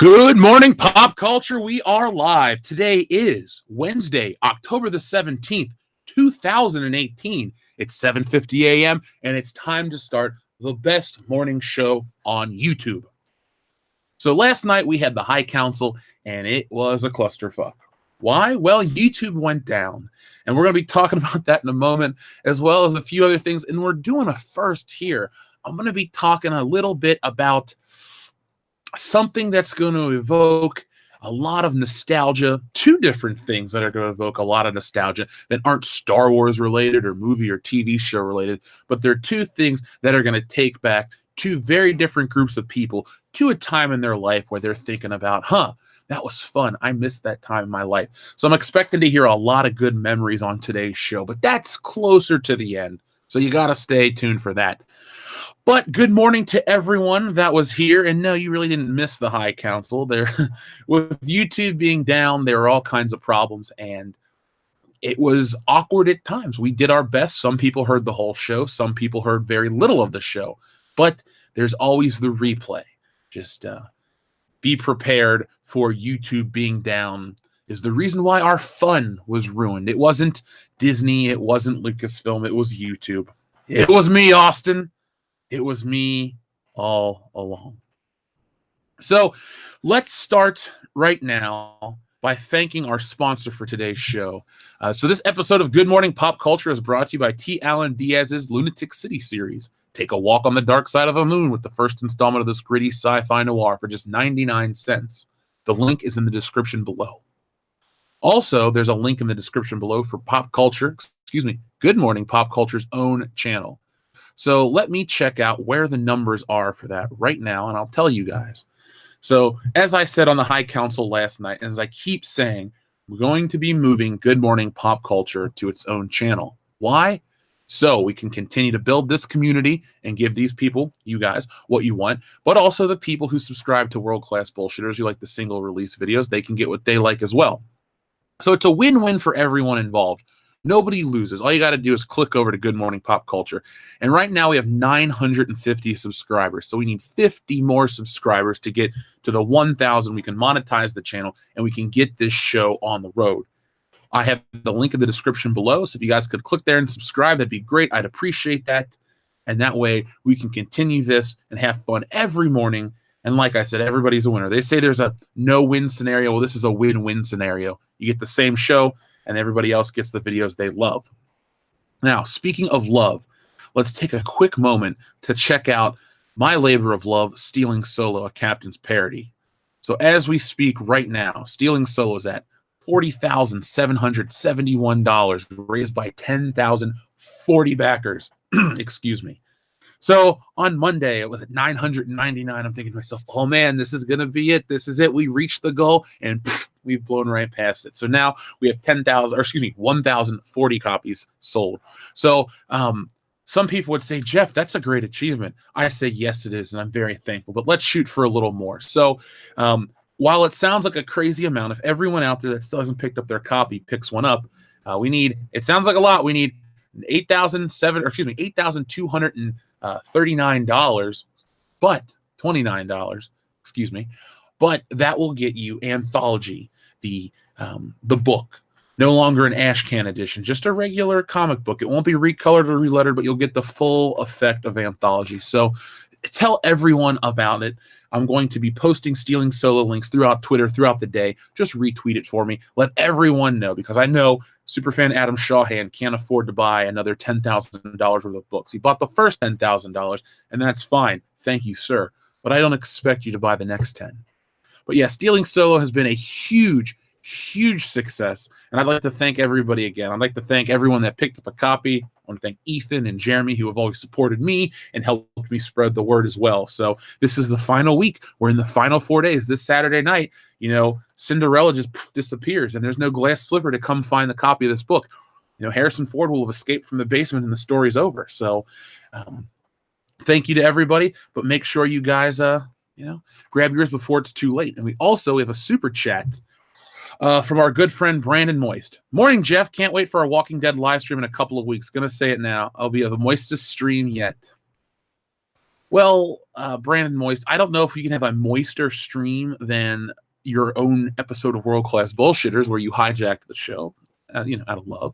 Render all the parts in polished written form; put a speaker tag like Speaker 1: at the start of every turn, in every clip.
Speaker 1: Good morning, pop culture. We are live. Today is Wednesday, October the 17th, 2018. It's 7:50 a.m. and it's time to start the best morning show on YouTube. So last night we had the High Council and it was a clusterfuck. Why? Well, YouTube went down, and we're going to be talking about that in a moment, as well as a few other things. And we're doing a first here. I'm going to be talking a little bit about something that's going to evoke a lot of nostalgia. Two different things that are going to evoke a lot of nostalgia that aren't Star Wars related or movie or TV show related, but they're two things that are going to take back two very different groups of people to a time in their life where they're thinking about, that was fun. I missed that time in my life. So I'm expecting to hear a lot of good memories on today's show, but that's closer to the end. So you got to stay tuned for that. But good morning to everyone that was here. And no, you really didn't miss the High Council. There, with YouTube being down, there were all kinds of problems, and it was awkward at times. We did our best. Some people heard the whole show. Some people heard very little of the show. But there's always the replay. Just be prepared for YouTube being down is the reason why our fun was ruined. It wasn't Disney. It wasn't Lucasfilm. It was YouTube. It was me, Austin. It was me all along. So let's start right now by thanking our sponsor for today's show. So this episode of Good Morning Pop Culture is brought to you by T. Allen Diaz's Lunatic City series. Take a walk on the dark side of the moon with the first installment of this gritty sci-fi noir for just 99 cents. The link is in the description below. Also, there's a link in the description below for Good Morning Pop Culture's own channel. So let me check out where the numbers are for that right now, and I'll tell you guys. So as I said on the High Council last night, and as I keep saying, we're going to be moving Good Morning Pop Culture to its own channel. Why? So we can continue to build this community and give these people, you guys, what you want, but also the people who subscribe to world-class bullshitters who like the single release videos, they can get what they like as well. So it's a win-win for everyone involved. Nobody loses. All you got to do is click over to Good Morning Pop Culture. And right now we have 950 subscribers. So we need 50 more subscribers to get to the 1,000. We can monetize the channel and we can get this show on the road. I have the link in the description below. So if you guys could click there and subscribe, that'd be great. I'd appreciate that. And that way we can continue this and have fun every morning. And like I said, everybody's a winner. They say there's a no-win scenario. Well, this is a win-win scenario. You get the same show, and everybody else gets the videos they love. Now, speaking of love, let's take a quick moment to check out my labor of love, Stealing Solo, a Captain's Parody. So as we speak right now, Stealing Solo is at $40,771, raised by 10,040 backers. Excuse me. So on Monday, it was at 999. I'm thinking to myself, oh man, this is going to be it. This is it. We reached the goal, and we've blown right past it. So now we have 1,040 copies sold. So some people would say, Jeff, that's a great achievement. I say, yes, it is, and I'm very thankful. But let's shoot for a little more. So while it sounds like a crazy amount, if everyone out there that still hasn't picked up their copy picks one up, it sounds like a lot. We need $8,239, but $29, excuse me. But that will get you Anthology, the book. No longer an ash can edition, just a regular comic book. It won't be recolored or relettered, but you'll get the full effect of Anthology. So tell everyone about it. I'm going to be posting Stealing Solo links throughout Twitter, throughout the day. Just retweet it for me. Let everyone know, because I know superfan Adam Shawhan can't afford to buy another $10,000 worth of books. He bought the first $10,000, and that's fine. Thank you, sir. But I don't expect you to buy the next 10. But yeah, Stealing Solo has been a huge success, and I'd like to thank everybody again. I'd like to thank everyone that picked up a copy. I want to thank Ethan and Jeremy, who have always supported me and helped me spread the word as well. So this is the final week. We're in the final 4 days. This Saturday night, Cinderella just disappears, and there's no glass slipper to come find the copy of this book. Harrison Ford will have escaped from the basement, and the story's over. So thank you to everybody, but make sure you guys, grab yours before it's too late. And we have a super chat from our good friend Brandon Moist. Morning, Jeff. Can't wait for our Walking Dead live stream in a couple of weeks. Gonna say it now. I'll be the moistest stream yet. Well, Brandon Moist, I don't know if we can have a moister stream than your own episode of World Class Bullshitters where you hijacked the show, out of love.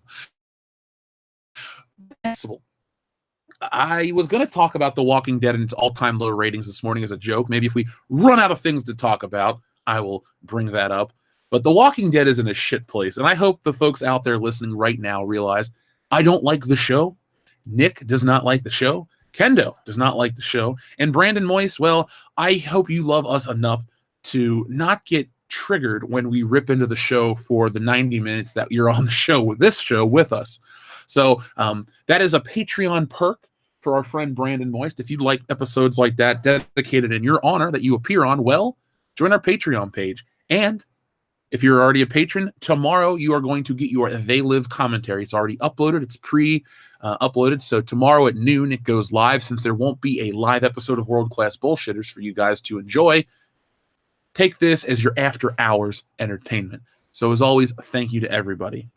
Speaker 1: I was going to talk about The Walking Dead and its all-time low ratings this morning as a joke. Maybe if we run out of things to talk about, I will bring that up. But The Walking Dead is in a shit place, and I hope the folks out there listening right now realize I don't like the show. Nick does not like the show. Kendo does not like the show. And Brandon Moist, well, I hope you love us enough to not get triggered when we rip into the show for the 90 minutes that you're on the show with this show with us. So that is a Patreon perk for our friend Brandon Moist. If you'd like episodes like that dedicated in your honor that you appear on, well, join our Patreon page. And if you're already a patron, tomorrow you are going to get your They Live commentary. It's already uploaded. It's pre-uploaded. So tomorrow at noon it goes live. Since there won't be a live episode of World Class Bullshitters for you guys to enjoy, take this as your after-hours entertainment. So as always, thank you to everybody.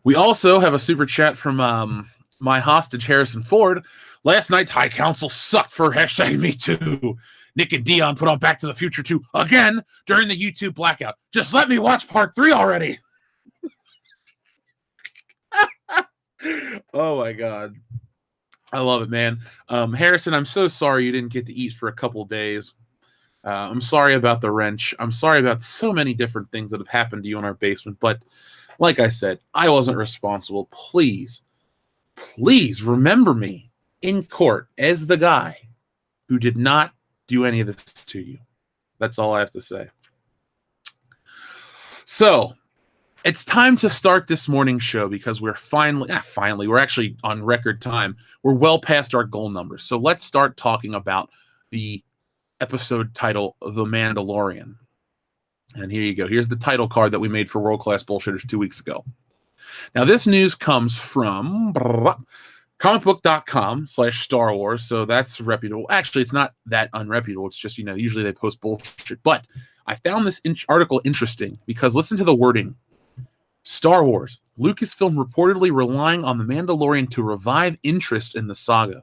Speaker 1: We also have a super chat from my hostage, Harrison Ford. Last night's High Council sucked for #MeToo. Nick and Dion put on Back to the Future 2 again during the YouTube blackout. Just let me watch part 3 already. Oh, my God. I love it, man. Harrison, I'm so sorry you didn't get to eat for a couple days. I'm sorry about the wrench. I'm sorry about so many different things that have happened to you in our basement. But like I said, I wasn't responsible. Please remember me in court as the guy who did not do any of this to you. That's all I have to say. So it's time to start this morning's show because we're we're actually on record time. We're well past our goal numbers. So let's start talking about the episode title, The Mandalorian. And here you go. Here's the title card that we made for World Class Bullshitters 2 weeks ago. Now, this news comes from comicbook.com/Star Wars, so that's reputable. Actually, it's not that unreputable. It's just, usually they post bullshit. But I found this article interesting because listen to the wording. Star Wars, Lucasfilm reportedly relying on The Mandalorian to revive interest in the saga.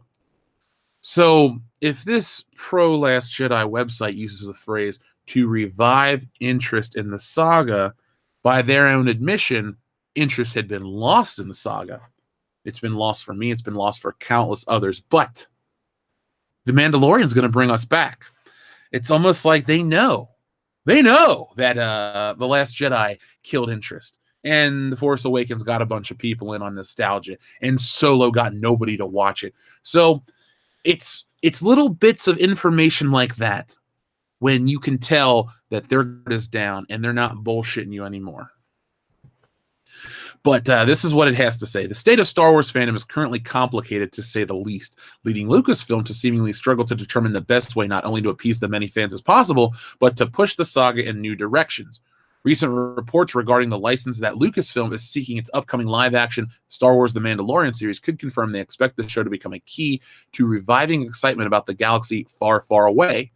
Speaker 1: So if this pro-Last Jedi website uses the phrase to revive interest in the saga, by their own admission, interest had been lost in the saga. It's been lost for me. It's been lost for countless others. But The Mandalorian is going to bring us back. It's almost like they know. They know that The Last Jedi killed interest. And The Force Awakens got a bunch of people in on nostalgia. And Solo got nobody to watch it. So it's little bits of information like that when you can tell that their guard is down and they're not bullshitting you anymore. But this is what it has to say. The state of Star Wars fandom is currently complicated, to say the least, leading Lucasfilm to seemingly struggle to determine the best way not only to appease the many fans as possible, but to push the saga in new directions. Recent reports regarding the license that Lucasfilm is seeking its upcoming live-action Star Wars The Mandalorian series could confirm they expect the show to become a key to reviving excitement about the galaxy far, far away.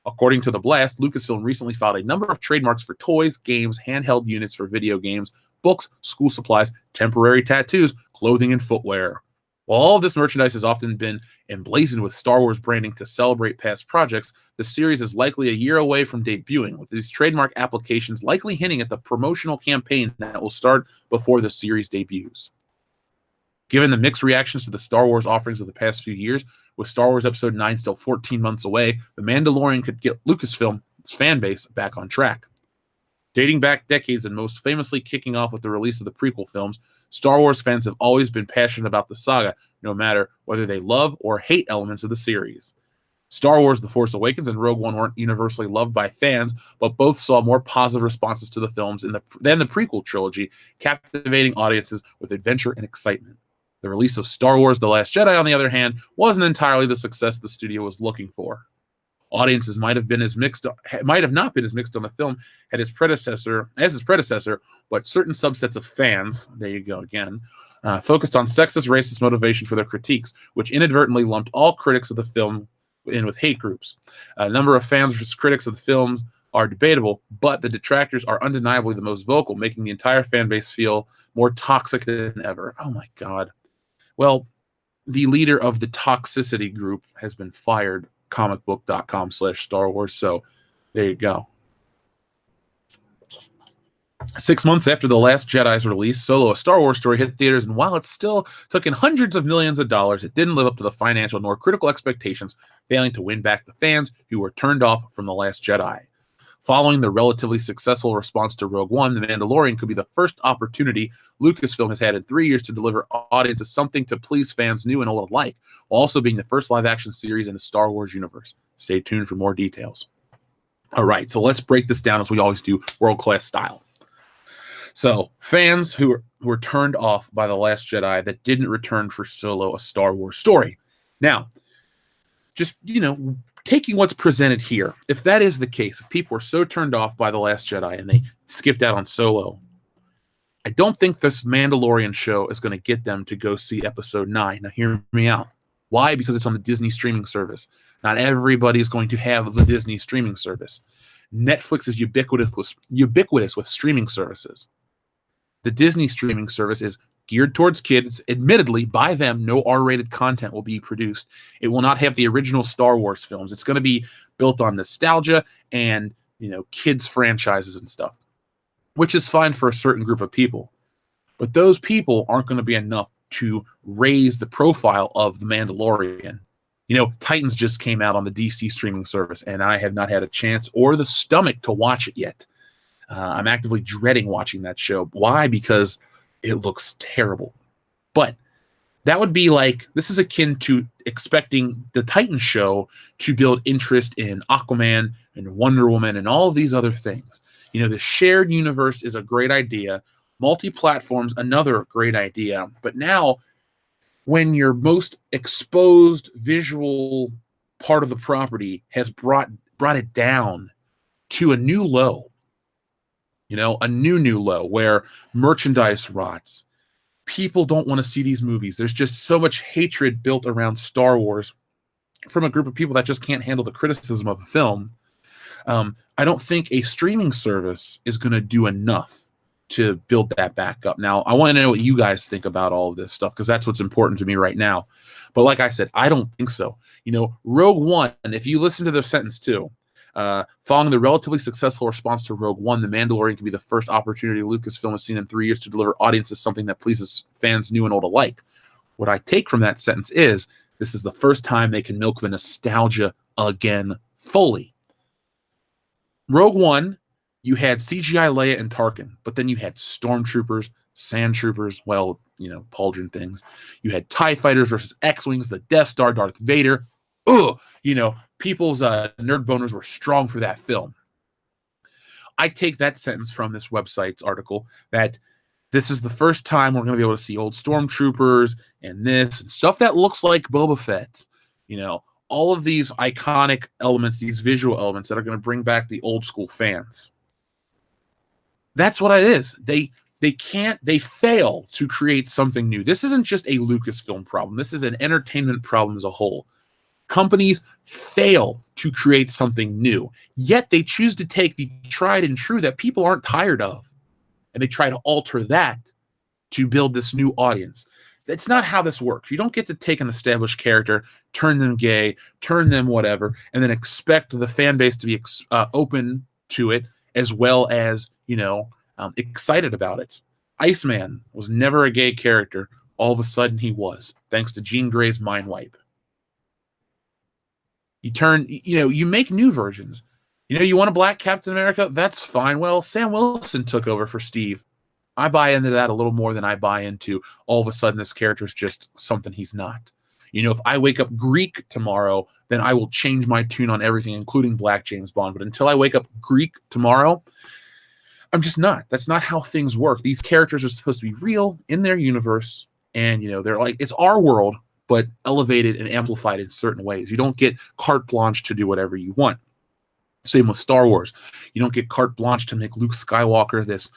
Speaker 1: According to The Blast, Lucasfilm recently filed a number of trademarks for toys, games, handheld units for video games, books, school supplies, temporary tattoos, clothing, and footwear. While all of this merchandise has often been emblazoned with Star Wars branding to celebrate past projects, the series is likely a year away from debuting, with these trademark applications likely hinting at the promotional campaign that will start before the series debuts. Given the mixed reactions to the Star Wars offerings of the past few years, with Star Wars Episode 9 still 14 months away, The Mandalorian could get Lucasfilm's fan base back on track. Dating back decades and most famously kicking off with the release of the prequel films, Star Wars fans have always been passionate about the saga, no matter whether they love or hate elements of the series. Star Wars The Force Awakens and Rogue One weren't universally loved by fans, but both saw more positive responses to the films than the prequel trilogy, captivating audiences with adventure and excitement. The release of Star Wars The Last Jedi, on the other hand, wasn't entirely the success the studio was looking for. Audiences might have not been as mixed on the film as its predecessor, but certain subsets of fans, there you go again, focused on sexist, racist motivation for their critiques, which inadvertently lumped all critics of the film in with hate groups. A number of fans versus critics of the films are debatable, but the detractors are undeniably the most vocal, making the entire fan base feel more toxic than ever. Oh my God. Well, the leader of the Toxicity group has been fired, comicbook.com/Star Wars. So there you go. 6 months after The Last Jedi's release, Solo, a Star Wars story, hit theaters, and while it still took in hundreds of millions of dollars, it didn't live up to the financial nor critical expectations, failing to win back the fans who were turned off from The Last Jedi. Following the relatively successful response to Rogue One, The Mandalorian could be the first opportunity Lucasfilm has had in 3 years to deliver audiences something to please fans new and old alike, while also being the first live-action series in the Star Wars universe. Stay tuned for more details. All right, so let's break this down as we always do, world-class style. So, fans who were turned off by The Last Jedi that didn't return for Solo, a Star Wars story. Now, just, taking what's presented here, if that is the case, if people were so turned off by The Last Jedi and they skipped out on Solo, I don't think this Mandalorian show is going to get them to go see Episode 9. Now, hear me out. Why? Because it's on the Disney streaming service. Not everybody's going to have the Disney streaming service. Netflix is ubiquitous with streaming services. The Disney streaming service is geared towards kids. Admittedly, by them, no R-rated content will be produced. It will not have the original Star Wars films. It's going to be built on nostalgia and, kids' franchises and stuff, which is fine for a certain group of people. But those people aren't going to be enough to raise the profile of The Mandalorian. Titans just came out on the DC streaming service, and I have not had a chance or the stomach to watch it yet. I'm actively dreading watching that show. Why? Because it looks terrible. But that would be this is akin to expecting the Titans show to build interest in Aquaman and Wonder Woman and all of these other things. The shared universe is a great idea. Multi-platforms, another great idea. But now, when your most exposed visual part of the property has brought it down to a new low, a new low where merchandise rots. People don't want to see these movies. There's just so much hatred built around Star Wars from a group of people that just can't handle the criticism of a film. I don't think a streaming service is going to do enough to build that back up. Now, I want to know what you guys think about all of this stuff, because that's what's important to me right now. But like I said, I don't think so. Rogue One, if you listen to the sentence too, following the relatively successful response to Rogue One, The Mandalorian could be the first opportunity Lucasfilm has seen in 3 years to deliver audiences something that pleases fans new and old alike. What I take from that sentence is this is the first time they can milk the nostalgia again fully. Rogue One, you had CGI Leia and Tarkin, but then you had stormtroopers, sand troopers, pauldron things. You had TIE fighters versus X-Wings, the Death Star, Darth Vader. People's nerd boners were strong for that film. I take that sentence from this website's article that this is the first time we're going to be able to see old stormtroopers and this and stuff that looks like Boba Fett. All of these iconic elements, these visual elements that are going to bring back the old school fans. That's what it is. They fail to create something new. This isn't just a Lucasfilm problem. This is an entertainment problem as a whole. Companies fail to create something new, yet they choose to take the tried and true that people aren't tired of, and they try to alter that to build this new audience. That's not how this works. You don't get to take an established character, turn them gay, turn them whatever, and then expect the fan base to be open to it as well as, excited about it. Iceman was never a gay character. All of a sudden he was, thanks to Jean Grey's mind wipe. You make new versions. You want a black Captain America? That's fine. Well, Sam Wilson took over for Steve. I buy into that a little more than I buy into all of a sudden this character is just something he's not. If I wake up Greek tomorrow, then I will change my tune on everything, including Black James Bond. But until I wake up Greek tomorrow, I'm just not. That's not how things work. These characters are supposed to be real in their universe, and they're it's our world, but elevated and amplified in certain ways. You don't get carte blanche to do whatever you want. Same with Star Wars. You don't get carte blanche to make Luke Skywalker this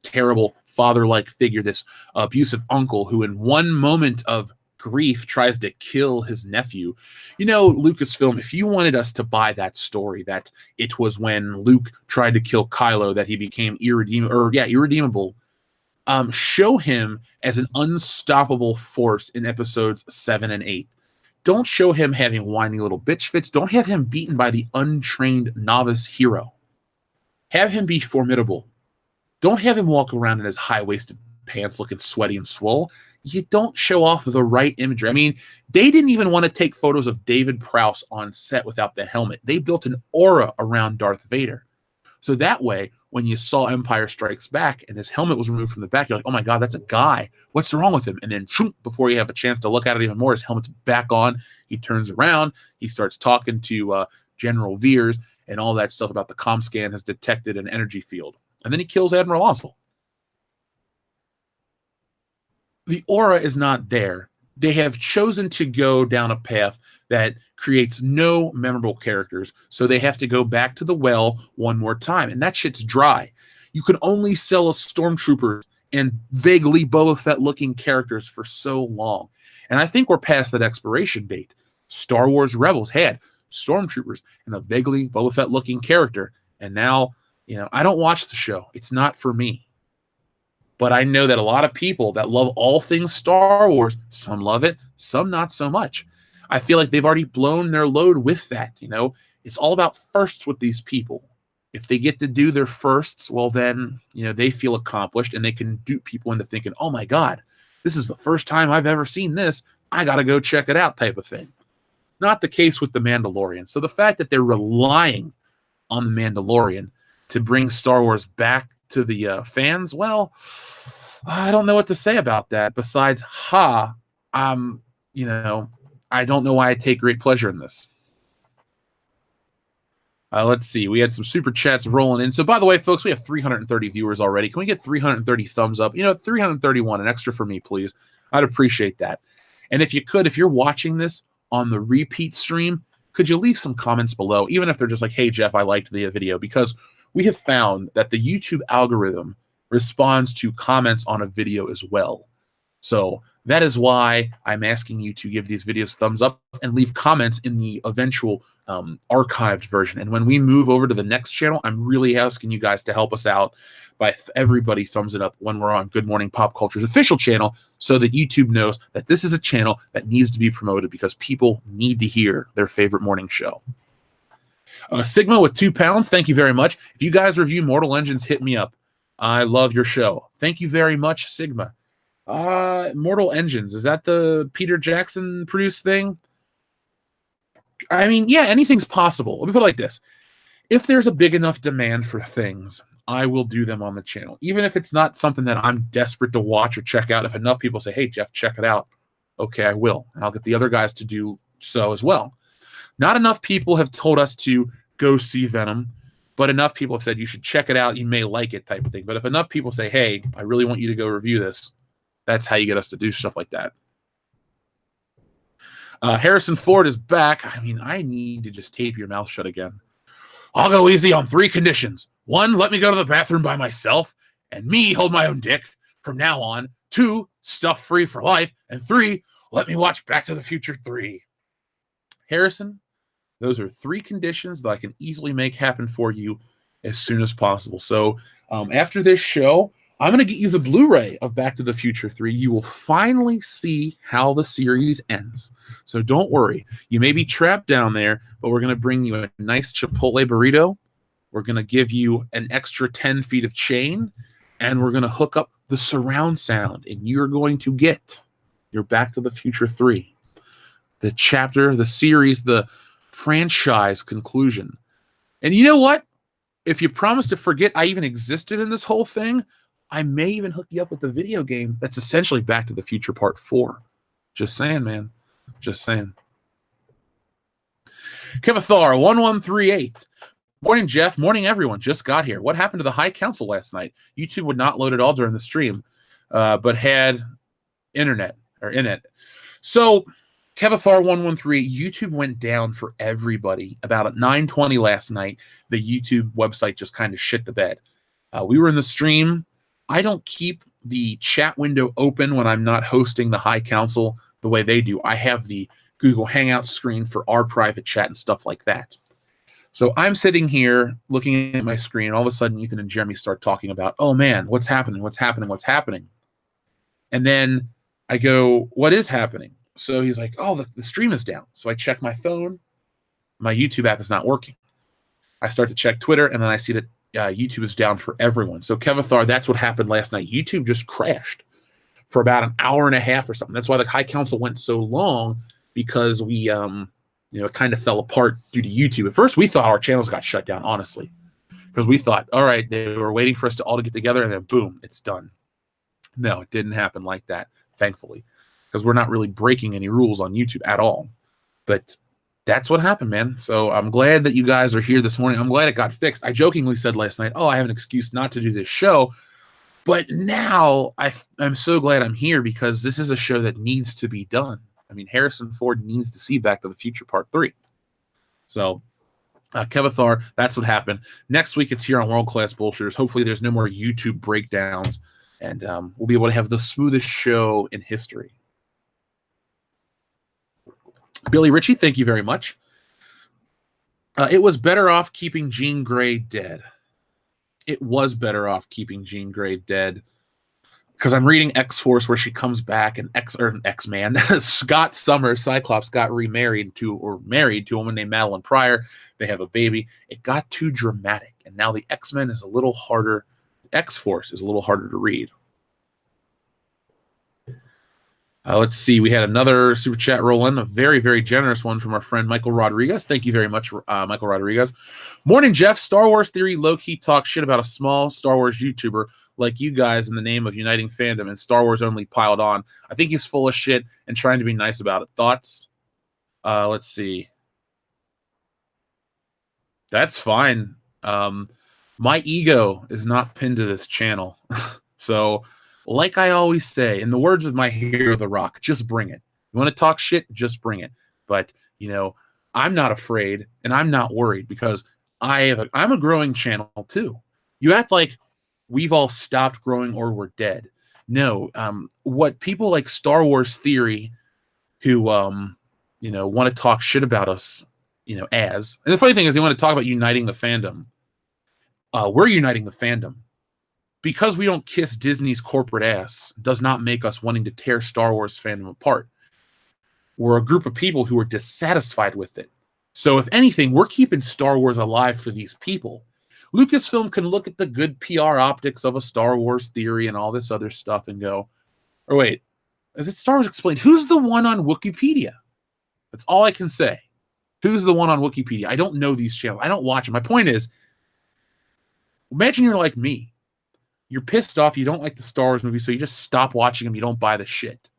Speaker 1: terrible father-like figure, this abusive uncle who in one moment of grief tries to kill his nephew. Lucasfilm, if you wanted us to buy that story, that it was when Luke tried to kill Kylo that he became irredeemable, Show him as an unstoppable force in episodes 7 and 8. Don't show him having whiny little bitch fits. Don't have him beaten by the untrained novice hero. Have him be formidable. Don't have him walk around in his high-waisted pants looking sweaty and swole. You don't show off the right imagery. I mean, they didn't even want to take photos of David Prowse on set without the helmet. They built an aura around Darth Vader. So that way, when you saw Empire Strikes Back and his helmet was removed from the back, you're like, oh my God, that's a guy. What's wrong with him? And then before you have a chance to look at it even more, his helmet's back on. He turns around. He starts talking to General Veers and all that stuff about the comm scan has detected an energy field. And then he kills Admiral Oswald. The aura is not there. They have chosen to go down a path that creates no memorable characters, so they have to go back to the well one more time, and that shit's dry. You can only sell us stormtroopers and vaguely Boba Fett-looking characters for so long, and I think we're past that expiration date. Star Wars Rebels had stormtroopers and a vaguely Boba Fett-looking character, and now, I don't watch the show. It's not for me. But I know that a lot of people that love all things Star Wars, some love it, some not so much. I feel like they've already blown their load with that. It's all about firsts with these people. If they get to do their firsts, well, then, they feel accomplished and they can dupe people into thinking, oh my God, this is the first time I've ever seen this. I got to go check it out type of thing. Not the case with The Mandalorian. So the fact that they're relying on The Mandalorian to bring Star Wars back to the fans, well, I don't know what to say about that besides I don't know why I take great pleasure in this. Let's see, we had some super chats rolling in. So by the way, folks, we have 330 viewers already. Can we get 330 thumbs up? 331, an extra for me, please. I'd appreciate that. And if you're watching this on the repeat stream, could you leave some comments below, even if they're just like, hey Jeff, I liked the video, because we have found that the YouTube algorithm responds to comments on a video as well. So that is why I'm asking you to give these videos thumbs up and leave comments in the eventual archived version. And when we move over to the next channel, I'm really asking you guys to help us out by everybody thumbs it up when we're on Good Morning Pop Culture's official channel, so that YouTube knows that this is a channel that needs to be promoted because people need to hear their favorite morning show. Sigma with £2, thank you very much. If you guys review Mortal Engines, hit me up. I love your show. Thank you very much, Sigma. Mortal Engines, is that the Peter Jackson produced thing? I mean, yeah, anything's possible. Let me put it like this. If there's a big enough demand for things, I will do them on the channel. Even if it's not something that I'm desperate to watch or check out, if enough people say, hey, Jeff, check it out, okay, I will. And I'll get the other guys to do so as well. Not enough people have told us to go see Venom, but enough people have said you should check it out, you may like it type of thing. But if enough people say, hey, I really want you to go review this, that's how you get us to do stuff like that. Harrison Ford is back. I mean, I need to just tape your mouth shut again. I'll go easy on 3 conditions. 1, let me go to the bathroom by myself, and me hold my own dick from now on. 2, stuff free for life. And 3, let me watch Back to the Future 3. Harrison, those are 3 conditions that I can easily make happen for you as soon as possible. So after this show, I'm going to get you the Blu-ray of Back to the Future 3. You will finally see how the series ends. So don't worry. You may be trapped down there, but we're going to bring you a nice Chipotle burrito. We're going to give you an extra 10 feet of chain, and we're going to hook up the surround sound, and you're going to get your Back to the Future 3. The chapter, the series, the franchise conclusion. And you know what? If you promise to forget I even existed in this whole thing, I may even hook you up with a video game that's essentially Back to the Future Part 4. Just saying, man. Just saying. Kevathar 1138. Morning, Jeff. Morning, everyone. Just got here. What happened to the High Council last night? YouTube would not load at all during the stream, but had internet. So, Kevathar113, YouTube went down for everybody. About at 9:20 last night, the YouTube website just kind of shit the bed. We were in the stream. I don't keep the chat window open when I'm not hosting the High Council the way they do. I have the Google Hangout screen for our private chat and stuff like that. So I'm sitting here looking at my screen. All of a sudden, Ethan and Jeremy start talking about, oh man, what's happening? What's happening? What's happening? And then I go, what is happening? So he's like, oh, the stream is down. So I check my phone. My YouTube app is not working. I start to check Twitter, and then I see that YouTube is down for everyone. So Kevithar, that's what happened last night. YouTube just crashed for about an hour and a half or something. That's why the High Council went so long, because we, it kind of fell apart due to YouTube. At first, we thought our channels got shut down, honestly, because we thought, all right, they were waiting for us to all to get together, and then boom, it's done. No, it didn't happen like that, thankfully, because we're not really breaking any rules on YouTube at all. But that's what happened, man. So I'm glad that you guys are here this morning. I'm glad it got fixed. I jokingly said last night, oh, I have an excuse not to do this show. But now I'm so glad I'm here, because this is a show that needs to be done. I mean, Harrison Ford needs to see Back to the Future Part 3. So, Kevithar, that's what happened. Next week, it's here on World Class Bullshitters. Hopefully, there's no more YouTube breakdowns, and we'll be able to have the smoothest show in history. Billy Ritchie, thank you very much. It was better off keeping Jean Grey dead. It was better off keeping Jean Grey dead, because I'm reading X-Force, where she comes back, and X-Man, Scott Summers, Cyclops, got married to a woman named Madeline Pryor. They have a baby. It got too dramatic, and now the X-Men is a little harder. X-Force is a little harder to read. Let's see. We had another super chat roll in, a very, very generous one from our friend Michael Rodriguez. Thank you very much, Michael Rodriguez. Morning, Jeff. Star Wars Theory low-key talks shit about a small Star Wars YouTuber like you guys in the name of uniting fandom, and Star Wars only piled on. I think he's full of shit and trying to be nice about it. Thoughts? Let's see. That's fine. My ego is not pinned to this channel. So, like I always say, in the words of my hero, The Rock, just bring it. You want to talk shit? Just bring it. But, I'm not afraid, and I'm not worried, because I'm a growing channel too. You act like we've all stopped growing or we're dead. No, what people like Star Wars Theory, who want to talk shit about us, and the funny thing is, they want to talk about uniting the fandom. We're uniting the fandom. Because we don't kiss Disney's corporate ass does not make us wanting to tear Star Wars fandom apart. We're a group of people who are dissatisfied with it. So if anything, we're keeping Star Wars alive for these people. Lucasfilm can look at the good PR optics of a Star Wars Theory and all this other stuff and go, or wait, is it Star Wars Explained? Who's the one on Wikipedia? That's all I can say. Who's the one on Wikipedia? I don't know these channels. I don't watch them. My point is, imagine you're like me. You're pissed off. You don't like the Star Wars movie, so you just stop watching them. You don't buy the shit.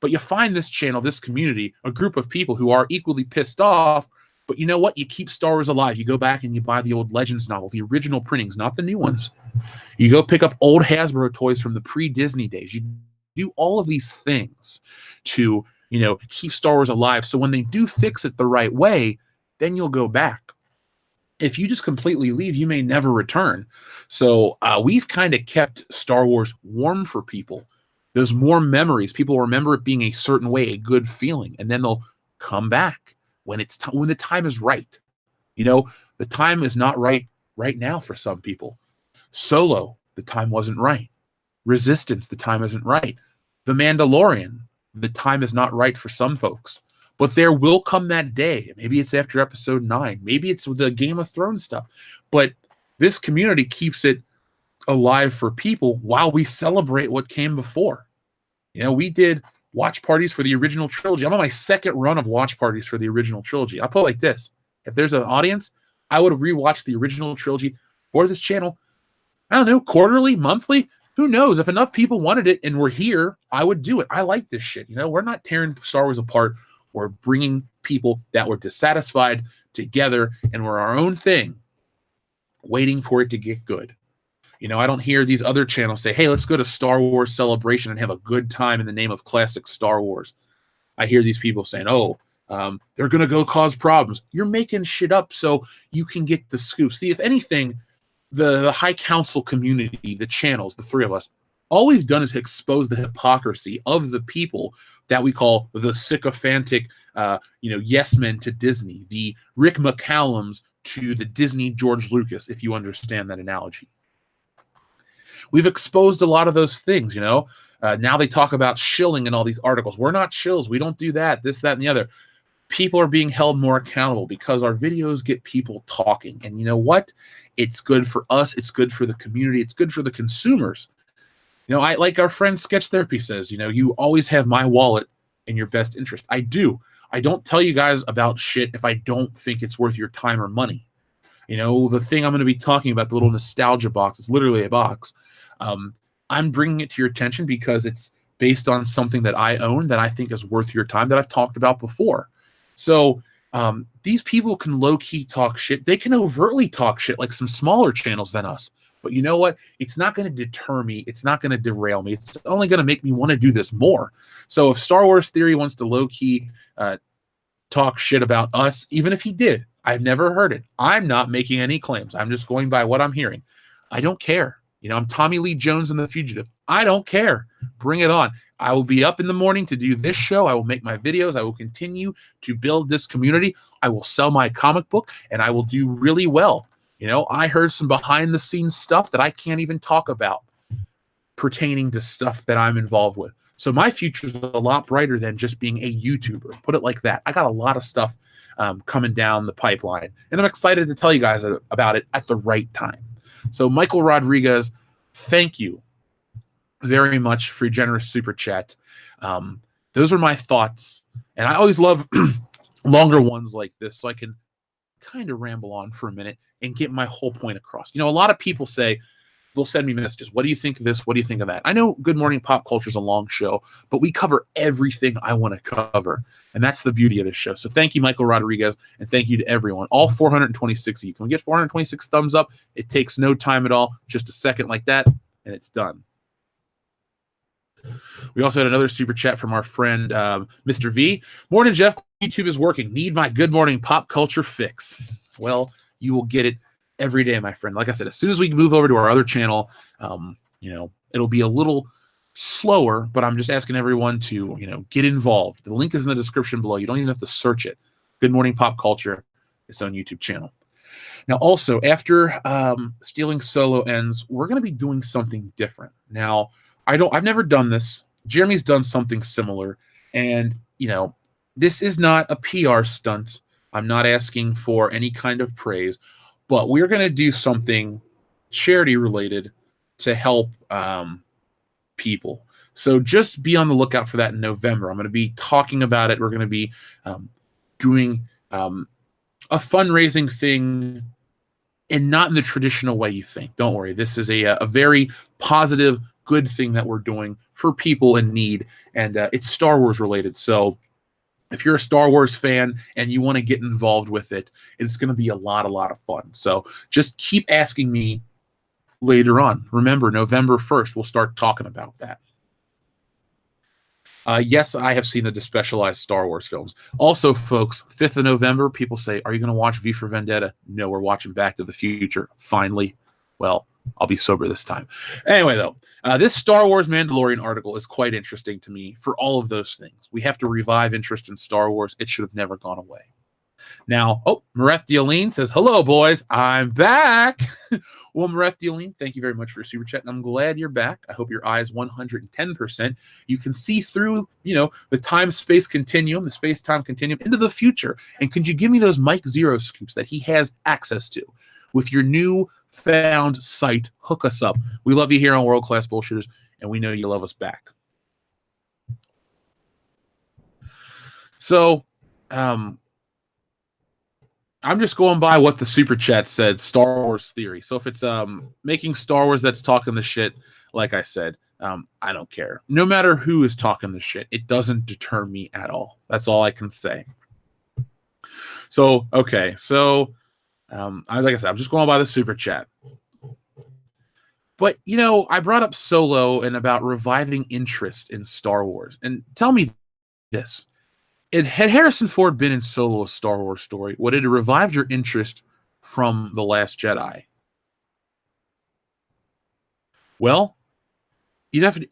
Speaker 1: But you find this channel, this community, a group of people who are equally pissed off, but you know what? You keep Star Wars alive. You go back and you buy the old Legends novel, the original printings, not the new ones. You go pick up old Hasbro toys from the pre-Disney days. You do all of these things to, keep Star Wars alive. So when they do fix it the right way, then you'll go back. If you just completely leave, you may never return. So we've kind of kept Star Wars warm for people. There's more memories. People remember it being a certain way, a good feeling, and then they'll come back when when the time is right. The time is not right now for some people. Solo, the time wasn't right. Resistance, the time isn't right. The Mandalorian, the time is not right for some folks. But there will come that day. Maybe it's after episode 9. Maybe it's the Game of Thrones stuff. But this community keeps it alive for people while we celebrate what came before. We did watch parties for the original trilogy. I'm on my second run of watch parties for the original trilogy. I'll put it like this. If there's an audience, I would rewatch the original trilogy for this channel. I don't know, quarterly, monthly. Who knows? If enough people wanted it and were here, I would do it. I like this shit. We're not tearing Star Wars apart. We're bringing people that were dissatisfied together, and we're our own thing, waiting for it to get good. I don't hear these other channels say, hey, let's go to Star Wars Celebration and have a good time in the name of classic Star Wars. I hear these people saying, they're going to go cause problems. You're making shit up so you can get the scoop. See, if anything, the High Council community, the channels, the three of us, all we've done is expose the hypocrisy of the people that we call the sycophantic, yes men to Disney, the Rick McCallums to the Disney George Lucas, if you understand that analogy. We've exposed a lot of those things, now they talk about shilling in all these articles. We're not shills. We don't do that, this, that, and the other. People are being held more accountable because our videos get people talking. And you know what? It's good for us. It's good for the community. It's good for the consumers. I like our friend Sketch Therapy says, you always have my wallet in your best interest. I do. I don't tell you guys about shit if I don't think it's worth your time or money. The thing I'm going to be talking about, the little nostalgia box, it's literally a box. I'm bringing it to your attention because it's based on something that I own that I think is worth your time that I've talked about before. So these people can low-key talk shit. They can overtly talk shit like some smaller channels than us. But you know what? It's not going to deter me. It's not going to derail me. It's only going to make me want to do this more. So if Star Wars Theory wants to low-key talk shit about us, even if he did, I've never heard it. I'm not making any claims. I'm just going by what I'm hearing. I don't care. I'm Tommy Lee Jones in The Fugitive. I don't care. Bring it on. I will be up in the morning to do this show. I will make my videos. I will continue to build this community. I will sell my comic book, and I will do really well. I heard some behind-the-scenes stuff that I can't even talk about pertaining to stuff that I'm involved with. So my future is a lot brighter than just being a YouTuber. Put it like that. I got a lot of stuff coming down the pipeline, and I'm excited to tell you guys about it at the right time. So Michael Rodriguez, thank you very much for your generous super chat. Those are my thoughts, and I always love longer ones like this so I can kind of ramble on for a minute and get my whole point across. A lot of people say, they'll send me messages. What do you think of this? What do you think of that? I know Good Morning Pop Culture is a long show, but we cover everything I want to cover. And that's the beauty of this show. So thank you, Michael Rodriguez, and thank you to everyone. All 426 of you. Can we get 426 thumbs up? It takes no time at all. Just a second like that, and it's done. We also had another super chat from our friend, Mr. V. Morning, Jeff. YouTube is working. Need my Good Morning Pop Culture fix. Well, you will get it every day, my friend. Like I said, as soon as we move over to our other channel, it'll be a little slower, but I'm just asking everyone to, get involved. The link is in the description below. You don't even have to search it. Good Morning Pop Culture, its own YouTube channel. Now, also, after Stealing Solo ends, we're going to be doing something different. Now, I've never done this. Jeremy's done something similar, and, this is not a PR stunt. I'm not asking for any kind of praise. But we're going to do something charity-related to help people. So just be on the lookout for that in November. I'm going to be talking about it. We're going to be doing a fundraising thing, and not in the traditional way you think. Don't worry. This is a very positive, good thing that we're doing for people in need, and it's Star Wars related. So if you're a Star Wars fan and you want to get involved with it, it's going to be a lot of fun. So just keep asking me later on. Remember, November 1st, we'll start talking about that. Yes, I have seen the despecialized Star Wars films. Also, folks, 5th of November, people say, are you going to watch V for Vendetta? No, we're watching Back to the Future. Finally. Well, I'll be sober this time. Anyway, though, this Star Wars Mandalorian article is quite interesting to me for all of those things. We have to revive interest in Star Wars. It should have never gone away. Now, Mareth Dialine says, hello, boys. I'm back. Well, Mareth Dialine, thank you very much for your super chat. And I'm glad you're back. I hope your eyes 110%. You can see through, the time-space continuum, the space-time continuum into the future. And could you give me those Mike Zero scoops that he has access to with your new found site? Hook us up. We love you here on World Class Bullshitters, and we know you love us back. So, I'm just going by what the super chat said, Star Wars Theory. So if it's making Star Wars that's talking the shit, like I said, I don't care. No matter who is talking the shit, it doesn't deter me at all. That's all I can say. So, okay. So, like I said, I'm just going by the super chat. But, I brought up Solo and about reviving interest in Star Wars. And tell me this. Had Harrison Ford been in Solo, a Star Wars story, would it have revived your interest from The Last Jedi? Well,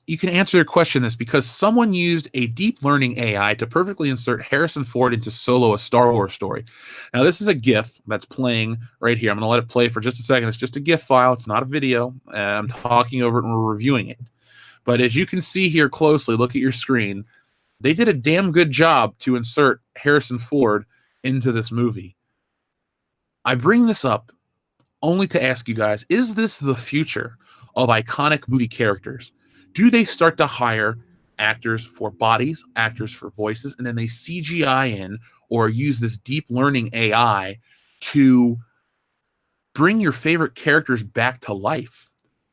Speaker 1: you can answer your question this because someone used a deep learning AI to perfectly insert Harrison Ford into Solo, a Star Wars story. Now, this is a GIF that's playing right here. I'm going to let it play for just a second. It's just a GIF file. It's not a video. I'm talking over it and we're reviewing it. But as you can see here closely, look at your screen. They did a damn good job to insert Harrison Ford into this movie. I bring this up only to ask you guys, is this the future of iconic movie characters? Do they start to hire actors for bodies, actors for voices, and then they CGI in or use this deep learning AI to bring your favorite characters back to life?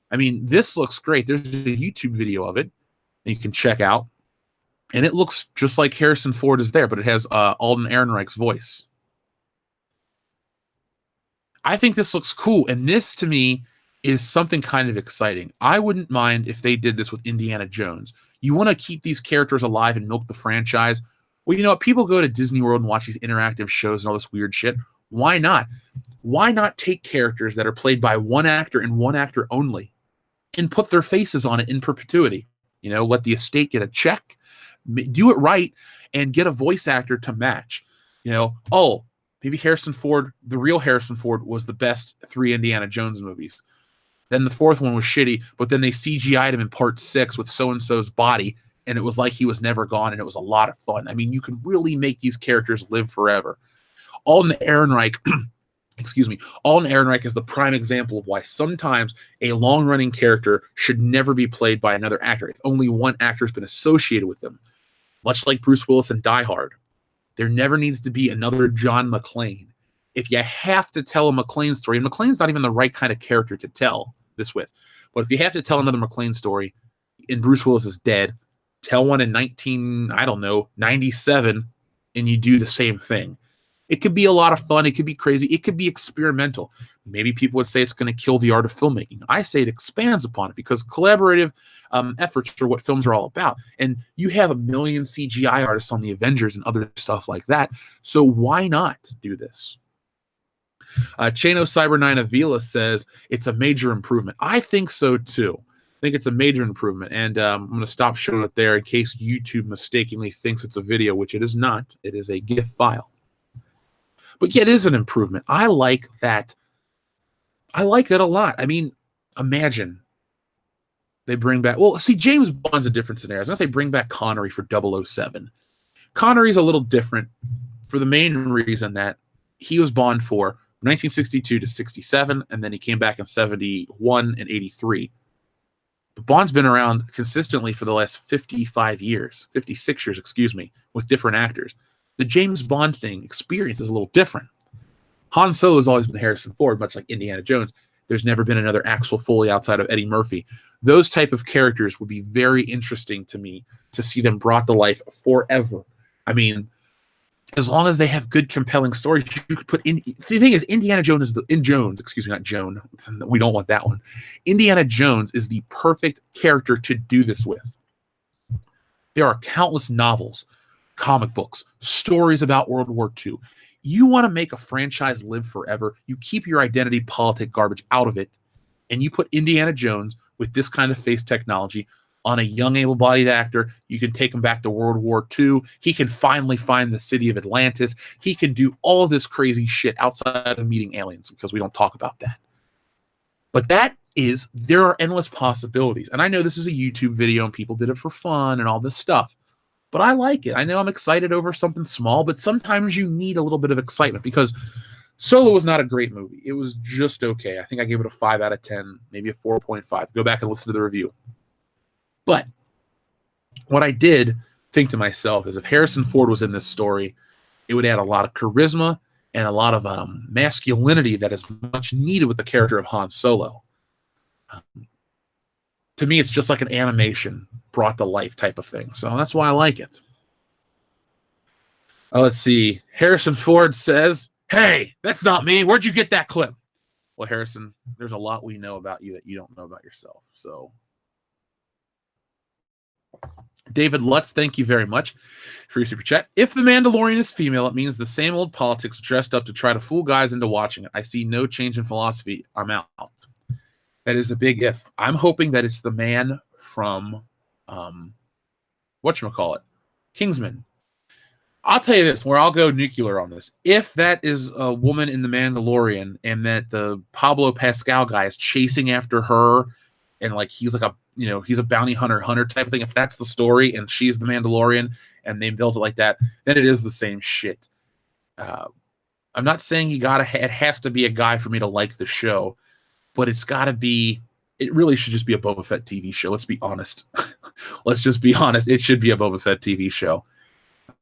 Speaker 1: I mean, this looks great. There's a YouTube video of it that you can check out, and it looks just like Harrison Ford is there, but it has Alden Ehrenreich's voice. I think this looks cool, and this, to me, is something kind of exciting. I wouldn't mind if they did this with Indiana Jones. You want to keep these characters alive and milk the franchise? Well, you know what? People go to Disney World and watch these interactive shows and all this weird shit. Why not? Why not take characters that are played by one actor and one actor only and put their faces on it in perpetuity? You know, let the estate get a check, do it right, and get a voice actor to match. You know, oh, maybe Harrison Ford, the real Harrison Ford, was the best 3 Indiana Jones movies. Then the 4th one was shitty, but then they CGI'd him in part 6 with so-and-so's body, and it was like he was never gone, and it was a lot of fun. I mean, you could really make these characters live forever. Alden Ehrenreich, Alden Ehrenreich is the prime example of why sometimes a long-running character should never be played by another actor if only one actor has been associated with them. Much like Bruce Willis in Die Hard. There never needs to be another John McClane. If you have to tell a McClane story, and McClane's not even the right kind of character to tell this with, but if you have to tell another McClane story, and Bruce Willis is dead, tell one in 97, and you do the same thing. It could be a lot of fun. It could be crazy. It could be experimental. Maybe people would say it's going to kill the art of filmmaking. I say it expands upon it because collaborative efforts are what films are all about. And you have a million CGI artists on the Avengers and other stuff like that. So why not do this? Chano Cyber 9 Avila says it's a major improvement. I think so too. I think it's a major improvement. And I'm going to stop showing it there in case YouTube mistakenly thinks it's a video, which it is not. It is a GIF file. But yeah, it is an improvement. I like that. I like it a lot. I mean, imagine they bring back... Well, see, James Bond's a different scenario. I was going to say bring back Connery for 007. Connery's a little different for the main reason that he was Bond for 1962 to 67, and then he came back in 71 and 83. But Bond's been around consistently for the last 56 years, with different actors. The James Bond thing experience is a little different. Han Solo has always been Harrison Ford, much like Indiana Jones. There's never been another Axel Foley outside of Eddie Murphy. Those type of characters would be very interesting to me to see them brought to life forever. I mean, as long as they have good, compelling stories, you could put in. The thing is, Indiana Jones is not Joan. We don't want that one. Indiana Jones is the perfect character to do this with. There are countless novels, comic books, stories about World War II. You want to make a franchise live forever, you keep your identity politic garbage out of it, and you put Indiana Jones with this kind of face technology on a young, able-bodied actor. You can take him back to World War II. He can finally find the city of Atlantis. He can do all of this crazy shit outside of meeting aliens, because we don't talk about that. But there are endless possibilities. And I know this is a YouTube video and people did it for fun and all this stuff. But I like it. I know I'm excited over something small, but sometimes you need a little bit of excitement, because Solo was not a great movie. It was just okay. I think I gave it a 5 out of 10, maybe a 4.5. Go back and listen to the review. But what I did think to myself is if Harrison Ford was in this story, it would add a lot of charisma and a lot of masculinity that is much needed with the character of Han Solo. To me, it's just like an animation brought to life type of thing. So that's why I like it. Let's see. Harrison Ford says, "Hey, that's not me. Where'd you get that clip?" Well, Harrison, there's a lot we know about you that you don't know about yourself. So, David Lutz, thank you very much for your super chat. If the Mandalorian is female, it means the same old politics dressed up to try to fool guys into watching it. I see no change in philosophy. I'm out. That is a big if. I'm hoping that it's the man from whatchamacallit, Kingsman. I'll tell you this, where I'll go nuclear on this. If that is a woman in The Mandalorian and that the Pablo Pascal guy is chasing after her and like he's like a, he's a bounty hunter type of thing, if that's the story and she's the Mandalorian and they built it like that, then it is the same shit. I'm not saying it has to be a guy for me to like the show, but it really should just be a Boba Fett TV show. Let's be honest. Let's just be honest. It should be a Boba Fett TV show.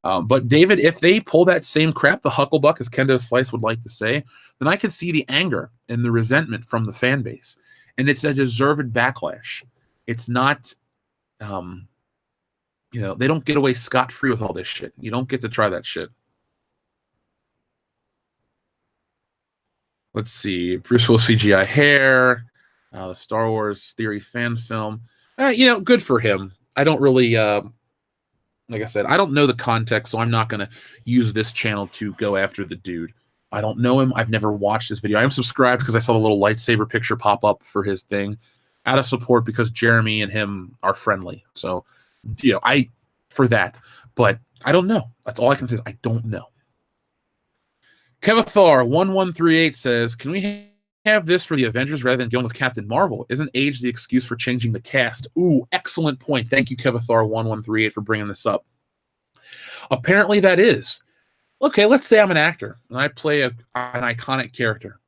Speaker 1: But David, if they pull that same crap, the Hucklebuck, as Kendo Slice would like to say, then I could see the anger and the resentment from the fan base. And it's a deserved backlash. It's not, they don't get away scot-free with all this shit. You don't get to try that shit. Let's see. Bruce Willis CGI hair, the Star Wars Theory fan film. Good for him. I don't really... like I said, I don't know the context, so I'm not going to use this channel to go after the dude. I don't know him. I've never watched his video. I am subscribed because I saw the little lightsaber picture pop up for his thing. Out of support because Jeremy and him are friendly. So, for that. But I don't know. That's all I can say. I don't know. Kevathar1138 says, can we have this for the Avengers rather than going with Captain Marvel? Isn't age the excuse for changing the cast? Ooh, excellent point. Thank you, Kevathar1138, for bringing this up. Apparently that is. Okay, let's say I'm an actor and I play an iconic character.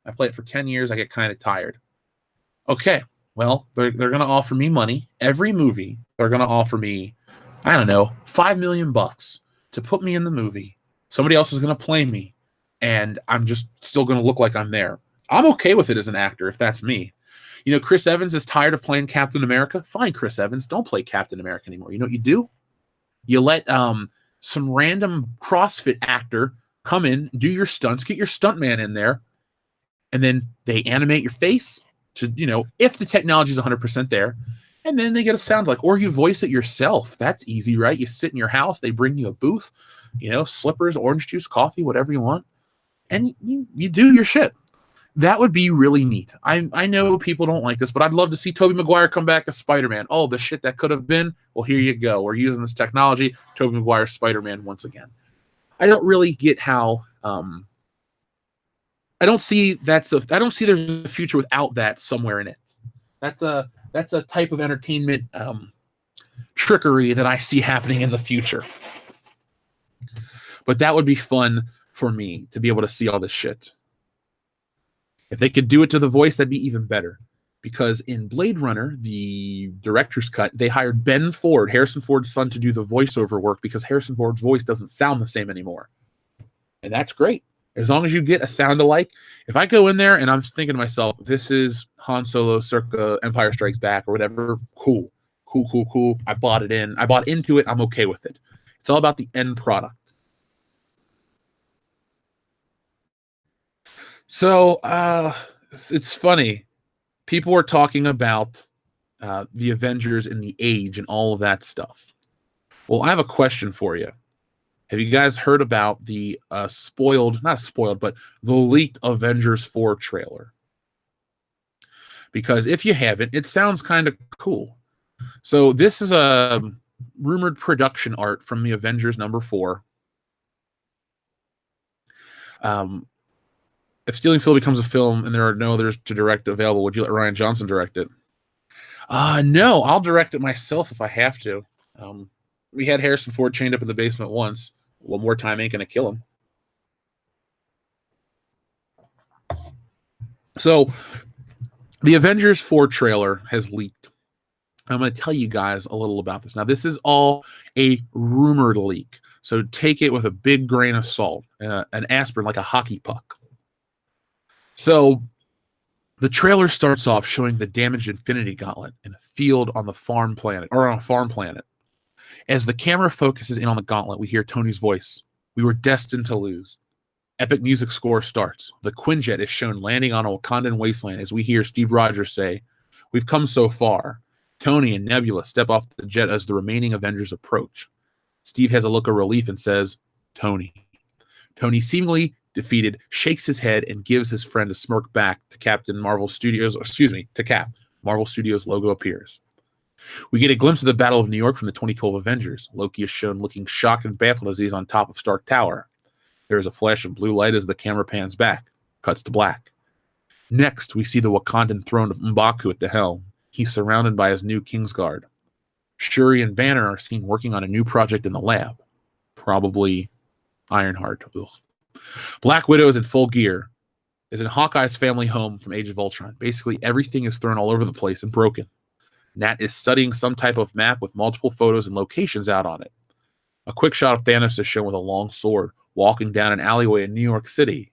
Speaker 1: I play it for 10 years. I get kind of tired. Okay, well, they're going to offer me money. Every movie, they're going to offer me, I don't know, $5 million to put me in the movie. Somebody else is going to play me, and I'm just still going to look like I'm there. I'm okay with it as an actor if that's me. Chris Evans is tired of playing Captain America. Fine, Chris Evans, don't play Captain America anymore. You know what you do? You let some random CrossFit actor come in, do your stunts, get your stuntman in there, and then they animate your face to, if the technology is 100% there, and then they get a sound like, or you voice it yourself. That's easy, right? You sit in your house, they bring you a booth, slippers, orange juice, coffee, whatever you want, and you do your shit. That would be really neat. I know people don't like this, but I'd love to see Tobey Maguire come back as Spider-Man. Oh, the shit that could have been. Well, here you go. We're using this technology. Tobey Maguire Spider-Man once again. I don't really get how. I don't see there's a future without that somewhere in it. That's a type of entertainment trickery that I see happening in the future. But that would be fun for me to be able to see all this shit. If they could do it to the voice, that'd be even better. Because in Blade Runner, the director's cut, they hired Ben Ford, Harrison Ford's son, to do the voiceover work because Harrison Ford's voice doesn't sound the same anymore. And that's great. As long as you get a sound alike. If I go in there and I'm thinking to myself, this is Han Solo circa Empire Strikes Back or whatever, cool. I bought it in. I bought into it. I'm okay with it. It's all about the end product. So it's funny. People were talking about the Avengers and the age and all of that stuff. Well, I have a question for you. Have you guys heard about the not spoiled, but the leaked Avengers 4 trailer? Because if you haven't, it sounds kind of cool. So this is a rumored production art from the Avengers number 4. If Stealing Still becomes a film and there are no others to direct available, would you let Rian Johnson direct it? No, I'll direct it myself if I have to. We had Harrison Ford chained up in the basement once. One more time ain't gonna kill him. So the Avengers 4 trailer has leaked. I'm going to tell you guys a little about this. Now, this is all a rumored leak, so take it with a big grain of salt, an aspirin, like a hockey puck. So the trailer starts off showing the damaged Infinity Gauntlet in a field on the farm planet, or on a farm planet. As the camera focuses in on the gauntlet, we hear Tony's voice. We were destined to lose. Epic music score starts. The Quinjet is shown landing on a Wakandan wasteland as we hear Steve Rogers say, "We've come so far." Tony and Nebula step off the jet as the remaining Avengers approach. Steve has a look of relief and says, "Tony." Tony, seemingly defeated, shakes his head and gives his friend a smirk back to Cap. Marvel Studios logo appears. We get a glimpse of the Battle of New York from the 2012 Avengers. Loki is shown looking shocked and baffled as he's on top of Stark Tower. There is a flash of blue light as the camera pans back. Cuts to black. Next, we see the Wakandan throne of M'Baku at the helm. He's surrounded by his new Kingsguard. Shuri and Banner are seen working on a new project in the lab. Probably Ironheart. Ugh. Black Widow is in full gear. Is in Hawkeye's family home from Age of Ultron. Basically, everything is thrown all over the place and broken. Nat is studying some type of map with multiple photos and locations out on it. A quick shot of Thanos is shown with a long sword, walking down an alleyway in New York City.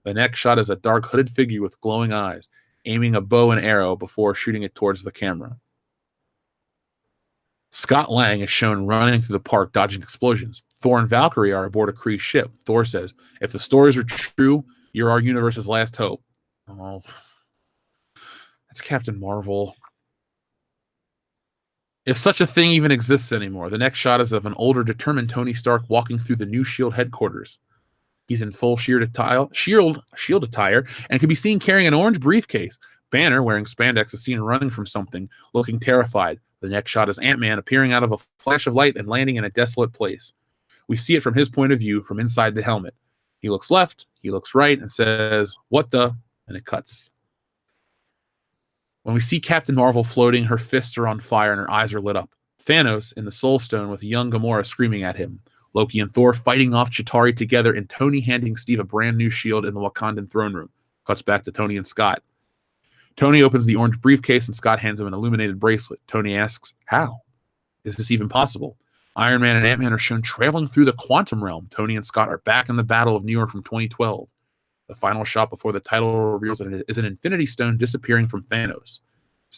Speaker 1: The next shot is a dark hooded figure with glowing eyes, aiming a bow and arrow before shooting it towards the camera. Scott Lang is shown running through the park, dodging explosions. Thor and Valkyrie are aboard a Kree ship. Thor says, "If the stories are true, you're our universe's last hope." Oh, that's Captain Marvel. If such a thing even exists anymore, the next shot is of an older, determined Tony Stark walking through the new S.H.I.E.L.D. headquarters. He's in full shield attire and can be seen carrying an orange briefcase. Banner, wearing spandex, is seen running from something, looking terrified. The next shot is Ant-Man appearing out of a flash of light and landing in a desolate place. We see it from his point of view from inside the helmet. He looks left, he looks right, and says, "What the?" And it cuts. When we see Captain Marvel floating, her fists are on fire and her eyes are lit up. Thanos in the Soul Stone with a young Gamora screaming at him. Loki and Thor fighting off Chitauri together, and Tony handing Steve a brand new shield in the Wakandan throne room. Cuts back to Tony and Scott. Tony opens the orange briefcase and Scott hands him an illuminated bracelet. Tony asks, "How? Is this even possible?" Iron Man and Ant-Man are shown traveling through the quantum realm. Tony and Scott are back in the Battle of New York from 2012. The final shot before the title reveals that it is an Infinity Stone disappearing from Thanos'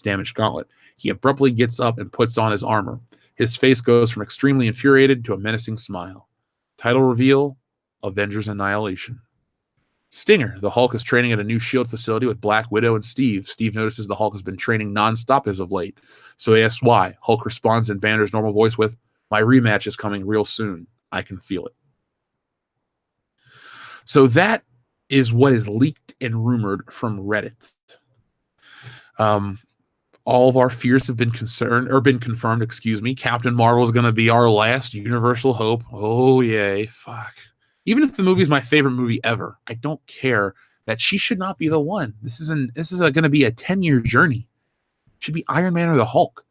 Speaker 1: damaged gauntlet. He abruptly gets up and puts on his armor. His face goes from extremely infuriated to a menacing smile. Title reveal, Avengers Annihilation. Stinger, the Hulk is training at a new S.H.I.E.L.D. facility with Black Widow and Steve. Steve notices the Hulk has been training nonstop as of late, so he asks why. Hulk responds in Banner's normal voice with, "My rematch is coming real soon. I can feel it." So that is what is leaked and rumored from Reddit. All of our fears have been confirmed, excuse me. Captain Marvel is going to be our last universal hope. Oh, yay. Fuck. Even if the movie is my favorite movie ever, I don't care that she should not be the one. This is going to be a 10-year journey. It should be Iron Man or the Hulk.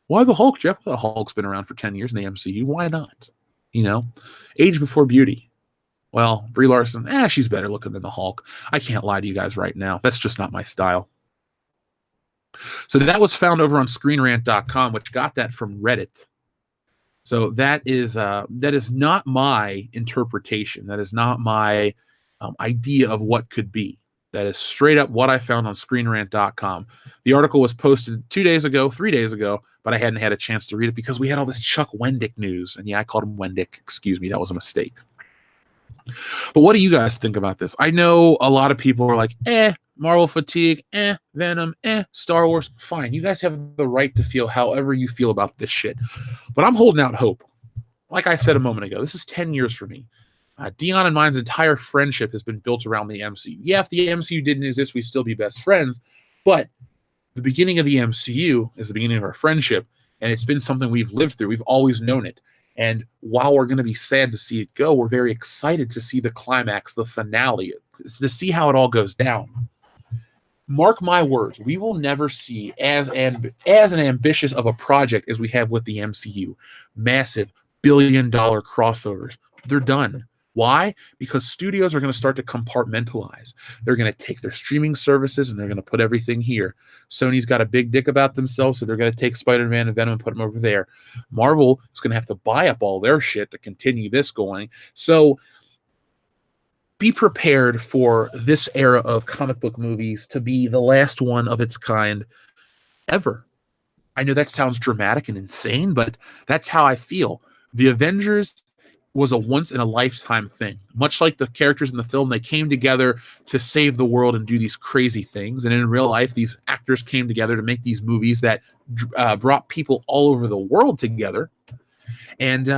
Speaker 1: Why the Hulk, Jeff? The Hulk's been around for 10 years in the MCU. Why not? Age before beauty. Well, Brie Larson, she's better looking than the Hulk. I can't lie to you guys right now. That's just not my style. So that was found over on ScreenRant.com, which got that from Reddit. So that is not my interpretation. That is not my idea of what could be. That is straight up what I found on ScreenRant.com. The article was posted 3 days ago, but I hadn't had a chance to read it because we had all this Chuck Wendick news. And yeah, I called him Wendick. Excuse me, that was a mistake. But what do you guys think about this? I know a lot of people are like, Marvel fatigue, Venom, Star Wars. Fine, you guys have the right to feel however you feel about this shit. But I'm holding out hope. Like I said a moment ago, this is 10 years for me. Dion and mine's entire friendship has been built around the MCU. Yeah, if the MCU didn't exist, we'd still be best friends. But the beginning of the MCU is the beginning of our friendship, and it's been something we've lived through. We've always known it. And while we're going to be sad to see it go, we're very excited to see the climax, the finale, to see how it all goes down. Mark my words, we will never see as an ambitious of a project as we have with the MCU. Massive billion-dollar crossovers. They're done. Why? Because studios are going to start to compartmentalize. They're going to take their streaming services and they're going to put everything here. Sony's got a big dick about themselves, so they're going to take Spider-Man and Venom and put them over there. Marvel is going to have to buy up all their shit to continue this going. So be prepared for this era of comic book movies to be the last one of its kind ever. I know that sounds dramatic and insane, but that's how I feel. The Avengers was a once-in-a-lifetime thing. Much like the characters in the film, they came together to save the world and do these crazy things. And in real life, these actors came together to make these movies that brought people all over the world together. And,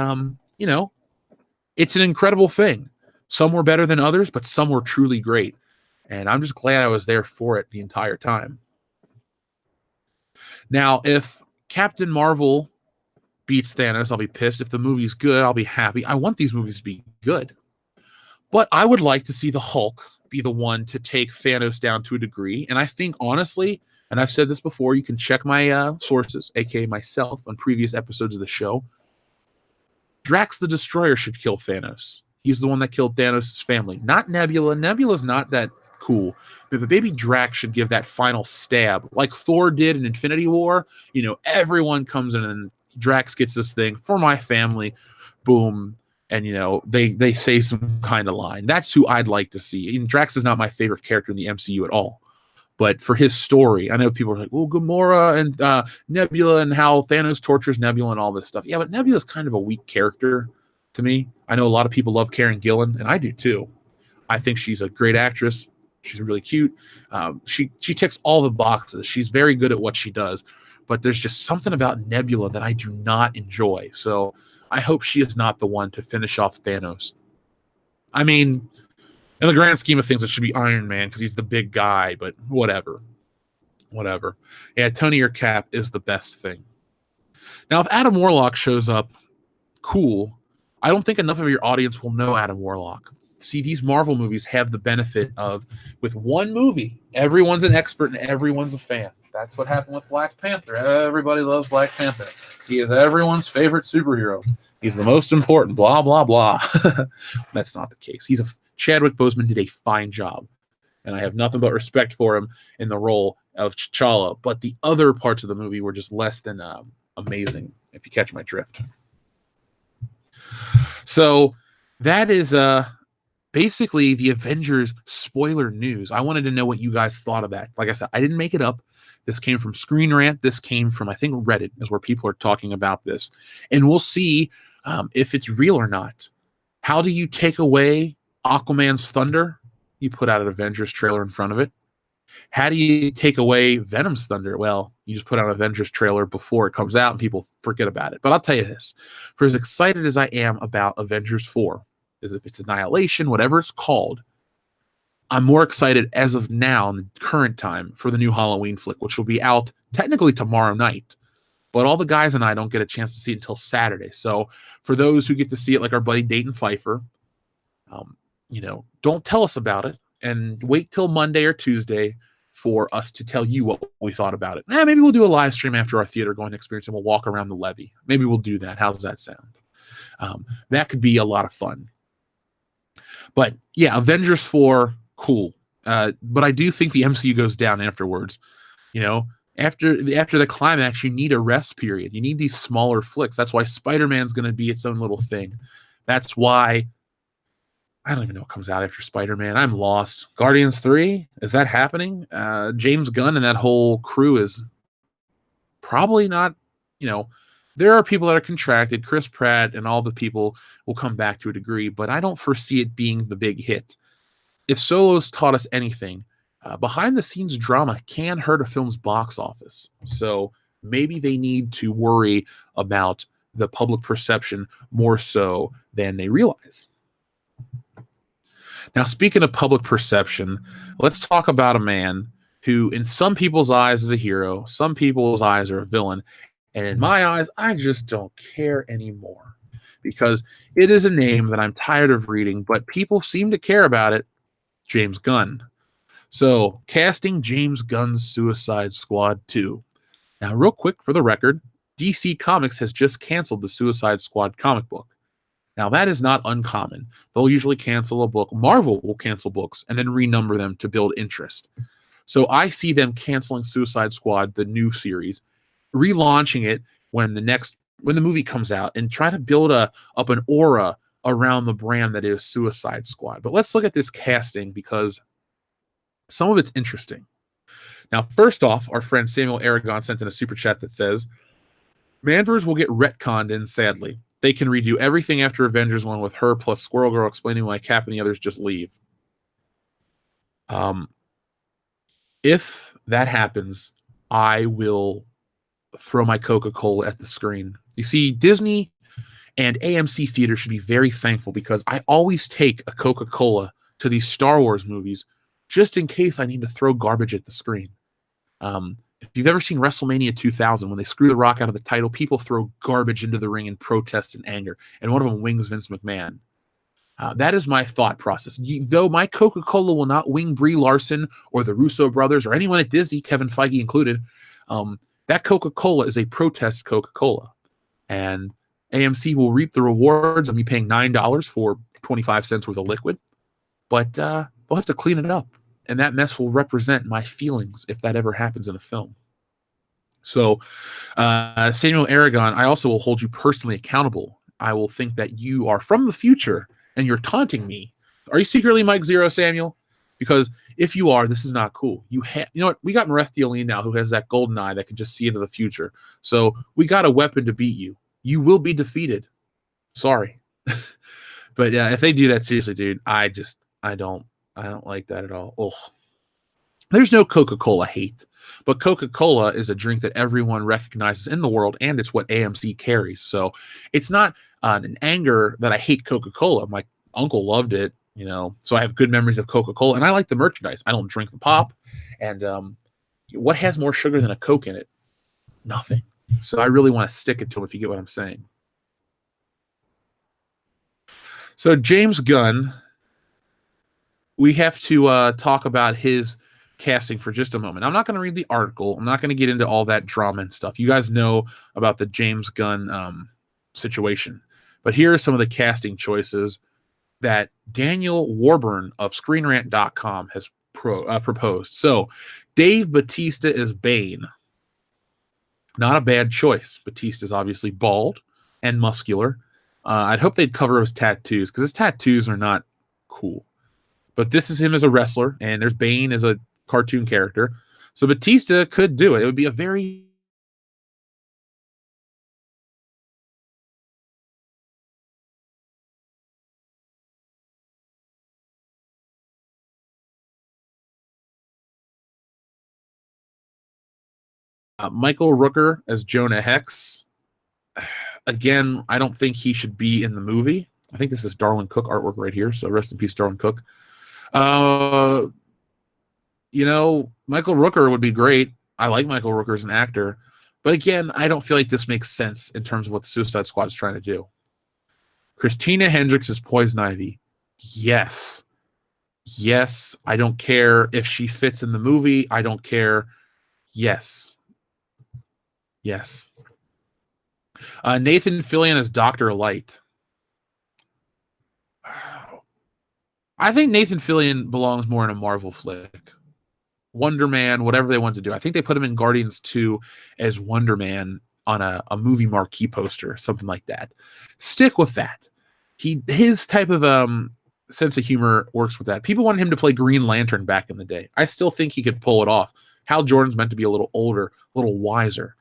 Speaker 1: it's an incredible thing. Some were better than others, but some were truly great. And I'm just glad I was there for it the entire time. Now, if Captain Marvel beats Thanos, I'll be pissed. If the movie's good, I'll be happy. I want these movies to be good. But I would like to see the Hulk be the one to take Thanos down to a degree. And I think, honestly, and I've said this before, you can check my sources, aka myself, on previous episodes of the show. Drax the Destroyer should kill Thanos. He's the one that killed Thanos' family, not Nebula. Nebula's not that cool. But baby Drax should give that final stab, like Thor did in Infinity War. You know, everyone comes in and Drax gets this thing for my family. Boom. And, you know, they say some kind of line. That's who I'd like to see. And Drax is not my favorite character in the MCU at all. But for his story, I know people are like, well, Gamora and Nebula and how Thanos tortures Nebula and all this stuff. Yeah, but Nebula's kind of a weak character to me. I know a lot of people love Karen Gillan, and I do too. I think she's a great actress. She's really cute. She ticks all the boxes. She's very good at what she does. But there's just something about Nebula that I do not enjoy. So I hope she is not the one to finish off Thanos. I mean, in the grand scheme of things, it should be Iron Man because he's the big guy, but whatever. Whatever. Yeah, Tony or Cap is the best thing. Now, if Adam Warlock shows up, cool. I don't think enough of your audience will know Adam Warlock. See, these Marvel movies have the benefit of, with one movie, everyone's an expert and everyone's a fan. That's what happened with Black Panther. Everybody loves Black Panther. He is everyone's favorite superhero. He's the most important, blah, blah, blah. That's not the case. Chadwick Boseman did a fine job, and I have nothing but respect for him in the role of T'Challa, but the other parts of the movie were just less than amazing, if you catch my drift. So that is basically the Avengers spoiler news. I wanted to know what you guys thought of that. Like I said, I didn't make it up. This came from Screen Rant. This came from, I think, Reddit is where people are talking about this. And we'll see if it's real or not. How do you take away Aquaman's thunder? You put out an Avengers trailer in front of it. How do you take away Venom's thunder? Well, you just put out an Avengers trailer before it comes out and people forget about it. But I'll tell you this. For as excited as I am about Avengers 4, as if it's Annihilation, whatever it's called, I'm more excited as of now in the current time for the new Halloween flick, which will be out technically tomorrow night. But all the guys and I don't get a chance to see it until Saturday. So for those who get to see it, like our buddy Dayton Pfeiffer, don't tell us about it and wait till Monday or Tuesday for us to tell you what we thought about it. Maybe we'll do a live stream after our theater going experience and we'll walk around the levee. Maybe we'll do that. How does that sound? That could be a lot of fun. But yeah, Avengers 4, cool. But I do think the MCU goes down afterwards. After the climax, you need a rest period. You need these smaller flicks. That's why Spider-Man's going to be its own little thing. That's why I don't even know what comes out after Spider-Man. I'm lost. Guardians 3? Is that happening? James Gunn and that whole crew is probably not, there are people that are contracted. Chris Pratt and all the people will come back to a degree, but I don't foresee it being the big hit. If Solo's taught us anything, behind-the-scenes drama can hurt a film's box office. So maybe they need to worry about the public perception more so than they realize. Now, speaking of public perception, let's talk about a man who, in some people's eyes, is a hero. Some people's eyes are a villain. And in my eyes, I just don't care anymore because it is a name that I'm tired of reading, but people seem to care about it. James Gunn. So, casting James Gunn's Suicide Squad 2. Now, real quick for the record, DC Comics has just canceled the Suicide Squad comic book. Now, that is not uncommon. They'll usually cancel a book. Marvel will cancel books and then renumber them to build interest. So I see them canceling Suicide Squad, the new series, relaunching it when the movie comes out and try to build up an aura around the brand that is Suicide Squad. But let's look at this casting because some of it's interesting. Now, first off, our friend Samuel Aragon sent in a super chat that says, Manvers will get retconned in, sadly. They can redo everything after Avengers 1 with her plus Squirrel Girl explaining why Cap and the others just leave. If that happens, I will throw my Coca-Cola at the screen. You see, Disney and AMC Theater should be very thankful because I always take a Coca-Cola to these Star Wars movies just in case I need to throw garbage at the screen. If you've ever seen WrestleMania 2000, when they screw The Rock out of the title, people throw garbage into the ring in protest and anger, and one of them wings Vince McMahon. That is my thought process. Though my Coca-Cola will not wing Brie Larson or the Russo brothers or anyone at Disney, Kevin Feige included, that Coca-Cola is a protest Coca-Cola. And AMC will reap the rewards of me paying $9 for 25 cents worth of liquid. But they'll have to clean it up. And that mess will represent my feelings if that ever happens in a film. So, Samuel Aragon, I also will hold you personally accountable. I will think that you are from the future and you're taunting me. Are you secretly Mike Zero, Samuel? Because if you are, this is not cool. You know what? We got Mareth Dialine now, who has that golden eye that can just see into the future. So we got a weapon to beat you. You will be defeated. Sorry. But yeah, if they do that, seriously, dude, I don't like that at all. Ugh. There's no Coca-Cola hate, but Coca-Cola is a drink that everyone recognizes in the world, and it's what AMC carries. So it's not an anger that I hate Coca-Cola. My uncle loved it, you know, so I have good memories of Coca-Cola, and I like the merchandise. I don't drink the pop, and what has more sugar than a Coke in it? Nothing. So I really want to stick it to them, if you get what I'm saying. So James Gunn, we have to talk about his casting for just a moment. I'm not going to read the article. I'm not going to get into all that drama and stuff. You guys know about the James Gunn situation. But here are some of the casting choices that Daniel Warburn of ScreenRant.com has proposed. So Dave Bautista is Bane. Not a bad choice. Bautista is obviously bald and muscular. I'd hope they'd cover his tattoos, because his tattoos are not cool. But this is him as a wrestler, and there's Bane as a cartoon character. So Bautista could do it. It would be a very... Michael Rooker as Jonah Hex. Again, I don't think he should be in the movie. I think this is Darwin Cook artwork right here, so rest in peace, Darwin Cook. You know, Michael Rooker would be great. I like Michael Rooker as an actor. But again, I don't feel like this makes sense in terms of what the Suicide Squad is trying to do. Christina Hendricks is Poison Ivy. Yes. Yes. I don't care if she fits in the movie. I don't care. Yes. Yes. Nathan Fillion as Dr. Light. I think Nathan Fillion belongs more in a Marvel flick. Wonder Man, whatever they want to do. I think they put him in Guardians 2 as Wonder Man on a movie marquee poster, something like that. Stick with that. His type of sense of humor works with that. People wanted him to play Green Lantern back in the day. I still think he could pull it off. Hal Jordan's meant to be a little older, a little wiser,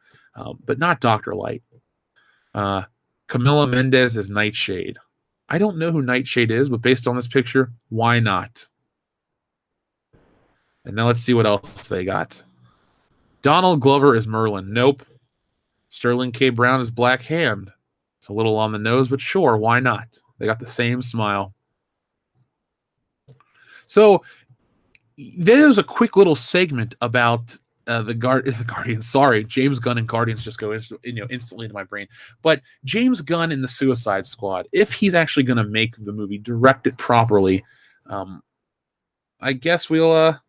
Speaker 1: but not Dr. Light. Camila Mendez is Nightshade. I don't know who Nightshade is, but based on this picture, why not? And now let's see what else they got. Donald Glover is Merlin. Nope. Sterling K. Brown is Black Hand. It's a little on the nose, but sure, why not? They got the same smile. So there's a quick little segment about the Guardians. Sorry, James Gunn and Guardians just go instantly into my brain. But James Gunn in the Suicide Squad, if he's actually going to make the movie, direct it properly, I guess we'll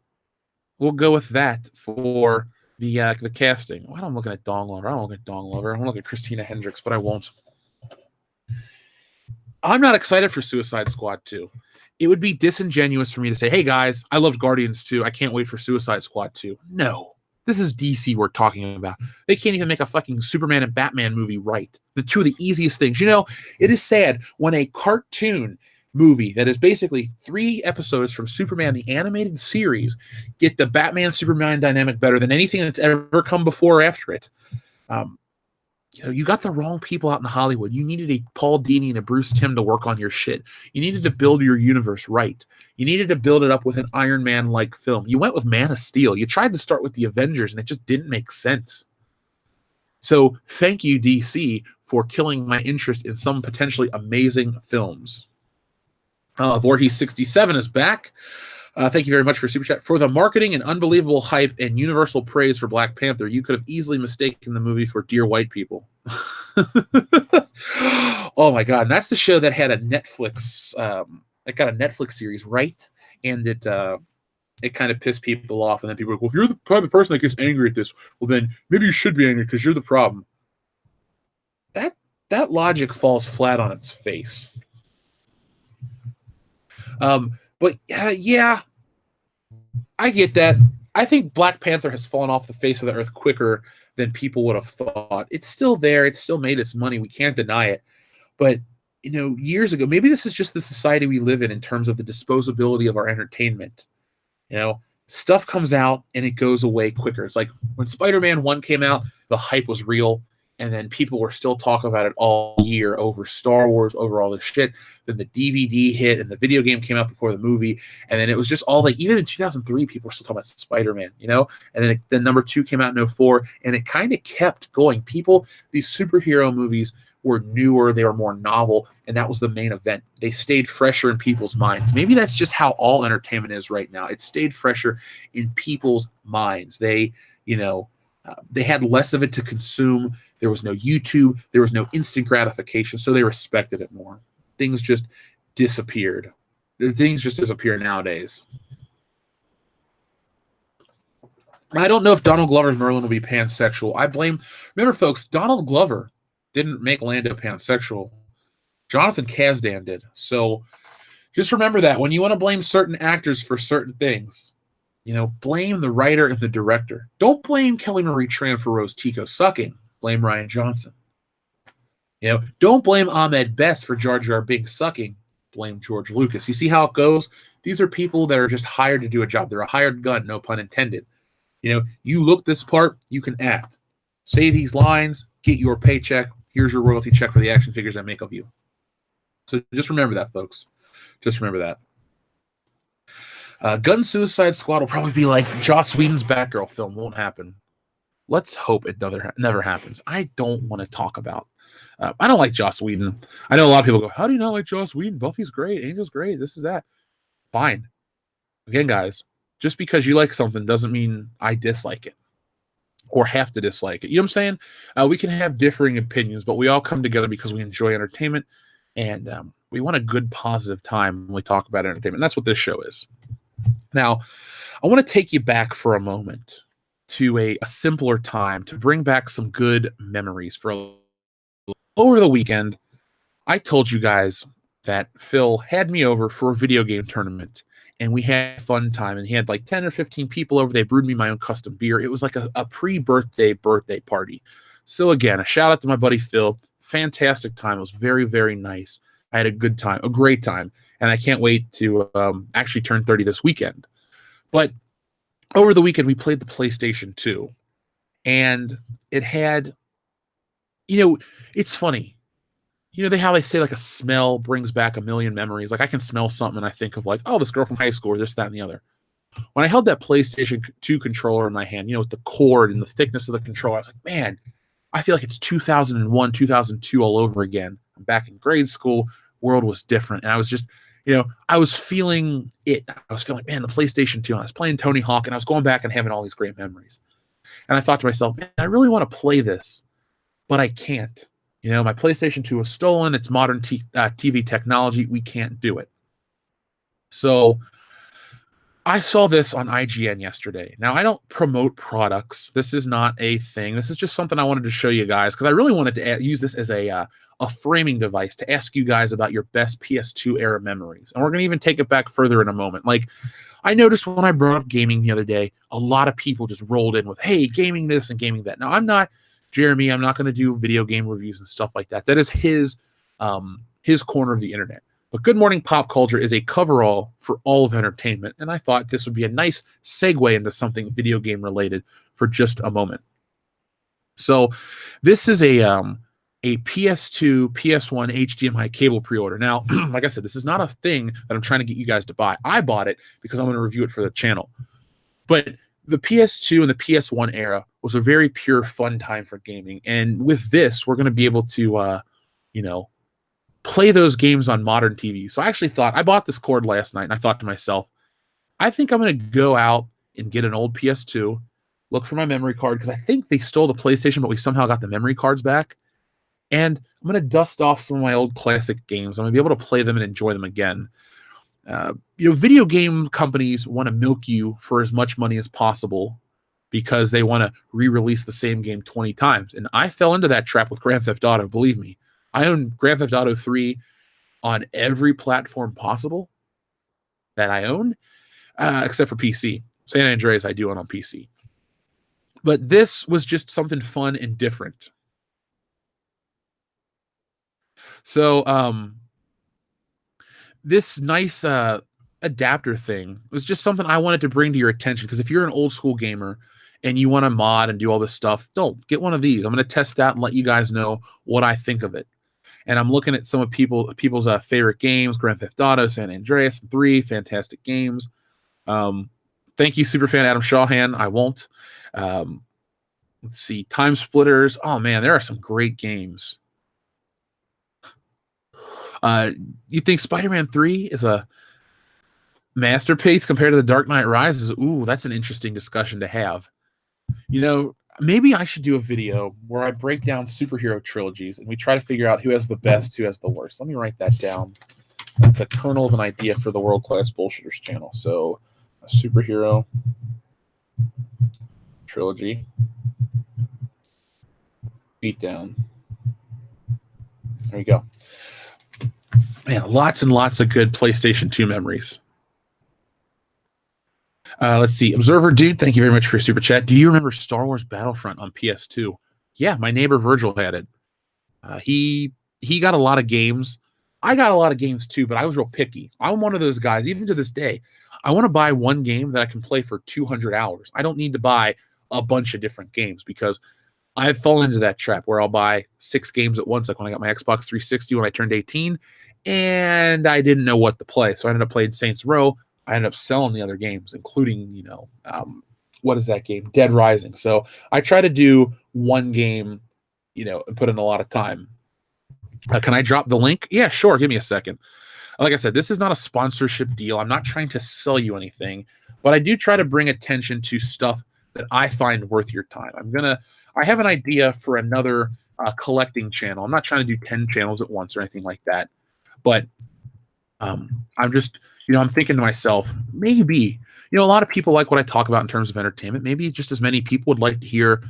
Speaker 1: go with that for the casting. Well, I'm looking at Dong Lover. I don't look at Dong Lover. I'm looking at Christina Hendricks, but I won't. I'm not excited for Suicide Squad 2. It would be disingenuous for me to say, hey guys, I loved Guardians 2. I can't wait for Suicide Squad 2. No. This is DC we're talking about. They can't even make a fucking Superman and Batman movie right. The two of the easiest things. You know, it is sad when a cartoon movie that is basically 3 episodes from Superman, the animated series, get the Batman-Superman dynamic better than anything that's ever come before or after it. You got the wrong people out in Hollywood. You needed a Paul Dini and a Bruce Timm to work on your shit. You needed to build your universe right. You needed to build it up with an Iron Man-like film. You went with Man of Steel. You tried to start with the Avengers, and it just didn't make sense. So thank you, DC, for killing my interest in some potentially amazing films. Voorhees 67 is back. Thank you very much for super chat. For the marketing and unbelievable hype and universal praise for Black Panther, you could have easily mistaken the movie for Dear White People. Oh my god! And that's the show that had a Netflix. It got a Netflix series, right? And it kind of pissed people off. And then people were like, well, if you're the type of person that gets angry at this, well, then maybe you should be angry because you're the problem. That logic falls flat on its face. But yeah, I get that. I think Black Panther has fallen off the face of the earth quicker than people would have thought. It's still there. It's still made its money. We can't deny it. But, years ago, maybe this is just the society we live in terms of the disposability of our entertainment. Stuff comes out and it goes away quicker. It's like when Spider-Man 1 came out, the hype was real. And then people were still talking about it all year over Star Wars, over all this shit. Then the DVD hit and the video game came out before the movie. And then it was just all like, even in 2003, people were still talking about Spider-Man, And then number 2 came out in 2004, and it kind of kept going. These superhero movies were newer, they were more novel, and that was the main event. They stayed fresher in people's minds. Maybe that's just how all entertainment is right now. It stayed fresher in people's minds. They had less of it to consume. There was no YouTube. There was no instant gratification, so they respected it more. Things just disappeared. Things just disappear nowadays. I don't know if Donald Glover's Merlin will be pansexual. Remember, folks, Donald Glover didn't make Lando pansexual. Jonathan Kasdan did. So just remember that when you want to blame certain actors for certain things, blame the writer and the director. Don't blame Kelly Marie Tran for Rose Tico sucking. Blame Rian Johnson. Don't blame Ahmed Best for Jar Jar Binks sucking. Blame George Lucas. You see how it goes? These are people that are just hired to do a job. They're a hired gun, no pun intended. You look this part, you can act. Say these lines, get your paycheck. Here's your royalty check for the action figures I make of you. So just remember that, folks. Just remember that. Gun Suicide Squad will probably be like Joss Whedon's Batgirl film. Won't happen. Let's hope it never happens. I don't want to talk about. I don't like Joss Whedon. I know a lot of people go, how do you not like Joss Whedon? Buffy's great. Angel's great. This is that. Fine. Again, guys, just because you like something doesn't mean I dislike it or have to dislike it. You know what I'm saying? We can have differing opinions, but we all come together because we enjoy entertainment and we want a good, positive time when we talk about entertainment. That's what this show is. Now, I want to take you back for a moment to a simpler time to bring back some good memories. Over the weekend, I told you guys that Phil had me over for a video game tournament, and we had a fun time, and he had like 10 or 15 people over. They brewed me my own custom beer. It was like a pre-birthday party. So again, a shout out to my buddy Phil. Fantastic time. It was very, very nice. I had a good time, a great time, and I can't wait to actually turn 30 this weekend. But over the weekend, we played the PlayStation 2, and it had, it's funny. How they say like a smell brings back a million memories. Like I can smell something and I think of like, oh, this girl from high school or this, that, and the other. When I held that PlayStation 2 controller in my hand, with the cord and the thickness of the controller, I was like, man, I feel like it's 2001, 2002 all over again. I'm back in grade school. World was different. And I was just, I was feeling it. I was feeling, man, the PlayStation 2. And I was playing Tony Hawk and I was going back and having all these great memories. And I thought to myself, man, I really want to play this, but I can't. My PlayStation 2 was stolen. It's modern TV technology. We can't do it. So I saw this on IGN yesterday. Now, I don't promote products. This is not a thing. This is just something I wanted to show you guys because I really wanted to use this as a framing device to ask you guys about your best PS2 era memories. And we're going to even take it back further in a moment. Like, I noticed when I brought up gaming the other day, a lot of people just rolled in with, hey, gaming this and gaming that. Now, I'm not Jeremy. I'm not going to do video game reviews and stuff like that. That is his corner of the internet. But Good Morning Pop Culture is a coverall for all of entertainment, and I thought this would be a nice segue into something video game related for just a moment. So this is a PS2, PS1 HDMI cable pre-order. Now, like I said, this is not a thing that I'm trying to get you guys to buy. I bought it because I'm going to review it for the channel. But the PS2 and the PS1 era was a very pure fun time for gaming. And with this, we're going to be able to, play those games on modern TV. So I actually thought, I bought this cord last night and I thought to myself, I think I'm going to go out and get an old PS2, look for my memory card, because I think they stole the PlayStation, but we somehow got the memory cards back. And I'm going to dust off some of my old classic games. I'm going to be able to play them and enjoy them again. Video game companies want to milk you for as much money as possible because they want to re-release the same game 20 times. And I fell into that trap with Grand Theft Auto, believe me. I own Grand Theft Auto 3 on every platform possible that I own, except for PC. San Andreas I do own on PC. But this was just something fun and different. So this nice adapter thing was just something I wanted to bring to your attention, because if you're an old school gamer and you want to mod and do all this stuff, don't get one of these. I'm going to test out and let you guys know what I think of it. And I'm looking at some of people's favorite games: Grand Theft Auto, San Andreas 3, fantastic games. Thank you, Superfan Adam Shawhan. I won't. Let's see, Time Splitters. Oh man, there are some great games. You think Spider-Man 3 is a masterpiece compared to The Dark Knight Rises? Ooh, that's an interesting discussion to have. Maybe I should do a video where I break down superhero trilogies and we try to figure out who has the best, who has the worst. Let me write that down. That's a kernel of an idea for the World Class Bullshitters channel. So, a superhero trilogy. Beatdown. There you go. Man, lots and lots of good PlayStation 2 memories. Let's see. Observer Dude, thank you very much for your super chat. Do you remember Star Wars Battlefront on PS2? Yeah, my neighbor Virgil had it. He got a lot of games. I got a lot of games too, but I was real picky. I'm one of those guys, even to this day. I want to buy one game that I can play for 200 hours. I don't need to buy a bunch of different games, because I've fallen into that trap where I'll buy 6 games at once, like when I got my Xbox 360 when I turned 18, and I didn't know what to play. So I ended up playing Saints Row. I ended up selling the other games, including, what is that game? Dead Rising. So I try to do one game, and put in a lot of time. Can I drop the link? Yeah, sure. Give me a second. Like I said, this is not a sponsorship deal. I'm not trying to sell you anything, but I do try to bring attention to stuff that I find worth your time. I have an idea for another collecting channel. I'm not trying to do 10 channels at once or anything like that, but I'm just, I'm thinking to myself, maybe, a lot of people like what I talk about in terms of entertainment. Maybe just as many people would like to hear,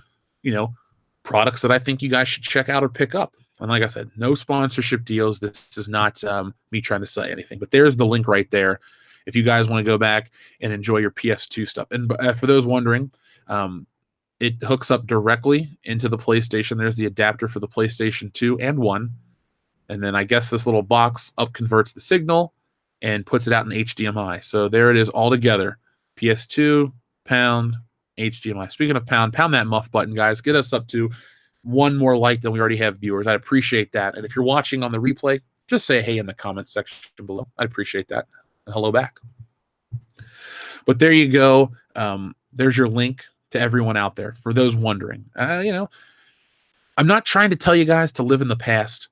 Speaker 1: products that I think you guys should check out or pick up. And like I said, no sponsorship deals. This is not me trying to say anything, but there's the link right there if you guys want to go back and enjoy your PS2 stuff. And for those wondering, it hooks up directly into the PlayStation. There's the adapter for the PlayStation 2 and 1. And then I guess this little box up converts the signal and puts it out in HDMI. So there it is all together. PS2, pound, HDMI. Speaking of pound that muff button, guys. Get us up to one more like than we already have viewers. I'd appreciate that. And if you're watching on the replay, just say hey in the comments section below. I'd appreciate that. And hello back. But there you go. There's your link to everyone out there for those wondering. I'm not trying to tell you guys to live in the past,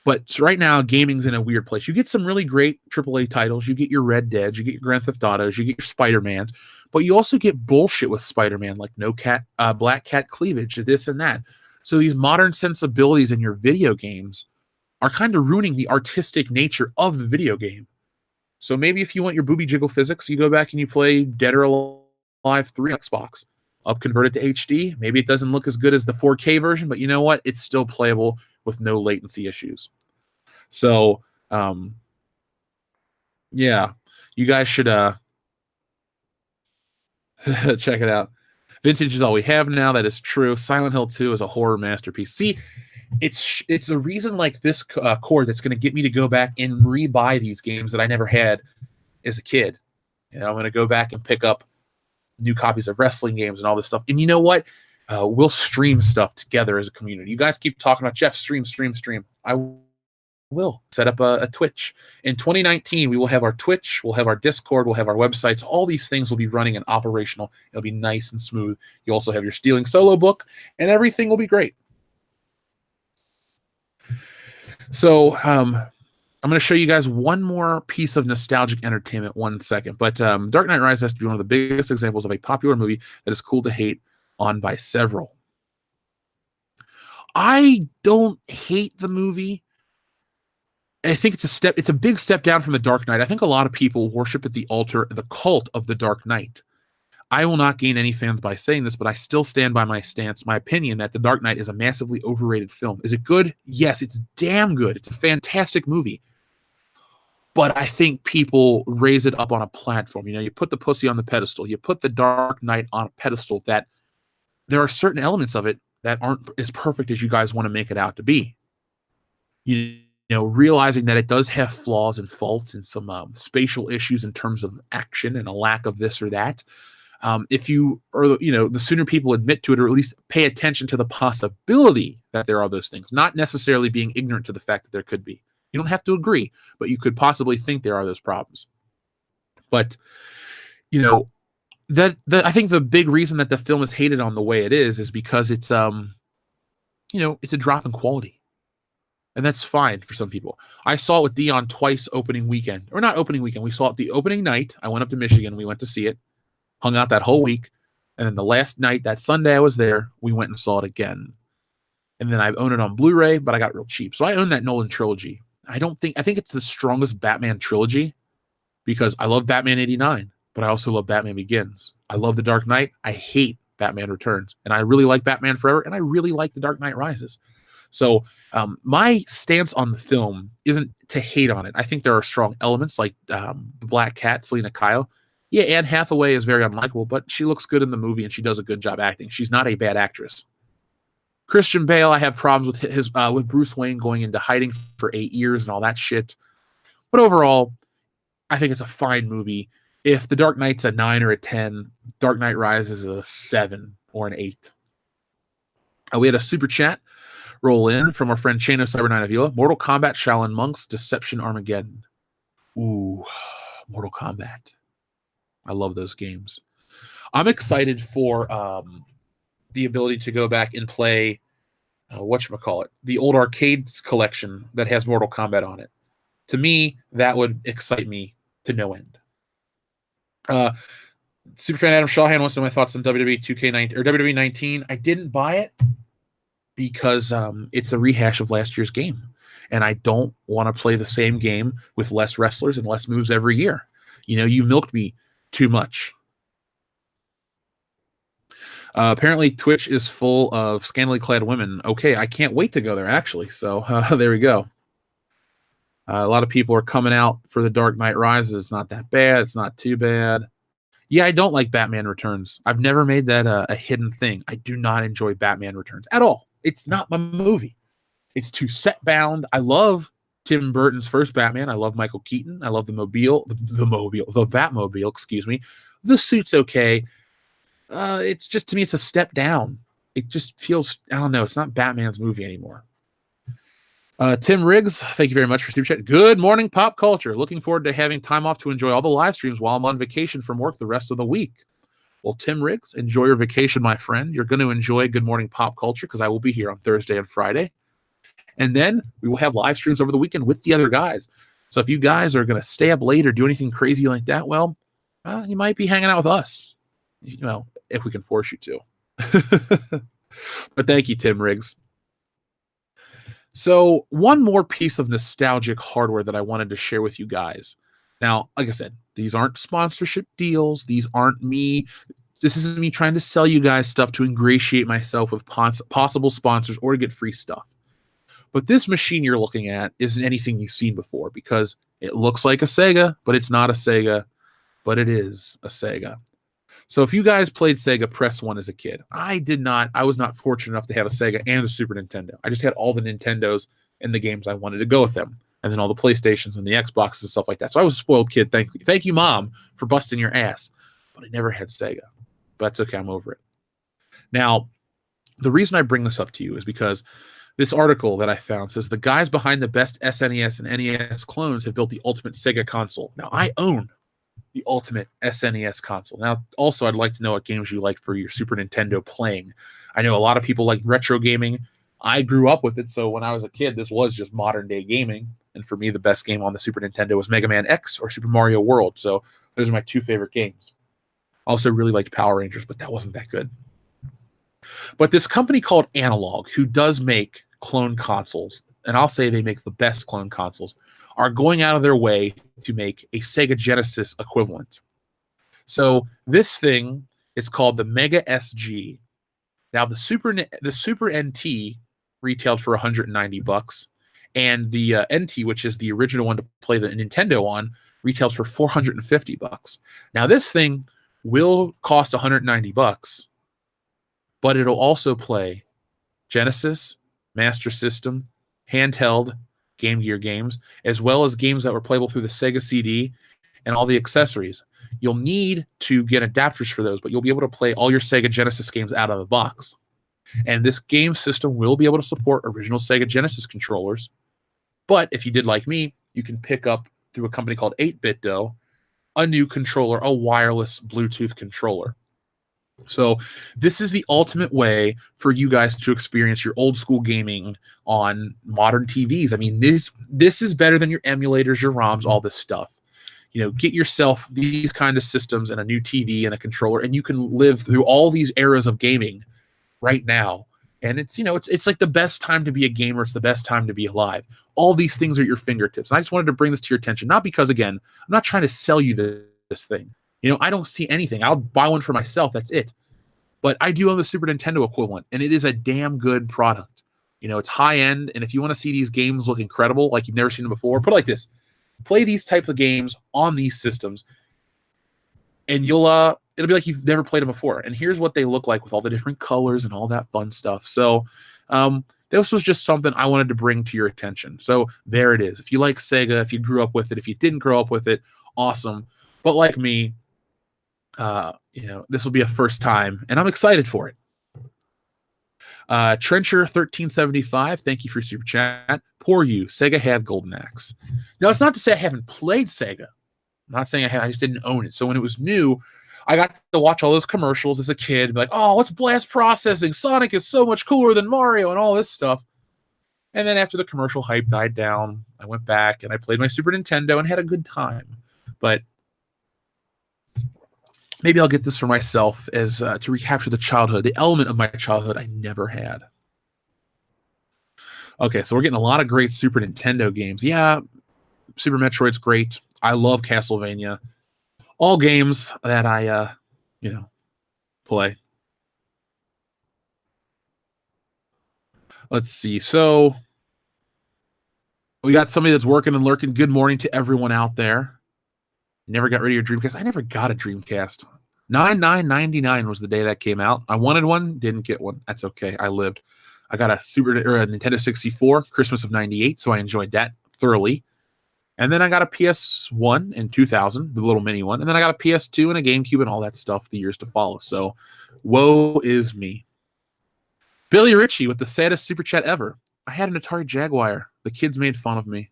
Speaker 1: but right now gaming's in a weird place. You get some really great AAA titles. You get your Red Dead, you get your Grand Theft Autos, you get your Spider-Mans, but you also get bullshit with Spider-Man, like Black Cat cleavage, this and that. So these modern sensibilities in your video games are kind of ruining the artistic nature of the video game. So maybe if you want your booby jiggle physics, you go back and you play Dead or Alive 3 on Xbox, up converted to HD. Maybe it doesn't look as good as the 4K version, but you know what? It's still playable with no latency issues. So, yeah, you guys should check it out. Vintage is all we have now. That is true. Silent Hill 2 is a horror masterpiece. See, it's a reason like this cord that's going to get me to go back and rebuy these games that I never had as a kid. I'm going to go back and pick up new copies of wrestling games and all this stuff. And you know what? We'll stream stuff together as a community. You guys keep talking about Jeff, stream. I will set up a Twitch. In 2019, we will have our Twitch, we'll have our Discord, we'll have our websites. All these things will be running and operational. It'll be nice and smooth. You also have your Stealing Solo book, and everything will be great. So, I'm going to show you guys one more piece of nostalgic entertainment, one second. But Dark Knight Rises has to be one of the biggest examples of a popular movie that is cool to hate on by several. I don't hate the movie. I think it's a big step down from the Dark Knight. I think a lot of people worship at the altar, the cult of the Dark Knight. I will not gain any fans by saying this, but I still stand by my stance, my opinion that The Dark Knight is a massively overrated film. Is it good? Yes, it's damn good. It's a fantastic movie. But I think people raise it up on a platform. You know, you put the pussy on the pedestal. You put The Dark Knight on a pedestal that there are certain elements of it that aren't as perfect as you guys want to make it out to be. You know, realizing that it does have flaws and faults and some spatial issues in terms of action and a lack of this or that. If you, or the sooner people admit to it, or at least pay attention to the possibility that there are those things, not necessarily being ignorant to the fact that there could be. You don't have to agree, but you could possibly think there are those problems. But I think the big reason that the film is hated on the way it is because it's it's a drop in quality. And that's fine for some people. I saw it with Dion twice opening weekend. Or not opening weekend. We saw it the opening night. I went up to Michigan. We went to see it. Hung out that whole week. And then the last night, that Sunday I was there, we went and saw it again. And then I own it on Blu-ray, but I got real cheap. So I own that Nolan trilogy. I think it's the strongest Batman trilogy because I love Batman 89, but I also love Batman Begins. I love The Dark Knight. I hate Batman Returns. And I really like Batman Forever. And I really like The Dark Knight Rises. So my stance on the film isn't to hate on it. I think there are strong elements like the Black Cat, Selena Kyle. Yeah, Anne Hathaway is very unlikable, but she looks good in the movie and she does a good job acting. She's not a bad actress. Christian Bale, I have problems with with Bruce Wayne going into hiding for 8 years and all that shit. But overall, I think it's a fine movie. If The Dark Knight's a 9 or a 10, Dark Knight Rises is a 7 or an 8. We had a super chat roll in from our friend Chano Cyber9 Avila. Mortal Kombat, Shaolin Monks, Deception Armageddon. Ooh, Mortal Kombat. I love those games. I'm excited for the ability to go back and play the old arcades collection that has Mortal Kombat on it. To me, that would excite me to no end. Superfan Adam Shawhan wants to know my thoughts on WWE 2K19 or WWE 19. I didn't buy it because it's a rehash of last year's game, and I don't want to play the same game with less wrestlers and less moves every year. You milked me too much. Apparently, Twitch is full of scantily clad women. Okay, I can't wait to go there, actually. So there we go. A lot of people are coming out for The Dark Knight Rises. It's not that bad. It's not too bad. Yeah, I don't like Batman Returns. I've never made that a hidden thing. I do not enjoy Batman Returns at all. It's not my movie. It's too set bound. I love Tim Burton's first Batman. I love Michael Keaton. I love the Batmobile, excuse me. The suit's okay. It's just, to me, it's a step down. It just feels, I don't know, it's not Batman's movie anymore. Tim Riggs, thank you very much for super chat. Good morning, pop culture. Looking forward to having time off to enjoy all the live streams while I'm on vacation from work the rest of the week. Well, Tim Riggs, enjoy your vacation, my friend. You're going to enjoy Good Morning Pop Culture because I will be here on Thursday and Friday. And then we will have live streams over the weekend with the other guys. So if you guys are going to stay up late or do anything crazy like that, well, you might be hanging out with us, if we can force you to. But thank you, Tim Riggs. So one more piece of nostalgic hardware that I wanted to share with you guys. Now, like I said, these aren't sponsorship deals. These aren't me. This isn't me trying to sell you guys stuff to ingratiate myself with possible sponsors or to get free stuff. But this machine you're looking at isn't anything you've seen before because it looks like a Sega, but it's not a Sega, but it is a Sega. So if you guys played Sega, press 1 as a kid. I did not. I was not fortunate enough to have a Sega and a Super Nintendo. I just had all the Nintendos and the games I wanted to go with them. And then all the PlayStations and the Xboxes and stuff like that. So I was a spoiled kid. Thank you, Mom, for busting your ass. But I never had Sega. But that's okay. I'm over it. Now, the reason I bring this up to you is because this article that I found says the guys behind the best SNES and NES clones have built the ultimate Sega console. Now, I own the ultimate SNES console. Now, also, I'd like to know what games you like for your Super Nintendo playing. I know a lot of people like retro gaming. I grew up with it, so when I was a kid, this was just modern-day gaming. And for me, the best game on the Super Nintendo was Mega Man X or Super Mario World. So those are my two favorite games. Also really liked Power Rangers, but that wasn't that good. But this company called Analog, who does make clone consoles, and I'll say they make the best clone consoles, are going out of their way to make a Sega Genesis equivalent. So this thing is called the Mega SG. Now the Super NT retailed for $190, and the NT, which is the original one to play the Nintendo on, retails for $450. Now this thing will cost $190, but it'll also play Genesis, Master System, handheld, Game Gear games, as well as games that were playable through the Sega CD and all the accessories. You'll need to get adapters for those, but you'll be able to play all your Sega Genesis games out of the box. And this game system will be able to support original Sega Genesis controllers. But if you did like me, you can pick up through a company called 8BitDo a new controller, a wireless Bluetooth controller. So this is the ultimate way for you guys to experience your old school gaming on modern TVs. I mean, this is better than your emulators, your ROMs, all this stuff. You know, get yourself these kind of systems and a new TV and a controller, and you can live through all these eras of gaming right now. And it's, you know, it's like the best time to be a gamer. It's the best time to be alive. All these things are at your fingertips. And I just wanted to bring this to your attention, not because, again, I'm not trying to sell you this thing. You know, I don't see anything. I'll buy one for myself. That's it. But I do own the Super Nintendo equivalent, and it is a damn good product. You know, it's high end, and if you want to see these games look incredible, like you've never seen them before, put it like this: play these type of games on these systems, and it'll be like you've never played them before. And here's what they look like with all the different colors and all that fun stuff. So this was just something I wanted to bring to your attention. So there it is. If you like Sega, if you grew up with it, if you didn't grow up with it, awesome. But like me, you know, this will be a first time, and I'm excited for it. Trencher 1375, thank you for your super chat. Poor you, Sega had Golden Axe. Now, it's not to say I haven't played Sega. I'm not saying I just didn't own it. So when it was new, I got to watch all those commercials as a kid and be like, oh, what's blast processing? Sonic is so much cooler than Mario and all this stuff. And then after the commercial hype died down, I went back and I played my Super Nintendo and had a good time. But maybe I'll get this for myself as to recapture the childhood, the element of my childhood I never had. Okay, so we're getting a lot of great Super Nintendo games. Yeah, Super Metroid's great. I love Castlevania. All games that I, play. Let's see. So we got somebody that's working and lurking. Good morning to everyone out there. Never got rid of your Dreamcast. I never got a Dreamcast. $99.99 was the day that came out. I wanted one, didn't get one. That's okay. I lived. I got a Nintendo 64, Christmas of '98, so I enjoyed that thoroughly. And then I got a PS1 in 2000, the little mini one. And then I got a PS2 and a GameCube and all that stuff the years to follow. So woe is me. Billy Ritchie with the saddest super chat ever. I had an Atari Jaguar. The kids made fun of me.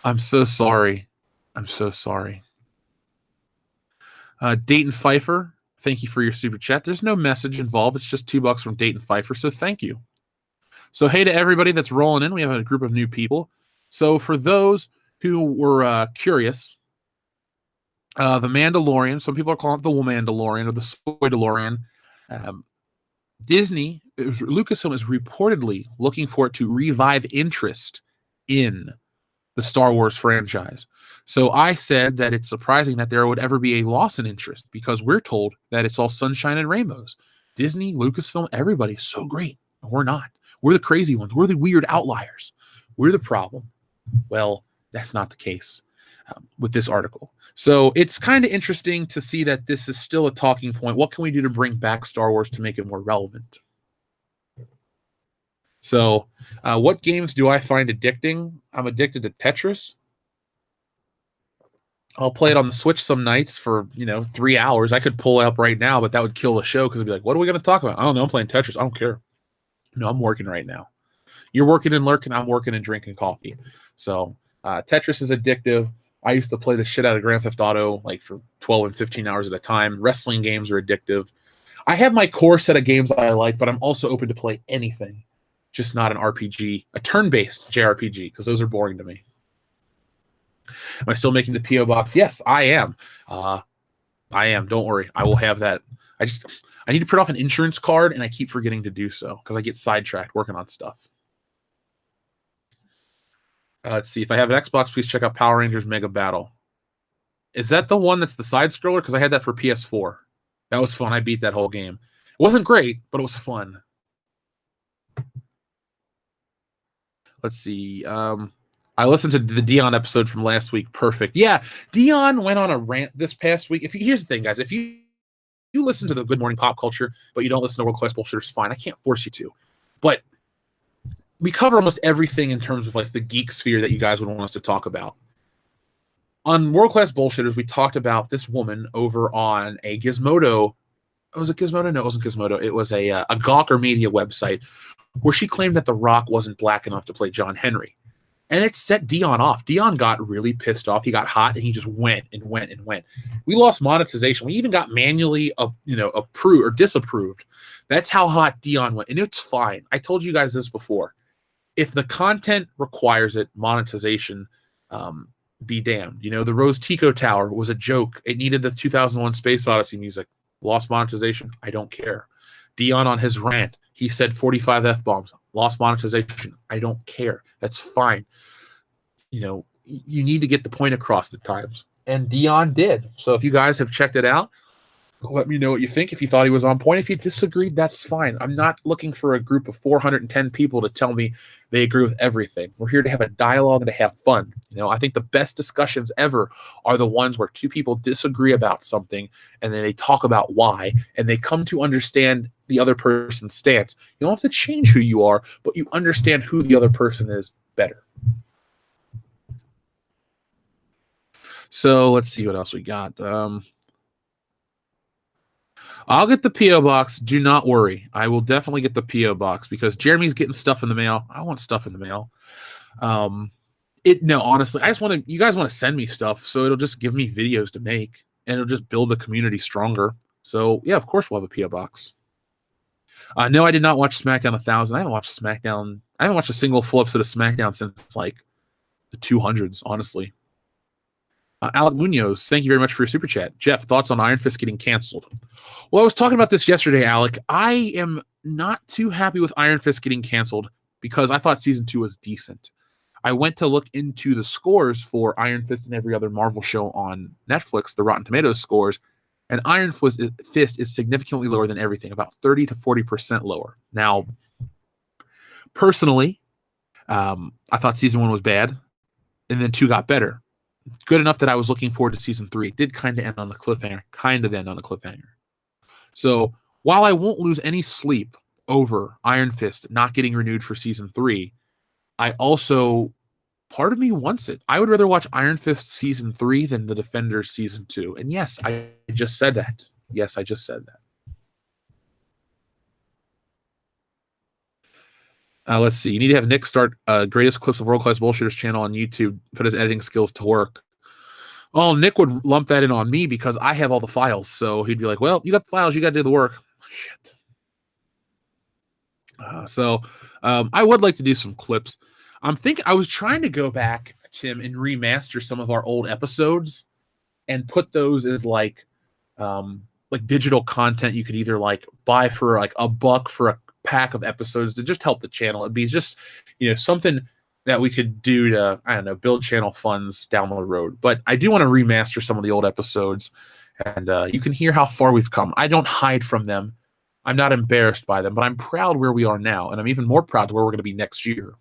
Speaker 1: I'm so sorry. I'm so sorry. Dayton Pfeiffer, thank you for your super chat. There's no message involved. It's just $2 from Dayton Pfeiffer, so thank you. So hey to everybody that's rolling in. We have a group of new people. So for those who were curious, the Mandalorian, some people are calling it the Mandalorian or the Spoidalorian. Lucasfilm is reportedly looking for it to revive interest in the Star Wars franchise. So I said that it's surprising that there would ever be a loss in interest because we're told that it's all sunshine and rainbows. Disney, Lucasfilm, everybody's so great. We're not. We're the crazy ones. We're the weird outliers. We're the problem. Well, that's not the case with this article. So it's kind of interesting to see that this is still a talking point. What can we do to bring back Star Wars to make it more relevant? So what games do I find addicting? I'm addicted to Tetris. I'll play it on the Switch some nights for, 3 hours. I could pull it up right now, but that would kill the show because I'd be like, what are we going to talk about? I don't know. I'm playing Tetris. I don't care. No, I'm working right now. You're working and lurking. I'm working and drinking coffee. So Tetris is addictive. I used to play the shit out of Grand Theft Auto like for 12 and 15 hours at a time. Wrestling games are addictive. I have my core set of games I like, but I'm also open to play anything. just not an RPG, a turn-based JRPG, because those are boring to me. Am I still making the P.O. box? Yes, I am. I am. Don't worry. I will have that. I need to print off an insurance card, and I keep forgetting to do so because I get sidetracked working on stuff. Let's see. If I have an Xbox, please check out Power Rangers Mega Battle. Is that the one that's the side scroller? Because I had that for PS4. That was fun. I beat that whole game. It wasn't great, but it was fun. Let's see. I listened to the Dion episode from last week. Perfect. Yeah, Dion went on a rant this past week. Here's the thing, guys. If you listen to the Good Morning Pop Culture, but you don't listen to World Class Bullshitters, fine. I can't force you to. But we cover almost everything in terms of like the geek sphere that you guys would want us to talk about. On World Class Bullshitters, we talked about this woman over on a Gizmodo. Was it Gizmodo? No, it wasn't Gizmodo. It was a Gawker Media website where she claimed that The Rock wasn't black enough to play John Henry. And it set Dion off. Dion got really pissed off. He got hot, and he just went and went and went. We lost monetization. We even got manually approved or disapproved. That's how hot Dion went. And it's fine. I told you guys this before. If the content requires it, monetization, be damned. The Rose Tico Tower was a joke. It needed the 2001 Space Odyssey music. Lost monetization. I don't care. Dion on his rant, he said 45 F-bombs. Lost monetization. I don't care. That's fine. You need to get the point across at times. And Dion did. So if you guys have checked it out, let me know what you think. If you thought he was on point, if you disagreed, that's fine. I'm not looking for a group of 410 people to tell me they agree with everything. We're here to have a dialogue and to have fun. I think the best discussions ever are the ones where two people disagree about something and then they talk about why and they come to understand the other person's stance. You don't have to change who you are, but you understand who the other person is better. So let's see what else we got. I'll get the P.O. box. Do not worry. I will definitely get the P.O. box because Jeremy's getting stuff in the mail. I want stuff in the mail. No, honestly, you guys want to send me stuff, so it'll just give me videos to make, and it'll just build the community stronger. So, yeah, of course we'll have a P.O. box. No, I did not watch SmackDown 1000. I haven't watched SmackDown. I haven't watched a single full episode of SmackDown since, like, the 200s, honestly. Alec Munoz, thank you very much for your super chat. Jeff, thoughts on Iron Fist getting canceled? Well, I was talking about this yesterday, Alec. I am not too happy with Iron Fist getting canceled because I thought season 2 was decent. I went to look into the scores for Iron Fist and every other Marvel show on Netflix, the Rotten Tomatoes scores, and Iron Fist is significantly lower than everything, about 30 to 40% lower. Now, personally, I thought season 1 was bad, and then 2 got better. Good enough that I was looking forward to season 3. It did kind of end on the cliffhanger. So while I won't lose any sleep over Iron Fist not getting renewed for season 3, I also, part of me wants it. I would rather watch Iron Fist season 3 than The Defenders season 2. And yes, I just said that. Yes, I just said that. Let's see. You need to have Nick start Greatest Clips of World Class Bullshitters channel on YouTube, put his editing skills to work. Oh, Nick would lump that in on me because I have all the files. So he'd be like, well, you got the files. You got to do the work. Shit. I would like to do some clips. I was trying to go back, Tim, and remaster some of our old episodes and put those as like digital content you could either like buy for like $1 for a pack of episodes to just help the channel. It'd be just, something that we could do to, I don't know, build channel funds down the road. But I do want to remaster some of the old episodes, and you can hear how far we've come. I don't hide from them. I'm not embarrassed by them, but I'm proud where we are now, and I'm even more proud to where we're going to be next year.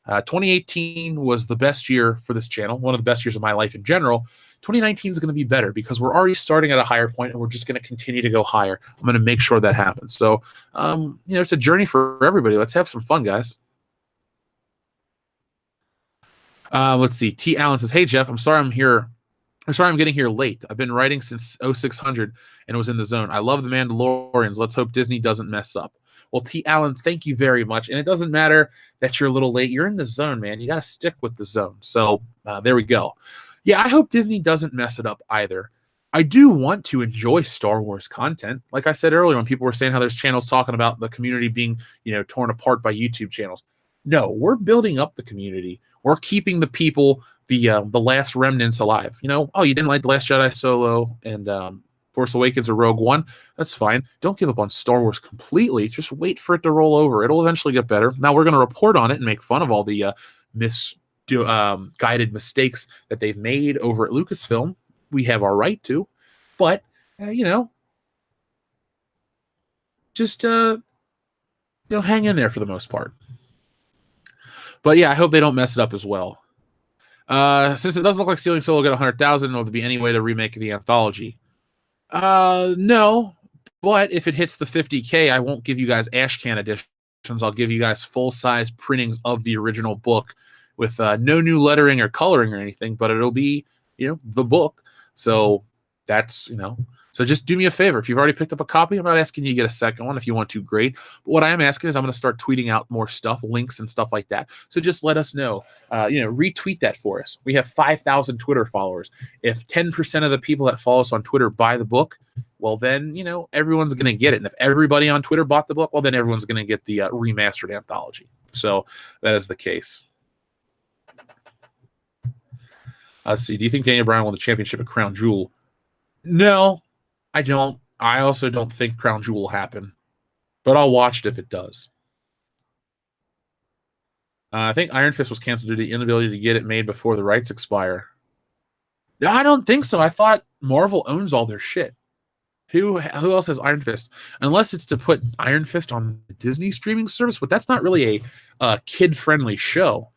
Speaker 1: 2018 was the best year for this channel, one of the best years of my life in general. 2019 is going to be better because we're already starting at a higher point, and we're just going to continue to go higher. I'm going to make sure that happens. So, it's a journey for everybody. Let's have some fun, guys. Let's see. T. Allen says, "Hey Jeff, I'm sorry I'm getting here late. I've been writing since 0600 and was in the zone. I love the Mandalorians. Let's hope Disney doesn't mess up." Well, T. Allen, thank you very much. And it doesn't matter that you're a little late. You're in the zone, man. You got to stick with the zone. So there we go. Yeah, I hope Disney doesn't mess it up either. I do want to enjoy Star Wars content. Like I said earlier, when people were saying how there's channels talking about the community being, torn apart by YouTube channels. No, we're building up the community. We're keeping the people, the last remnants alive. Oh, you didn't like The Last Jedi Solo and Force Awakens or Rogue One? That's fine. Don't give up on Star Wars completely. Just wait for it to roll over. It'll eventually get better. Now we're going to report on it and make fun of all the guided mistakes that they've made over at Lucasfilm. We have our right to, but just hang in there for the most part. But yeah, I hope they don't mess it up as well. Since it doesn't look like Stealing Solo will get 100,000, will there be any way to remake the anthology? No, but if it hits the 50K, I won't give you guys Ashcan editions. I'll give you guys full-size printings of the original book with no new lettering or coloring or anything, but it'll be, the book. So that's, so just do me a favor. If you've already picked up a copy, I'm not asking you to get a second one. If you want to, great. But what I am asking is I'm going to start tweeting out more stuff, links and stuff like that. So just let us know, retweet that for us. We have 5,000 Twitter followers. If 10% of the people that follow us on Twitter buy the book, well, then, everyone's going to get it. And if everybody on Twitter bought the book, well, then everyone's going to get the remastered anthology. So that is the case. Let's see. Do you think Daniel Bryan won the championship at Crown Jewel? No, I don't. I also don't think Crown Jewel will happen, but I'll watch it if it does. I think Iron Fist was canceled due to the inability to get it made before the rights expire. No, I don't think so. I thought Marvel owns all their shit. Who else has Iron Fist? Unless it's to put Iron Fist on the Disney streaming service, but that's not really a kid-friendly show.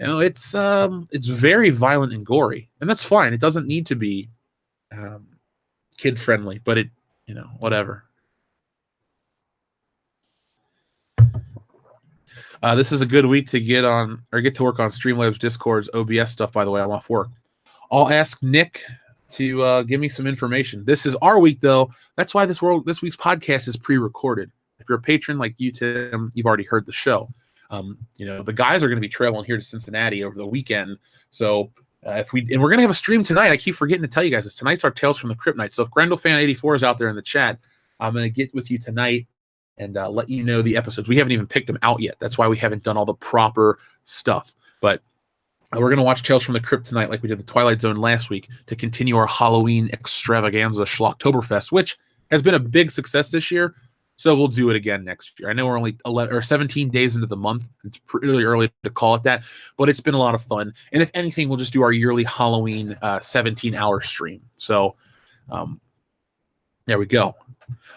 Speaker 1: It's very violent and gory, and that's fine. It doesn't need to be kid-friendly, but it, whatever. This is a good week to get to work on Streamlabs, Discord's OBS stuff. By the way, I'm off work. I'll ask Nick to give me some information. This is our week, though. That's why this week's podcast is pre-recorded. If you're a patron like you, Tim, you've already heard the show. The guys are going to be traveling here to Cincinnati over the weekend. So we're going to have a stream tonight. I keep forgetting to tell you guys this. Tonight's our Tales from the Crypt night. So if Grendel Fan 84 is out there in the chat, I'm going to get with you tonight and let you know the episodes. We haven't even picked them out yet. That's why we haven't done all the proper stuff. But we're going to watch Tales from the Crypt tonight like we did the Twilight Zone last week to continue our Halloween extravaganza Schlocktoberfest, which has been a big success this year. So we'll do it again next year. I know we're only 17 days into the month. It's really early to call it that, but it's been a lot of fun. And if anything, we'll just do our yearly Halloween 17-hour stream. So there we go.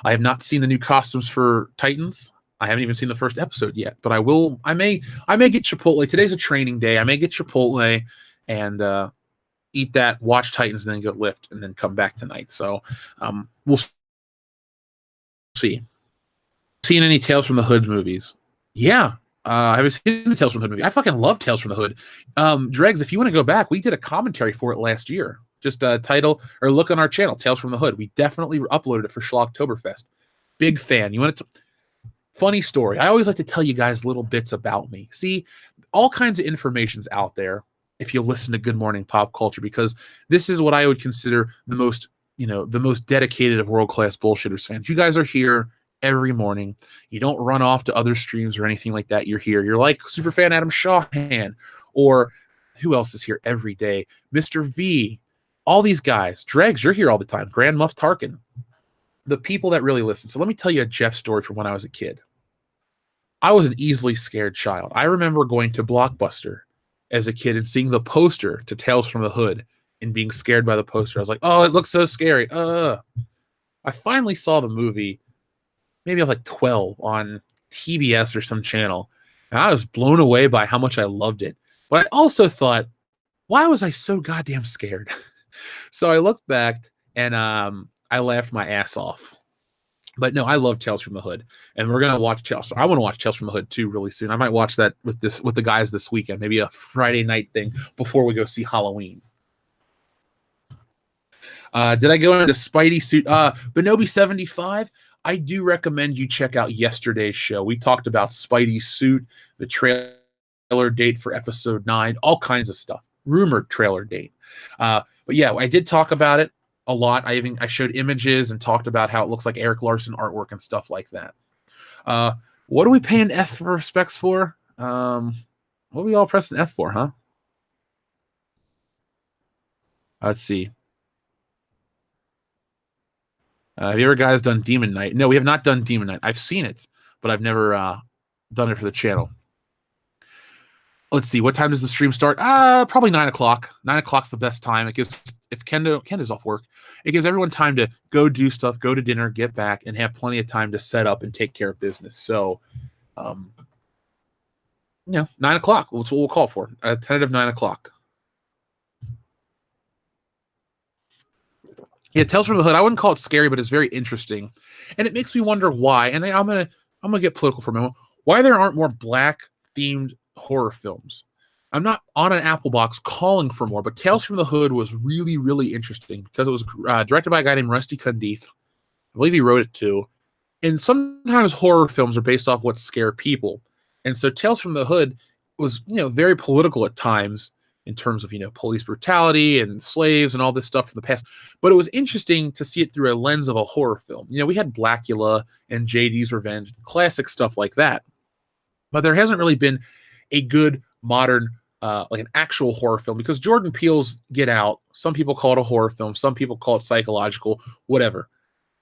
Speaker 1: I have not seen the new costumes for Titans. I haven't even seen the first episode yet, but I will. I may get Chipotle. Today's a training day. I may get Chipotle and eat that, watch Titans, and then go lift, and then come back tonight. So we'll see. Seen any Tales from the Hood movies? Yeah. I haven't seen the Tales from the Hood movie. I fucking love Tales from the Hood. Dregs, if you want to go back, we did a commentary for it last year. Just title or look on our channel, Tales from the Hood. We definitely uploaded it for Schlocktoberfest. Big fan. You want it to... Funny story. I always like to tell you guys little bits about me. See, all kinds of information's out there if you listen to Good Morning Pop Culture, because this is what I would consider the most dedicated of world-class bullshitters fans. You guys are here every morning. You don't run off to other streams or anything like that. You're here. You're like Superfan Adam Shawhan, or who else is here every day? Mr. V. All these guys. Dregs, you're here all the time. Grand Muff Tarkin. The people that really listen. So let me tell you a Jeff story from when I was a kid. I was an easily scared child. I remember going to Blockbuster as a kid and seeing the poster to Tales from the Hood and being scared by the poster. I was like, oh, it looks so scary. I finally saw the movie. Maybe I was like 12 on TBS or some channel. And I was blown away by how much I loved it. But I also thought, why was I so goddamn scared? So I looked back and I laughed my ass off. But no, I love Tales from the Hood. And we're going to watch Tales. I want to watch Tales from the Hood too really soon. I might watch that with the guys this weekend. Maybe a Friday night thing before we go see Halloween. Did I go into Spidey suit? Benobi 75? I do recommend you check out yesterday's show. We talked about Spidey's suit, the trailer date for episode 9, all kinds of stuff. Rumored trailer date. But yeah, I did talk about it. a lot. I showed images and talked about how it looks like Eric Larson artwork and stuff like that. What are we paying F for specs for? What are we all pressing F for, huh? Let's see. Have you ever guys done Demon Knight? No, we have not done Demon Knight. I've seen it, but I've never done it for the channel. Let's see. What time does the stream start? Probably 9 o'clock. 9 o'clock's the best time. It gives, if Kendo's off work, it gives everyone time to go do stuff, go to dinner, get back, and have plenty of time to set up and take care of business. So, 9 o'clock. That's what we'll call for. A tentative 9 o'clock. Yeah, Tales from the Hood. I wouldn't call it scary, but it's very interesting, and it makes me wonder why. And I'm gonna get political for a moment. Why there aren't more black themed horror films? I'm not on an Apple box calling for more, but Tales from the Hood was really, really interesting because it was directed by a guy named Rusty Cundiff. I believe he wrote it too. And sometimes horror films are based off what scare people, and so Tales from the Hood was very political at times, in terms of police brutality and slaves and all this stuff from the past. But it was interesting to see it through a lens of a horror film. We had Blackula and JD's Revenge, classic stuff like that. But there hasn't really been a good modern, like an actual horror film, because Jordan Peele's Get Out, some people call it a horror film, some people call it psychological, whatever.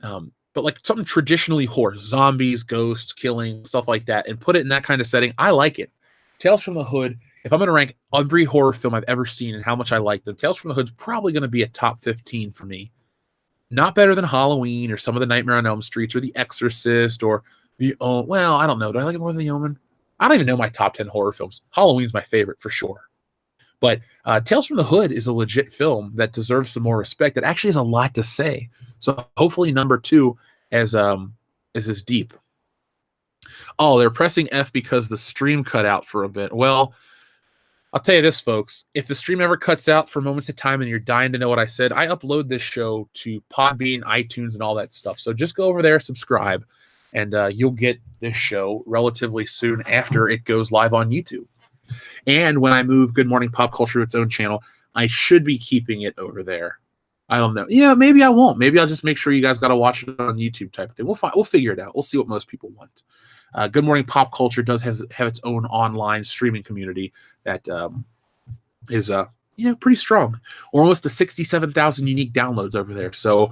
Speaker 1: But like something traditionally horror, zombies, ghosts, killing, stuff like that, and put it in that kind of setting, I like it. Tales from the Hood, if I'm going to rank every horror film I've ever seen and how much I like them, Tales from the Hood's probably going to be a top 15 for me. Not better than Halloween or some of the Nightmare on Elm Streets or The Exorcist or well, I don't know. Do I like it more than The Omen? I don't even know my top 10 horror films. Halloween's my favorite for sure. But Tales from the Hood is a legit film that deserves some more respect. That actually has a lot to say. So hopefully number 2 is as deep. Oh, they're pressing F because the stream cut out for a bit. Well, I'll tell you this, folks. If the stream ever cuts out for moments of time and you're dying to know what I said, I upload this show to Podbean, iTunes, and all that stuff. So just go over there, subscribe, and you'll get this show relatively soon after it goes live on YouTube. And when I move Good Morning Pop Culture to its own channel, I should be keeping it over there. I don't know. Yeah, maybe I won't. Maybe I'll just make sure you guys got to watch it on YouTube type of thing. We'll figure it out. We'll see what most people want. Good Morning Pop Culture does have its own online streaming community that is pretty strong. We're almost to 67,000 unique downloads over there. So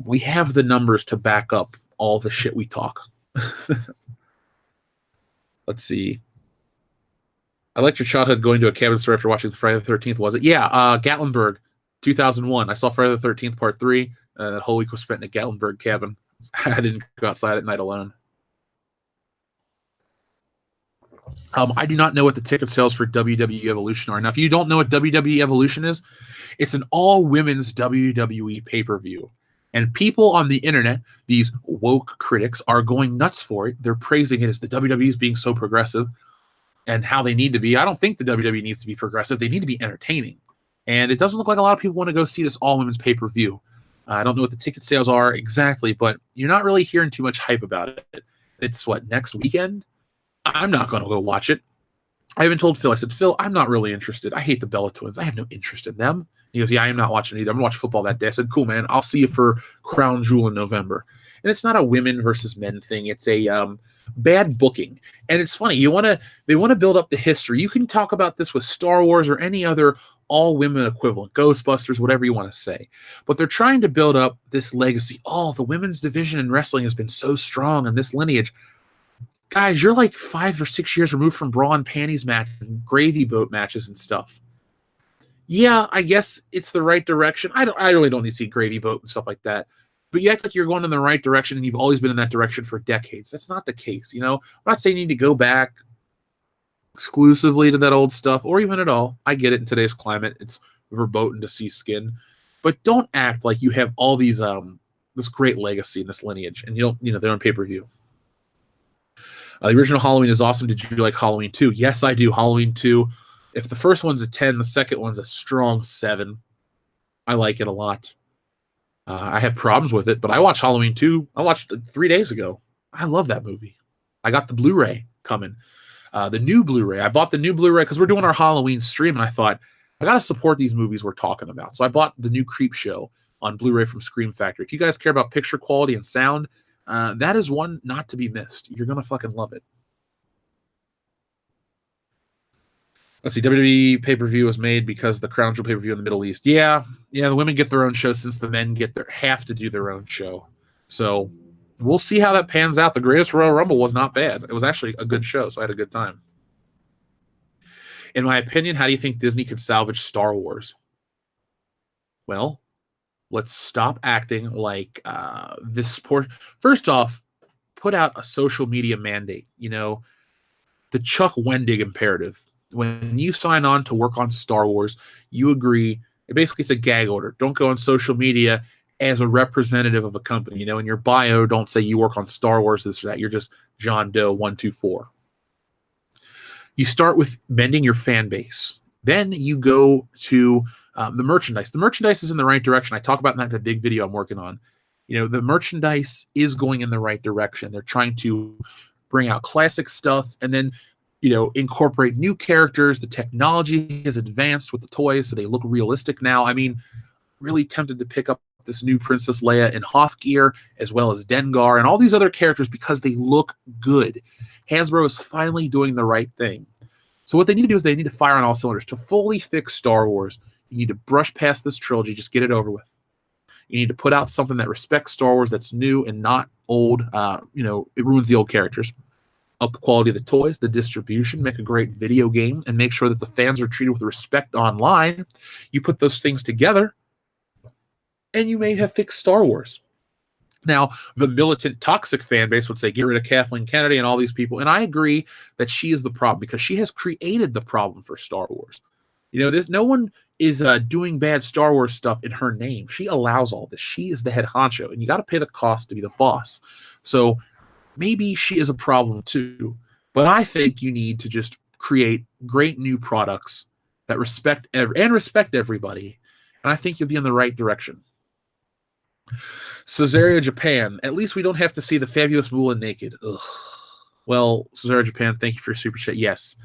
Speaker 1: we have the numbers to back up all the shit we talk. Let's see. I liked your childhood going to a cabin store after watching Friday the 13th, was it? Yeah, Gatlinburg, 2001. I saw Friday the 13th Part 3. That whole week was spent in a Gatlinburg cabin. I didn't go outside at night alone. I do not know what the ticket sales for WWE Evolution are. Now, if you don't know what WWE Evolution is, it's an all-women's WWE pay-per-view. And people on the internet, these woke critics, are going nuts for it. They're praising it as the WWE's being so progressive and how they need to be. I don't think the WWE needs to be progressive. They need to be entertaining. And it doesn't look like a lot of people want to go see this all-women's pay-per-view. I don't know what the ticket sales are exactly, but you're not really hearing too much hype about it. It's, next weekend? I'm not going to go watch it. I even told Phil, I said, Phil, I'm not really interested. I hate the Bella Twins. I have no interest in them. He goes, yeah, I am not watching either. I'm going to watch football that day. I said, cool, man. I'll see you for Crown Jewel in November. And it's not a women versus men thing. It's a bad booking. And it's funny. They want to build up the history. You can talk about this with Star Wars or any other all-women equivalent, Ghostbusters, whatever you want to say. But they're trying to build up this legacy. Oh, the women's division in wrestling has been so strong in this lineage. Guys, you're like 5 or 6 years removed from bra and panties matches and gravy boat matches and stuff. Yeah, I guess it's the right direction. I really don't need to see gravy boat and stuff like that. But you act like you're going in the right direction and you've always been in that direction for decades. That's not the case, I'm not saying you need to go back exclusively to that old stuff or even at all. I get it in today's climate. It's verboten to see skin. But don't act like you have all these this great legacy in this lineage and they're on pay-per-view. The original Halloween is awesome. Did you like Halloween 2? Yes, I do. Halloween 2. If the first one's a 10, the second one's a strong 7. I like it a lot. I have problems with it, but I watched Halloween 2. I watched it 3 days ago. I love that movie. I got the Blu-ray coming. The new Blu-ray. I bought the new Blu-ray because we're doing our Halloween stream, and I thought, I got to support these movies we're talking about. So I bought the new Creep Show. on Blu-ray from Scream Factory. If you guys care about picture quality and sound, that is one not to be missed. You're gonna fucking love it. Let's see, WWE pay-per-view was made because the Crown Jewel pay-per-view in the Middle East. Yeah, the women get their own show since the men have to do their own show. So we'll see how that pans out. The Greatest Royal Rumble was not bad. It was actually a good show, so I had a good time. In my opinion, how do you think Disney could salvage Star Wars? Well, let's stop acting like this sport. First off, put out a social media mandate. The Chuck Wendig imperative. When you sign on to work on Star Wars, you agree. Basically, it's a gag order. Don't go on social media as a representative of a company. In your bio, don't say you work on Star Wars, this or that. You're just John Doe 124. You start with mending your fan base. Then you go to the merchandise. The merchandise is in the right direction. I talk about that in the big video I'm working on. The merchandise is going in the right direction. They're trying to bring out classic stuff and then incorporate new characters. The technology has advanced with the toys, so they look realistic now. I mean, really tempted to pick up this new Princess Leia in Hoth gear, as well as Dengar and all these other characters because they look good. Hasbro is finally doing the right thing. So what they need to do is they need to fire on all cylinders. To fully fix Star Wars, you need to brush past this trilogy, just get it over with. You need to put out something that respects Star Wars, that's new and not old. It ruins the old characters. Up the quality of the toys, the distribution, make a great video game, and make sure that the fans are treated with respect online. You put those things together, and you may have fixed Star Wars. Now, the militant, toxic fan base would say, get rid of Kathleen Kennedy and all these people. And I agree that she is the problem because she has created the problem for Star Wars. No one is doing bad Star Wars stuff in her name. She allows all this. She is the head honcho, and you got to pay the cost to be the boss. So maybe she is a problem too, but I think you need to just create great new products that respect everybody, and I think you'll be in the right direction. Caesarea Japan. At least we don't have to see the fabulous Moolah naked. Ugh. Well, Caesarea Japan, thank you for your super chat. Yes,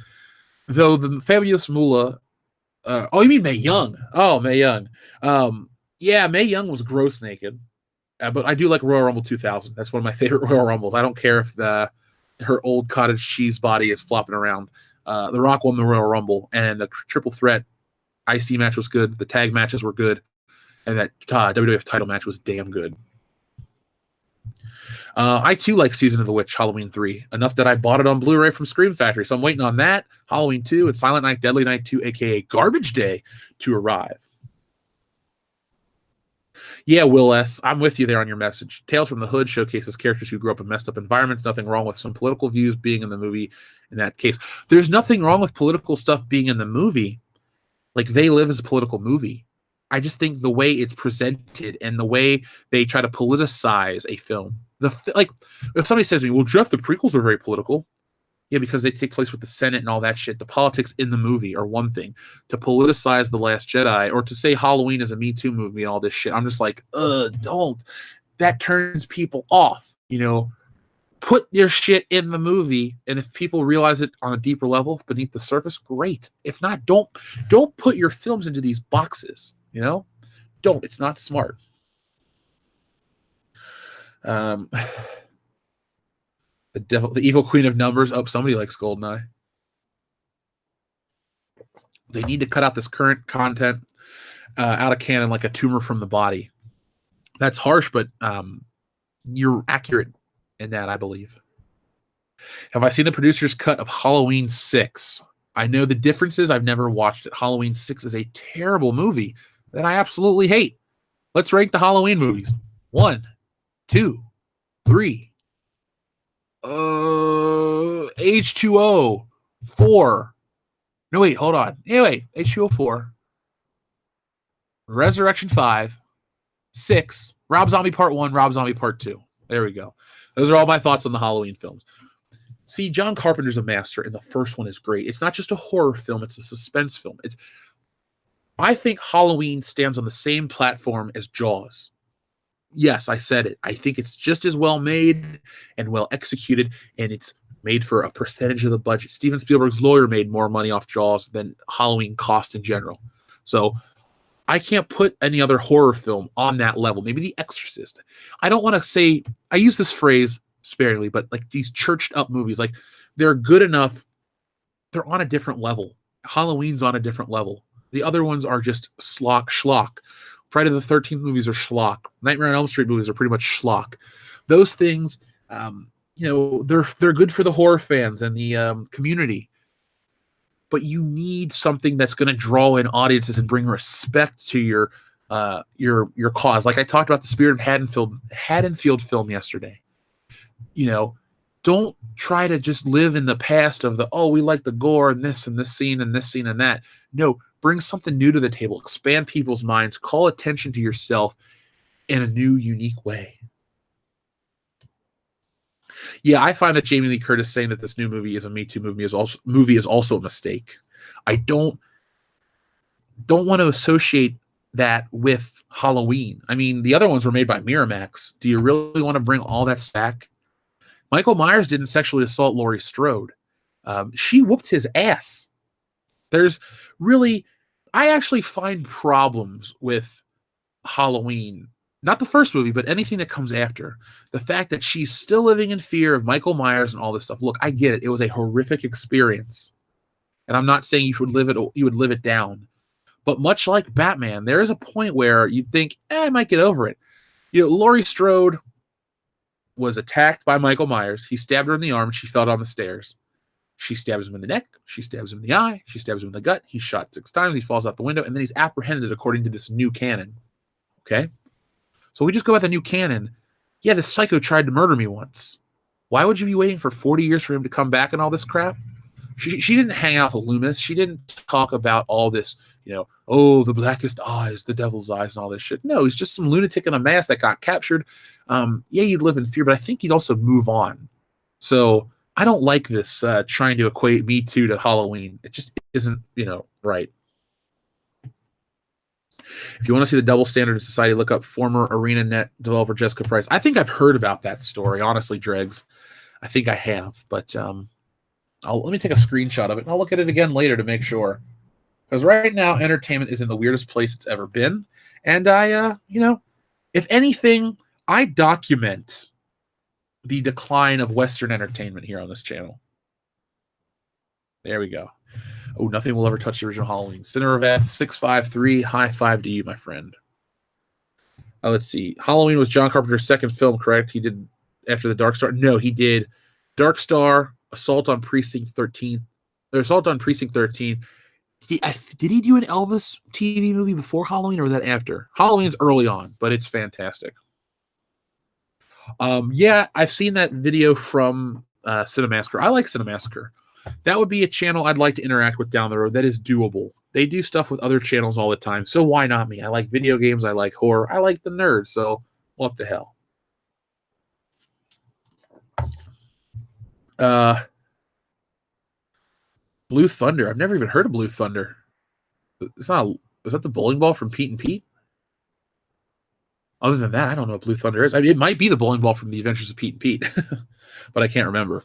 Speaker 1: though the fabulous Moolah. Oh, you mean Mae Young? Oh, Mae Young. Yeah, Mae Young was gross naked. But I do like Royal Rumble 2000. That's one of my favorite Royal Rumbles. I don't care if her old cottage cheese body is flopping around. The Rock won the Royal Rumble, and the triple threat IC match was good. The tag matches were good, and that WWF title match was damn good. I too like Season of the Witch, Halloween 3, enough that I bought it on Blu-ray from Scream Factory. So I'm waiting on that, Halloween 2, and Silent Night, Deadly Night 2, aka Garbage Day, to arrive. Yeah, Will S., I'm with you there on your message. Tales from the Hood showcases characters who grew up in messed up environments. Nothing wrong with some political views being in the movie in that case. There's nothing wrong with political stuff being in the movie. Like, They Live is a political movie. I just think the way it's presented and the way they try to politicize a film. If somebody says to me, well, Jeff, the prequels are very political. Yeah, because they take place with the Senate and all that shit. The politics in the movie are one thing. To politicize The Last Jedi or to say Halloween is a Me Too movie and all this shit, I'm just like, don't. That turns people off. Put your shit in the movie, and if people realize it on a deeper level beneath the surface, great. If not, don't put your films into these boxes. Don't. It's not smart. The evil queen of numbers. Oh, somebody likes Goldeneye. They need to cut out this current content out of canon like a tumor from the body. That's harsh, but you're accurate in that, I believe. Have I seen the producer's cut of Halloween 6? I know the differences. I've never watched it. Halloween 6 is a terrible movie that I absolutely hate. Let's rank the Halloween movies. 1, 2, 3. H2O 4. No, wait, hold on. Anyway, H2O 4. Resurrection 5. 6. Rob Zombie Part 1, Rob Zombie Part 2. There we go. Those are all my thoughts on the Halloween films. See, John Carpenter's a master, and the first one is great. It's not just a horror film, it's a suspense film. I think Halloween stands on the same platform as Jaws. Yes, I said it. I think it's just as well made and well executed, and it's made for a percentage of the budget. Steven Spielberg's lawyer made more money off Jaws than Halloween cost in general. So I can't put any other horror film on that level. Maybe The Exorcist. I don't want to say, I use this phrase sparingly, but like these churched up movies, like they're good enough. They're on a different level. Halloween's on a different level. The other ones are just schlock. Friday the 13th movies are schlock. Nightmare on Elm Street movies are pretty much schlock. Those things, they're good for the horror fans and the community. But you need something that's going to draw in audiences and bring respect to your cause. Like I talked about the Spirit of Haddonfield film yesterday. Don't try to just live in the past of we like the gore and this scene and this scene and that. No, bring something new to the table. Expand people's minds. Call attention to yourself in a new, unique way. Yeah, I find that Jamie Lee Curtis saying that this new movie is a Me Too movie is also a mistake. I don't want to associate that with Halloween. I mean, the other ones were made by Miramax. Do you really want to bring all that stack? Michael Myers didn't sexually assault Laurie Strode. She whooped his ass. I actually find problems with Halloween. Not the first movie, but anything that comes after. The fact that she's still living in fear of Michael Myers and all this stuff. Look, I get it. It was a horrific experience. And I'm not saying you would live it down. But much like Batman, there is a point where you'd think, I might get over it. Laurie Strode was attacked by Michael Myers. He stabbed her in the arm. She fell down the stairs. She stabs him in the neck. She stabs him in the eye. She stabs him in the gut. He's shot 6 times. He falls out the window. And then he's apprehended according to this new canon. Okay? So we just go with the new canon. Yeah, this psycho tried to murder me once. Why would you be waiting for 40 years for him to come back and all this crap? She didn't hang out with Loomis. She didn't talk about all this, the blackest eyes, the devil's eyes, and all this shit. No, he's just some lunatic in a mask that got captured. Yeah, you'd live in fear, but I think you'd also move on. So I don't like this trying to equate Me Too to Halloween. It just isn't, right. If you want to see the double standard in society, look up former ArenaNet developer Jessica Price. I think I've heard about that story, honestly, Dregs. I think I have, but let me take a screenshot of it, and I'll look at it again later to make sure. Because right now, entertainment is in the weirdest place it's ever been. And if anything, I document the decline of Western entertainment here on this channel. There we go. Oh, nothing will ever touch the original Halloween. Cinerevath 653, high five to you, my friend. Let's see. Halloween was John Carpenter's second film, correct? He did after the Dark Star. No, he did Dark Star, Assault on Precinct 13. Or Assault on Precinct 13. Did he do an Elvis TV movie before Halloween, or was that after? Halloween's early on, but it's fantastic. Yeah, I've seen that video from Cinemassacre. I like Cinemassacre. That would be a channel I'd like to interact with down the road. That is doable. They do stuff with other channels all the time, so why not me? I like video games. I like horror. I like the nerds, so what the hell? Blue Thunder. I've never even heard of Blue Thunder. Is that the bowling ball from Pete and Pete? Other than that, I don't know what Blue Thunder is. I mean, it might be the bowling ball from the Adventures of Pete and Pete, but I can't remember.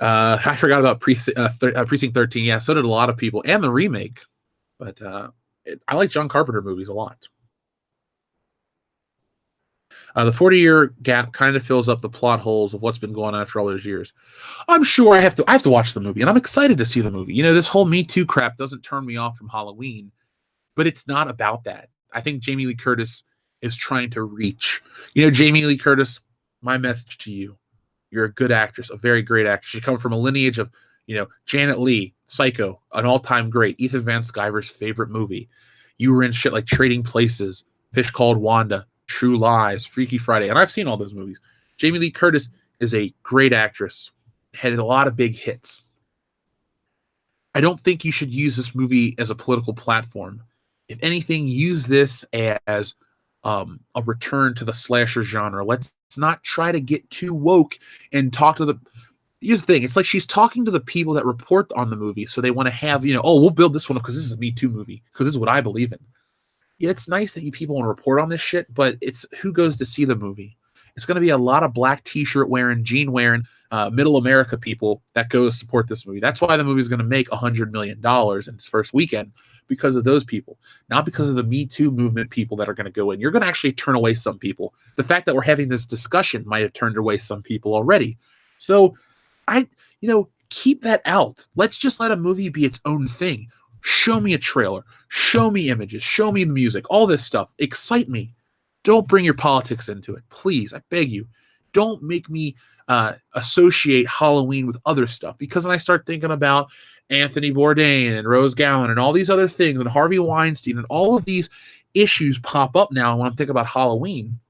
Speaker 1: I forgot about Precinct 13. Yeah, so did a lot of people, and the remake. But I like John Carpenter movies a lot. The 40-year gap kind of fills up the plot holes of what's been going on for all those years. I'm sure I have to watch the movie, and I'm excited to see the movie. This whole Me Too crap doesn't turn me off from Halloween, but it's not about that. I think Jamie Lee Curtis is trying to reach. Jamie Lee Curtis, my message to you. You're a good actress, a very great actress. You come from a lineage of, Janet Leigh, Psycho, an all-time great, Ethan Van Sciver's favorite movie. You were in shit like Trading Places, Fish Called Wanda, True Lies, Freaky Friday, and I've seen all those movies. Jamie Lee Curtis is a great actress, had a lot of big hits. I don't think you should use this movie as a political platform. If anything, use this as a return to the slasher genre. Let's not try to get too woke and talk to the... Here's the thing. It's like she's talking to the people that report on the movie, so they want to have, we'll build this one up because this is a Me Too movie, because this is what I believe in. Yeah, it's nice that you people want to report on this shit, but it's who goes to see the movie. It's going to be a lot of black t-shirt wearing, jean wearing, middle America people that go support this movie. That's why the movie is going to make $100 million in its first weekend, because of those people, not because of the Me Too movement people that are going to go in. You're going to actually turn away some people. The fact that we're having this discussion might have turned away some people already. So keep that out. Let's just let a movie be its own thing. Show me a trailer. Show me images. Show me the music. All this stuff. Excite me. Don't bring your politics into it. Please, I beg you. Don't make me associate Halloween with other stuff, because then I start thinking about Anthony Bourdain and Rose Gowan and all these other things and Harvey Weinstein and all of these issues pop up now when I'm thinking about Halloween.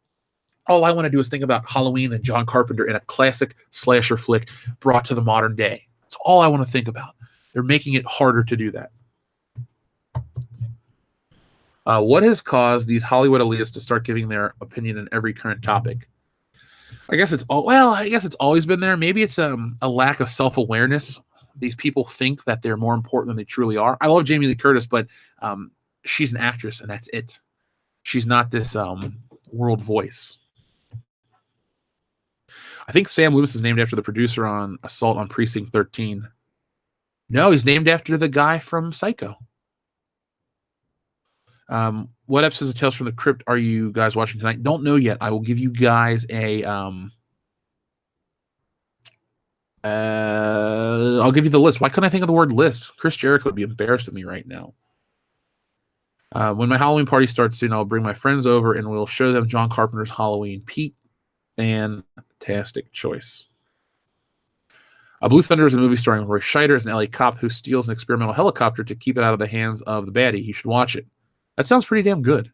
Speaker 1: All I want to do is think about Halloween and John Carpenter in a classic slasher flick brought to the modern day. That's all I want to think about. They're making it harder to do that. What has caused these Hollywood elitists to start giving their opinion on every current topic? I guess it's always been there. Maybe it's a lack of self-awareness. These people think that they're more important than they truly are. I love Jamie Lee Curtis, but she's an actress, and that's it. She's not this world voice. I think Sam Loomis is named after the producer on Assault on Precinct 13. No, he's named after the guy from Psycho. What episodes of Tales from the Crypt are you guys watching tonight? Don't know yet. I will give you guys I'll give you the list. Why couldn't I think of the word list? Chris Jericho would be embarrassed of me right now. When my Halloween party starts soon, I'll bring my friends over and we'll show them John Carpenter's Halloween. Pete, fantastic choice. Blue Thunder is a movie starring Roy Scheider as an LA cop who steals an experimental helicopter to keep it out of the hands of the baddie. You should watch it. That sounds pretty damn good.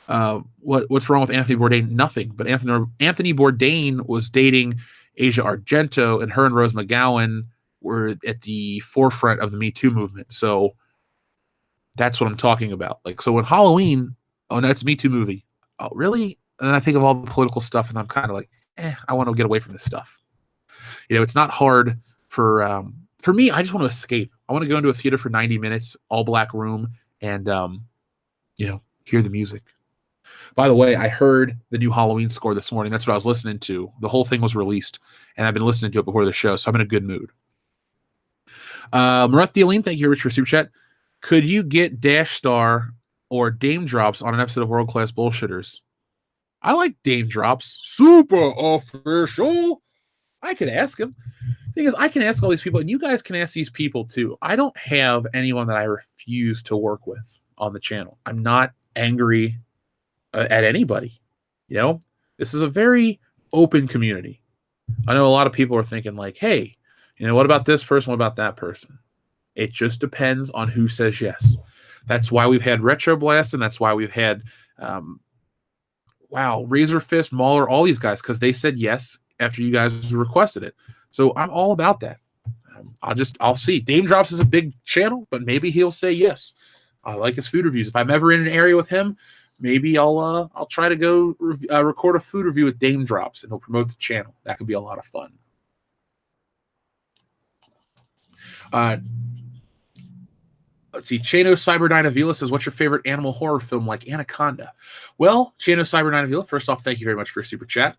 Speaker 1: What's wrong with Anthony Bourdain? Nothing. But Anthony Bourdain was dating Asia Argento, and her and Rose McGowan were at the forefront of the Me Too movement. So that's what I'm talking about. So when Halloween, oh no, it's a Me Too movie. Oh, really? And then I think of all the political stuff, and I'm kind of like, I want to get away from this stuff. It's not hard for me. I just want to escape. I want to go into a theater for 90 minutes, all black room, and hear the music. By the way, I heard the new Halloween score this morning. That's what I was listening to. The whole thing was released, and I've been listening to it before the show, so I'm in a good mood. Mareth Dealine, thank you, Rich, for Super Chat. Could you get Dash Star or Dame Drops on an episode of World Class Bullshitters? I like Dame Drops. Super official. I could ask him. The thing is, I can ask all these people, and you guys can ask these people too. I don't have anyone that I refuse to work with on the channel. I'm not angry at anybody. This is a very open community. I know a lot of people are thinking like, hey, what about this person? What about that person? It just depends on who says yes. That's why we've had Retro Blast, and that's why we've had Razor Fist, Mauler, all these guys, because they said yes after you guys requested it. So I'm all about that. I'll see. Dame Drops is a big channel, but maybe he'll say yes. I like his food reviews. If I'm ever in an area with him, maybe I'll try to go record a food review with Dame Drops, and he'll promote the channel. That could be a lot of fun. Let's see. Chano Cyber9 Avila says, what's your favorite animal horror film like Anaconda? Well, Chano Cyber9 Avila, first off, thank you very much for your super chat.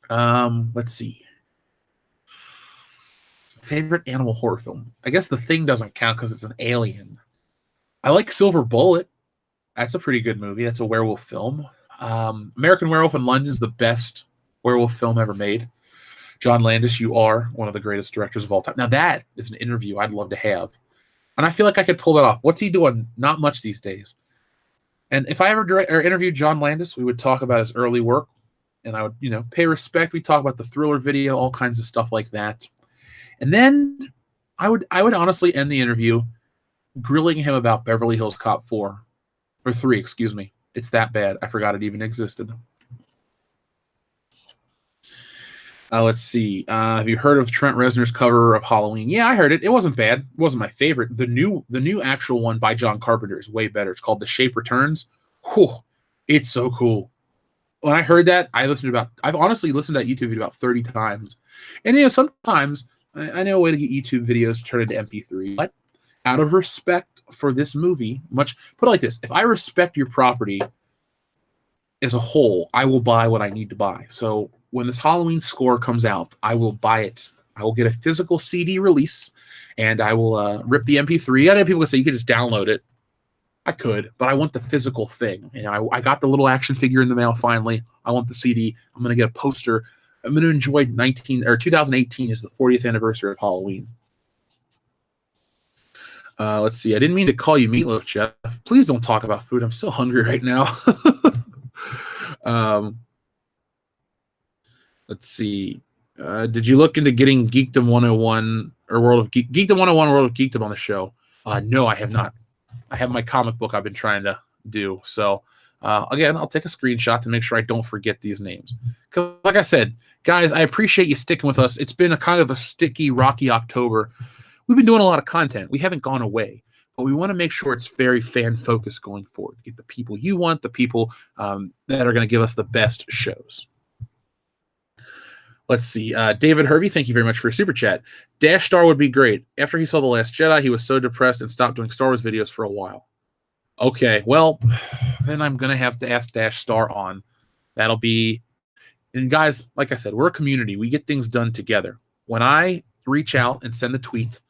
Speaker 1: Let's see. Favorite animal horror film. I guess The Thing doesn't count because it's an alien. I like Silver Bullet. That's a pretty good movie. That's a werewolf film. American Werewolf in London is the best werewolf film ever made. John Landis, you are one of the greatest directors of all time. Now that is an interview I'd love to have. And I feel like I could pull that off. What's he doing? Not much these days. And if I ever interviewed John Landis, we would talk about his early work, and I would, pay respect. We'd talk about the Thriller video, all kinds of stuff like that. And then I would honestly end the interview grilling him about Beverly Hills Cop 4 or 3, excuse me. It's that bad. I forgot it even existed. Let's see. Have you heard of Trent Reznor's cover of Halloween? Yeah, I heard it. It wasn't bad. It wasn't my favorite. The new actual one by John Carpenter is way better. It's called The Shape Returns. Whew, it's so cool. When I heard that, I've honestly listened to that YouTube video about 30 times. And sometimes I know a way to get YouTube videos to turn into MP3. But out of respect for this movie, put it like this: if I respect your property as a whole, I will buy what I need to buy. So when this Halloween score comes out, I will buy it I will get a physical CD release, and I will rip the MP3. I know people say you could just download it. I could, but I want the physical thing. And I got the little action figure in the mail finally. I want the CD. I'm going to get a poster. I'm going to enjoy 2018 is the 40th anniversary of Halloween. Let's see. I didn't mean to call you Meatloaf, Jeff. Please don't talk about food. I'm so hungry right now. Let's see. Did you look into getting Geekdom 101 or Geekdom 101 World of Geekdom on the show? No, I have not. I have my comic book I've been trying to do. So again, I'll take a screenshot to make sure I don't forget these names. Because like I said, guys, I appreciate you sticking with us. It's been a kind of a sticky, rocky October. We've been doing a lot of content. We haven't gone away, but we want to make sure it's very fan-focused going forward. Get the people you want, the people that are going to give us the best shows. Let's see. David Hervey, thank you very much for your super chat. Dash Star would be great. After he saw The Last Jedi, he was so depressed and stopped doing Star Wars videos for a while. Okay, well, then I'm going to have to ask Dash Star on. That'll be... And guys, like I said, we're a community. We get things done together. When I reach out and send a tweet,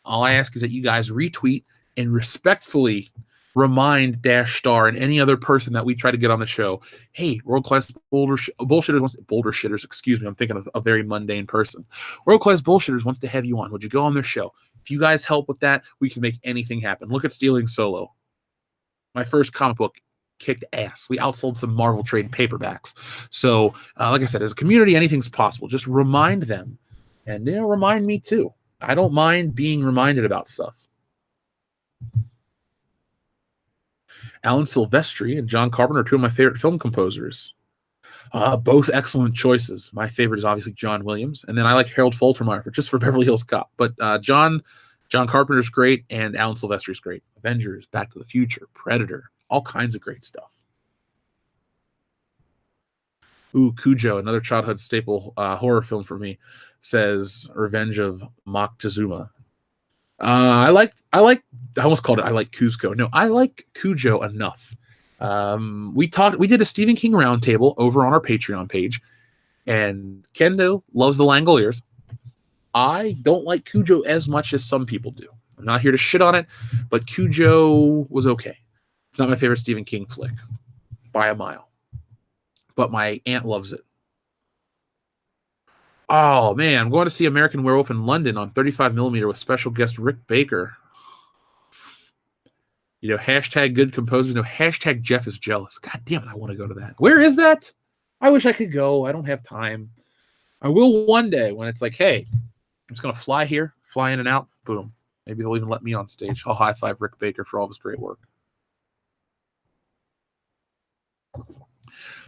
Speaker 1: all I ask is that you guys retweet and respectfully remind Dash Star and any other person that we try to get on the show, hey, world-class bullshitters, excuse me, I'm thinking of a very mundane person. World-class bullshitters wants to have you on. Would you go on their show? If you guys help with that, we can make anything happen. Look at Stealing Solo. My first comic book kicked ass. We outsold some Marvel trade paperbacks. So, like I said, as a community, anything's possible. Just remind them. And, remind me too. I don't mind being reminded about stuff. Alan Silvestri and John Carpenter are two of my favorite film composers. Both excellent choices. My favorite is obviously John Williams, and then I like Harold Faltermeyer just for Beverly Hills Cop. But John Carpenter's great, and Alan Silvestri's great. Avengers, Back to the Future, Predator, all kinds of great stuff. Ooh, Cujo, another childhood staple horror film for me, says Revenge of Moctezuma. I like Cuzco. No, I like Cujo enough. We did a Stephen King roundtable over on our Patreon page, and Kendo loves the Langoliers. I don't like Cujo as much as some people do. I'm not here to shit on it, but Cujo was okay. It's not my favorite Stephen King flick by a mile, but my aunt loves it. Oh, man, I'm going to see American Werewolf in London on 35mm with special guest Rick Baker. Hashtag good composers. No, hashtag Jeff is jealous. God damn it, I want to go to that. Where is that? I wish I could go. I don't have time. I will one day when it's like, hey, I'm just going to fly here, fly in and out. Boom. Maybe they'll even let me on stage. I'll high-five Rick Baker for all of his great work.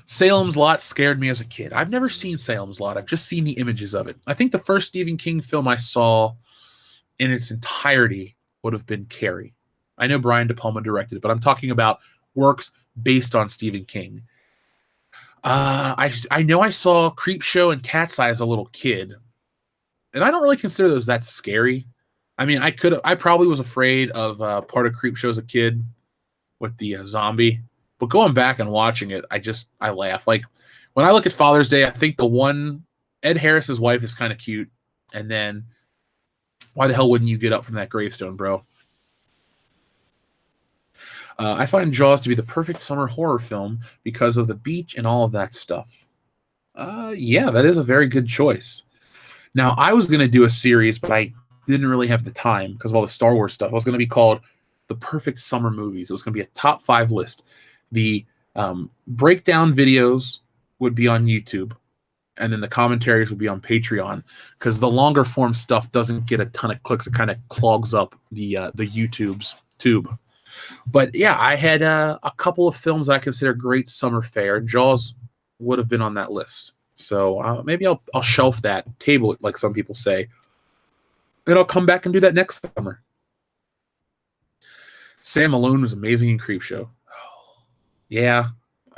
Speaker 1: Salem's Lot scared me as a kid. I've never seen Salem's Lot. I've just seen the images of it. I think the first Stephen King film I saw in its entirety would have been Carrie. I know Brian De Palma directed it, but I'm talking about works based on Stephen King. I know I saw Creepshow and Cat's Eye as a little kid, and I don't really consider those that scary. I mean, I probably was afraid of part of Creepshow as a kid with the zombie. But going back and watching it, I laugh. Like, when I look at Father's Day, I think Ed Harris's wife is kind of cute. And then, why the hell wouldn't you get up from that gravestone, bro? I find Jaws to be the perfect summer horror film because of the beach and all of that stuff. Yeah, that is a very good choice. Now, I was going to do a series, but I didn't really have the time because of all the Star Wars stuff. It was going to be called The Perfect Summer Movies. It was going to be a top 5 list. The breakdown videos would be on YouTube, and then the commentaries would be on Patreon, because the longer form stuff doesn't get a ton of clicks. It kind of clogs up the YouTube's tube. But yeah, I had a couple of films that I consider great summer fare. Jaws would have been on that list. So maybe I'll shelf that, table it, like some people say, and I'll come back and do that next summer. Sam Malone was amazing in Creepshow. Yeah,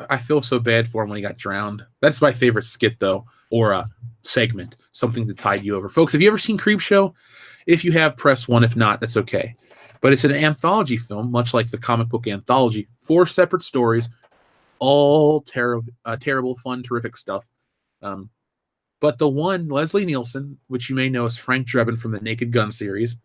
Speaker 1: I feel so bad for him when he got drowned. That's my favorite skit, though, or a segment, something to tide you over. Folks, have you ever seen Creepshow? If you have, press 1. If not, that's okay. But it's an anthology film, much like the comic book anthology. 4 separate stories, all terrible, fun, terrific stuff. But the one, Leslie Nielsen, which you may know as Frank Drebin from the Naked Gun series,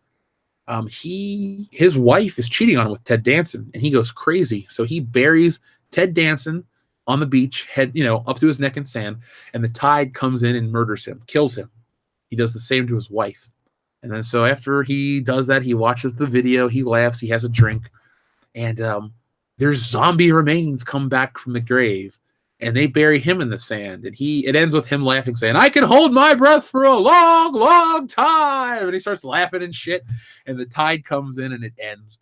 Speaker 1: his wife is cheating on him with Ted Danson, and he goes crazy. So he buries Ted Danson on the beach, head up to his neck in sand, and the tide comes in and murders him, kills him. He does the same to his wife. And then so after he does that, he watches the video, he laughs, he has a drink, and there's zombie remains come back from the grave, and they bury him in the sand. And it ends with him laughing, saying, "I can hold my breath for a long, long time." And he starts laughing and shit, and the tide comes in and it ends.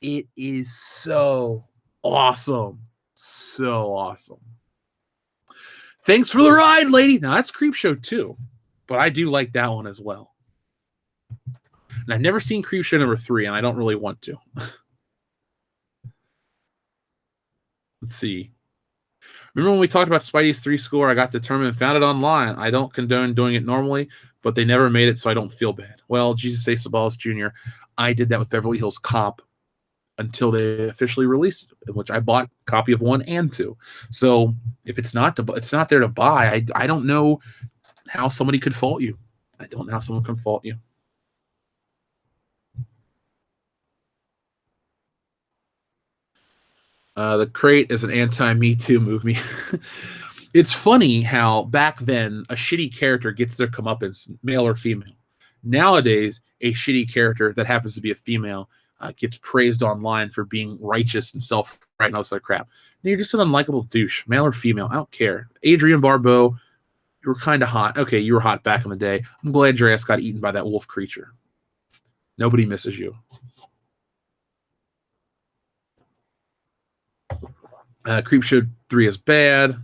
Speaker 1: It is so awesome. So awesome. Thanks for the ride, lady. Now that's Creepshow 2, but I do like that one as well. And I've never seen Creepshow number 3, and I don't really want to. Let's see. Remember when we talked about Spidey's 3 score? I got determined and found it online. I don't condone doing it normally, but they never made it, so I don't feel bad. Well, Jesus A. Sabalas Jr., I did that with Beverly Hills Cop until they officially released it, which I bought a copy of 1 and 2. So if it's not there to buy, I don't know how somebody could fault you. I don't know how someone can fault you. The Crate is an anti-Me Too movie. It's funny how back then a shitty character gets their comeuppance, male or female. Nowadays, a shitty character that happens to be a female gets praised online for being righteous and self-right and all this other crap. And you're just an unlikable douche, male or female. I don't care. Adrienne Barbeau, you were kind of hot. Okay, you were hot back in the day. I'm glad your ass got eaten by that wolf creature. Nobody misses you. Creepshow 3 is bad.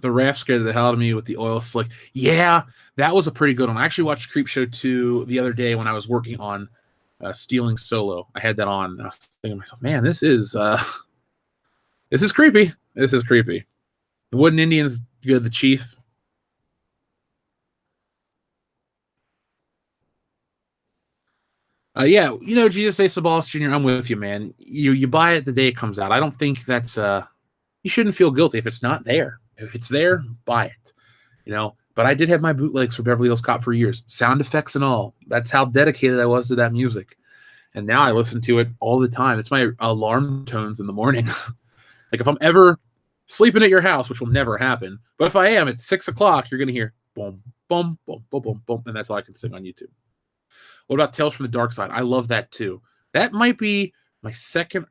Speaker 1: The raft scared the hell out of me with the oil slick. Yeah, that was a pretty good one. I actually watched Creepshow 2 the other day when I was working on Stealing Solo. I had that on, and I was thinking to myself, man, this is creepy. This is creepy. The Wooden Indian's good. The Chief. Yeah, Jesus A. Sabalas Jr., I'm with you, man. You buy it the day it comes out. I don't think that's you shouldn't feel guilty if it's not there. If it's there, buy it. But I did have my bootlegs for Beverly Hills Cop for years, sound effects and all. That's how dedicated I was to that music. And now I listen to it all the time. It's my alarm tones in the morning. Like if I'm ever sleeping at your house, which will never happen, but if I am at 6 o'clock, you're gonna hear boom, boom, boom, boom, boom, boom, and that's all I can sing on YouTube. What about Tales from the Dark Side? I love that too. That might be my second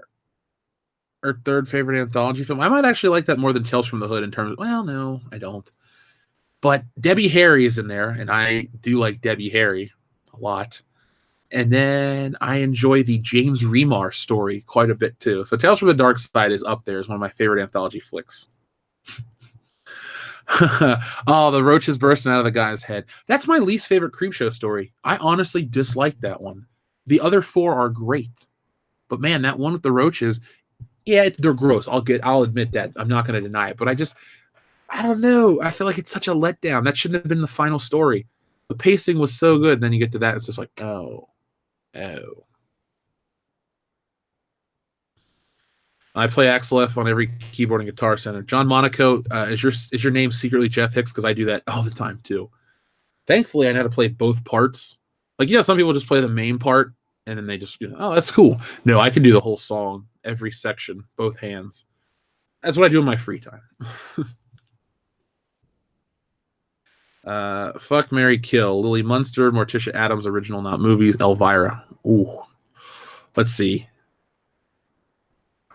Speaker 1: or third favorite anthology film. I might actually like that more than Tales from the Hood in terms of, well, no, I don't. But Debbie Harry is in there, and I do like Debbie Harry a lot. And then I enjoy the James Remar story quite a bit too. So Tales from the Dark Side is up there as one of my favorite anthology flicks. Oh, the roaches bursting out of the guy's head. That's my least favorite Creepshow story. I honestly dislike that one. The other 4 are great. But man, that one with the roaches, yeah, they're gross. I'll admit that. I'm not going to deny it. But I don't know. I feel like it's such a letdown. That shouldn't have been the final story. The pacing was so good. And then you get to that, it's just like, oh. I play Axel F on every keyboard and guitar center. John Monaco, is your name secretly Jeff Hicks? Because I do that all the time too. Thankfully, I know how to play both parts. Like, some people just play the main part and then they just, oh, that's cool. No, I can do the whole song, every section, both hands. That's what I do in my free time. Fuck, Marry, Kill. Lily Munster, Morticia Addams, original, not movies. Elvira. Ooh. Let's see.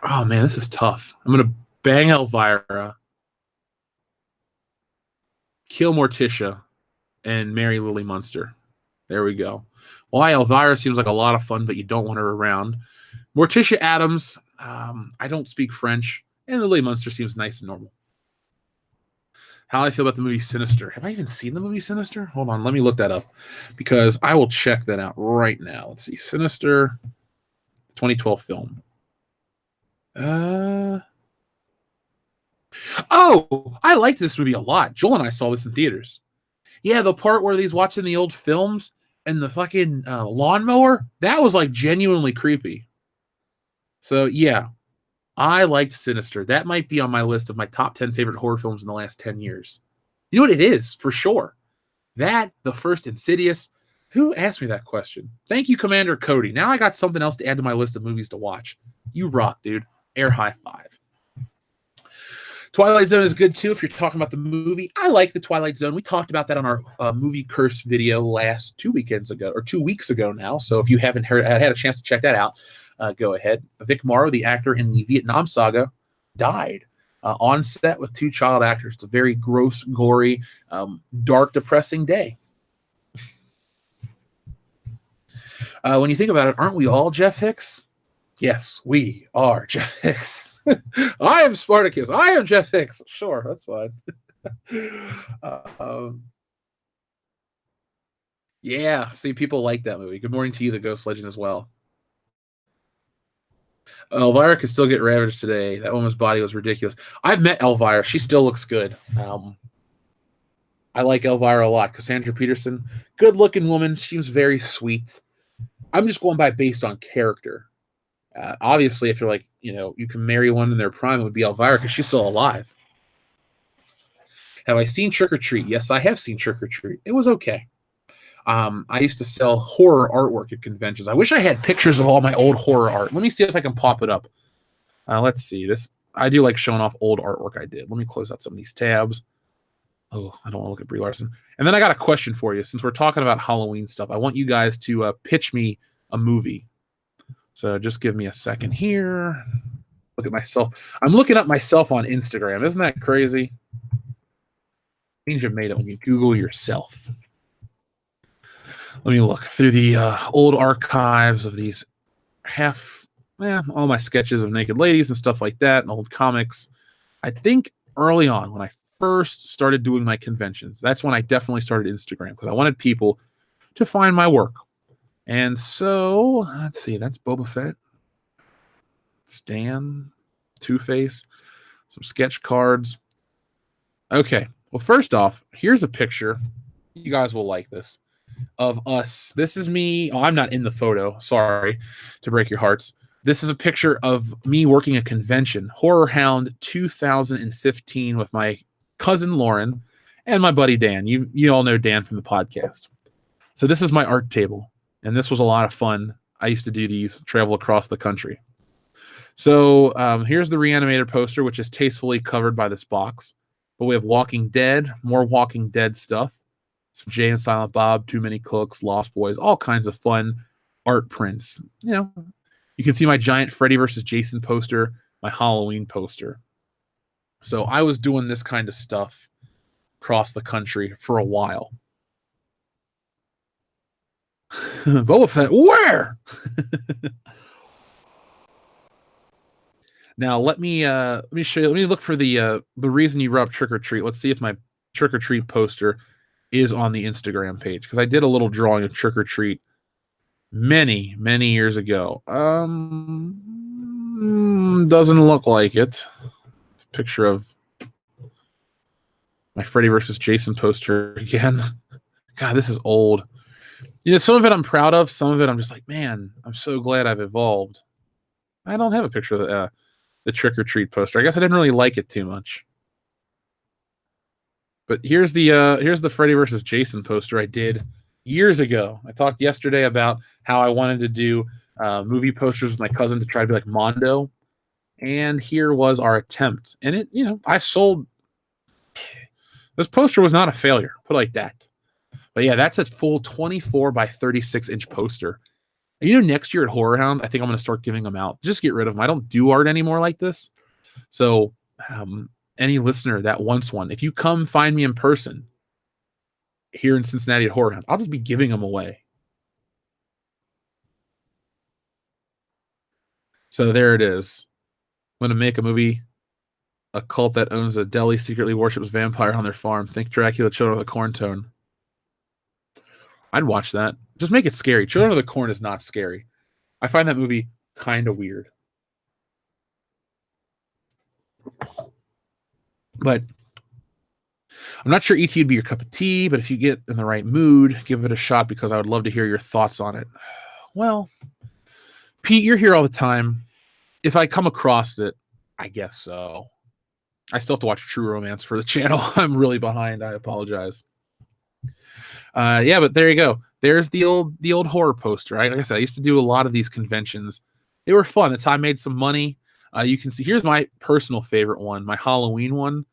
Speaker 1: Oh, man, this is tough. I'm going to bang Elvira, kill Morticia, and marry Lily Munster. There we go. Why? Elvira seems like a lot of fun, but you don't want her around. Morticia Addams, I don't speak French, and Lily Munster seems nice and normal. How I feel about the movie Sinister. Have I even seen the movie Sinister? Hold on, let me look that up, because I will check that out right now. Let's see. Sinister, 2012 film. Oh, I liked this movie a lot. Joel and I saw this in theaters. Yeah, the part where he's watching the old films and the fucking lawnmower, that was like genuinely creepy. So yeah, I liked Sinister. That might be on my list of my top 10 favorite horror films in the last 10 years. You know what it is, for sure? That, the first Insidious. Who asked me that question? Thank you, Commander Cody. Now I got something else to add to my list of movies to watch. You rock, dude. Air high five. Twilight Zone is good too if you're talking about the movie. I like the Twilight Zone. We talked about that on our movie curse video 2 weekends ago, or 2 weeks ago now. So if you haven't had a chance to check that out, go ahead. Vic Morrow, the actor in the Vietnam saga, died on set with 2 child actors. It's a very gross, gory, dark, depressing day. When you think about it, aren't we all Jeff Hicks? Yes, we are Jeff Hicks. I am Spartacus. I am Jeff Hicks. Sure, that's fine. Yeah, see, people like that movie. Good morning to you, the Ghost Legend, as well. Elvira could still get ravaged today. That woman's body was ridiculous. I've met Elvira. She still looks good. I like Elvira a lot. Cassandra Peterson, good-looking woman. Seems very sweet. I'm just going by based on character. Obviously, if you're like, you can marry one in their prime, it would be Elvira because she's still alive. Have I seen Trick or Treat? Yes, I have seen Trick or Treat. It was okay. I used to sell horror artwork at conventions. I wish I had pictures of all my old horror art. Let me see if I can pop it up. Let's see this. I do like showing off old artwork I did. Let me close out some of these tabs. Oh, I don't want to look at Brie Larson. And then I got a question for you. Since we're talking about Halloween stuff, I want you guys to pitch me a movie. So just give me a second here. Look at myself. I'm looking up myself on Instagram. Isn't that crazy? Means you made it when you Google yourself. Let me look through the old archives of these all my sketches of naked ladies and stuff like that, and old comics. I think early on when I first started doing my conventions, that's when I definitely started Instagram because I wanted people to find my work. And so, let's see, that's Boba Fett, Stan, Two-Face, some sketch cards. Okay, well, first off, here's a picture. You guys will like this. Of us. This is me. Oh, I'm not in the photo. Sorry to break your hearts. This is a picture of me working a convention, Horror Hound 2015, with my cousin Lauren and my buddy Dan. You all know Dan from the podcast. So this is my art table. And this was a lot of fun. I used to do these, travel across the country. So here's the Reanimator poster, which is tastefully covered by this box. But we have Walking Dead, more Walking Dead stuff. Some Jay and Silent Bob, Too Many Cooks, Lost Boys, all kinds of fun art prints. You can see my giant Freddy versus Jason poster, my Halloween poster. So I was doing this kind of stuff across the country for a while. Boba Fett, where? Now let me show you. Let me look for the reason you rub Trick or Treat. Let's see if my Trick or Treat poster is on the Instagram page because I did a little drawing of Trick or Treat many years ago. Doesn't look like it. It's a picture of my Freddy versus Jason poster again. God, this is old. Some of it I'm proud of. Some of it I'm just like, man, I'm so glad I've evolved. I don't have a picture of the Trick or Treat poster. I guess I didn't really like it too much. But here's the Freddy versus Jason poster I did years ago. I talked yesterday about how I wanted to do movie posters with my cousin to try to be like Mondo. And here was our attempt. And it, I sold. This poster was not a failure, put it like that. But yeah, that's a full 24 by 36 inch poster. And next year at Horror Hound, I think I'm going to start giving them out. Just get rid of them. I don't do art anymore like this. So any listener that wants one, if you come find me in person here in Cincinnati at Horror Hound, I'll just be giving them away. So there it is. I'm going to make a movie. A cult that owns a deli secretly worships vampire on their farm. Think Dracula, Children of the Corn tone. I'd watch that. Just make it scary. Children of the Corn is not scary. I find that movie kind of weird. But I'm not sure E.T. would be your cup of tea, but if you get in the right mood, give it a shot because I would love to hear your thoughts on it. Well, Pete, you're here all the time. If I come across it, I guess so. I still have to watch True Romance for the channel. I'm really behind. I apologize. Yeah, but there you go. There's the old horror poster. Right? Like I said, I used to do a lot of these conventions. They were fun. That's how I made some money. You can see here's my personal favorite one. My Halloween one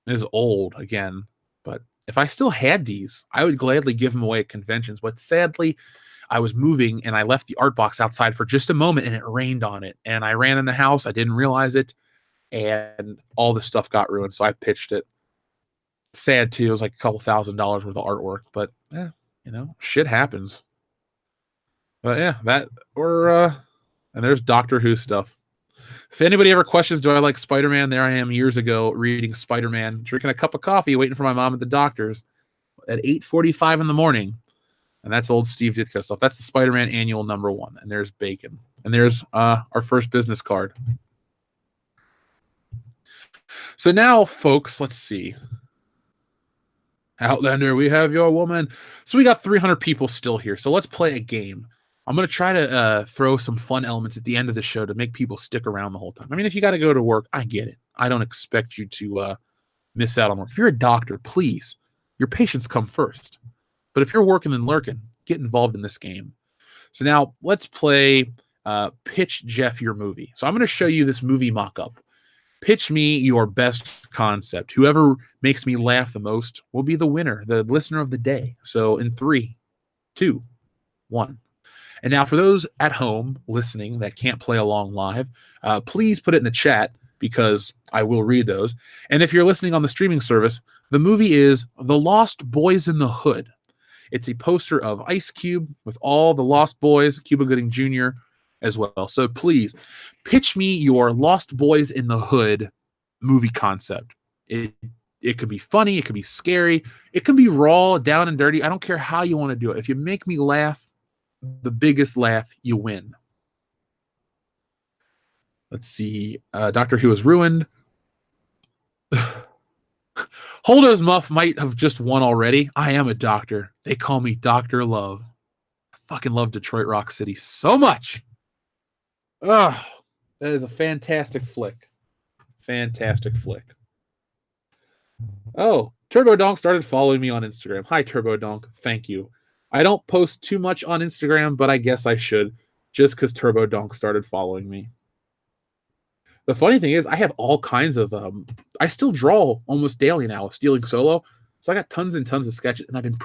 Speaker 1: is old again, but if I still had these, I would gladly give them away at conventions. But sadly, I was moving and I left the art box outside for just a moment and it rained on it. And I ran in the house. I didn't realize it. And all the stuff got ruined. So I pitched it. Sad too. It was like a couple $1,000s worth of artwork, but shit happens. But yeah, that or and there's Doctor Who stuff. If anybody ever questions, do I like Spider-Man? There I am years ago reading Spider-Man, drinking a cup of coffee, waiting for my mom at the doctor's at 8:45 in the morning. And that's old Steve Ditko stuff. That's the Spider-Man annual #1. And there's Bacon. And there's our first business card. So now, folks, let's see. Outlander, we have your woman. So we got 300 people still here. So let's play a game. I'm going to try to throw some fun elements at the end of the show to make people stick around the whole time. I mean, if you got to go to work, I get it. I don't expect you to miss out on work. If you're a doctor, please, your patients come first. But if you're working and lurking, get involved in this game. So now let's play Pitch Jeff Your Movie. So I'm going to show you this movie mock-up. Pitch me your best concept. Whoever makes me laugh the most will be the winner, the listener of the day. So in 3, 2, 1. And now for those at home listening that can't play along live, please put it in the chat because I will read those. And if you're listening on the streaming service, the movie is The Lost Boys in the Hood. It's a poster of Ice Cube with all the Lost Boys, Cuba Gooding Jr. as well. So please pitch me your Lost Boys in the Hood movie concept. It could be funny. It could be scary. It can be raw, down and dirty. I don't care how you want to do it. If you make me laugh, the biggest laugh, you win. Let's see. Doctor Who is ruined. Holdo's Muff might have just won already. I am a doctor. They call me Dr. Love. I fucking love Detroit Rock City so much. Ugh, that is a fantastic flick. Fantastic flick. Oh, Turbo Donk started following me on Instagram. Hi, Turbo Donk. Thank you. I don't post too much on Instagram, but I guess I should just because Turbo Donk started following me. The funny thing is I have all kinds of I still draw almost daily now with Stealing Solo. So I got tons and tons of sketches and I've been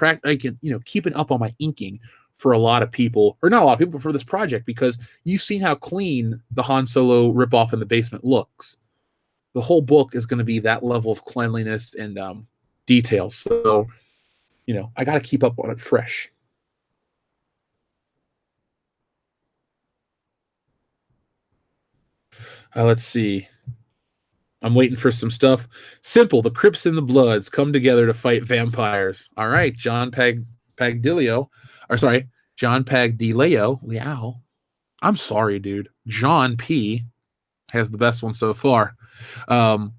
Speaker 1: keeping up on my inking for a lot of people, or not a lot of people, for this project because you've seen how clean the Han Solo ripoff in the basement looks. The whole book is going to be that level of cleanliness and detail. So, I got to keep up on it fresh. Let's see. I'm waiting for some stuff. Simple. The Crips and the Bloods come together to fight vampires. All right. John Pagdilio. Liao. I'm sorry, dude. John P. has the best one so far. Let's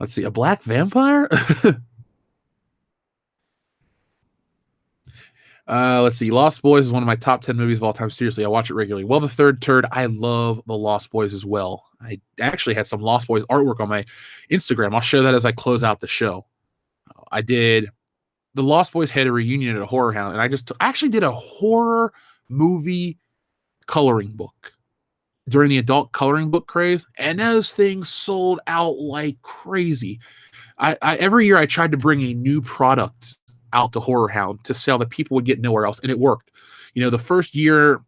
Speaker 1: see. A black vampire? Let's see. Lost Boys is one of my top 10 movies of all time. Seriously, I watch it regularly. Well, the third turd, I love the Lost Boys as well. I actually had some Lost Boys artwork on my Instagram. I'll share that as I close out the show. The Lost Boys had a reunion at a horror hound, and I actually did a horror movie coloring book during the adult coloring book craze, and those things sold out like crazy. Every year I tried to bring a new product out to Horror Hound to sell that people would get nowhere else, and it worked. The first year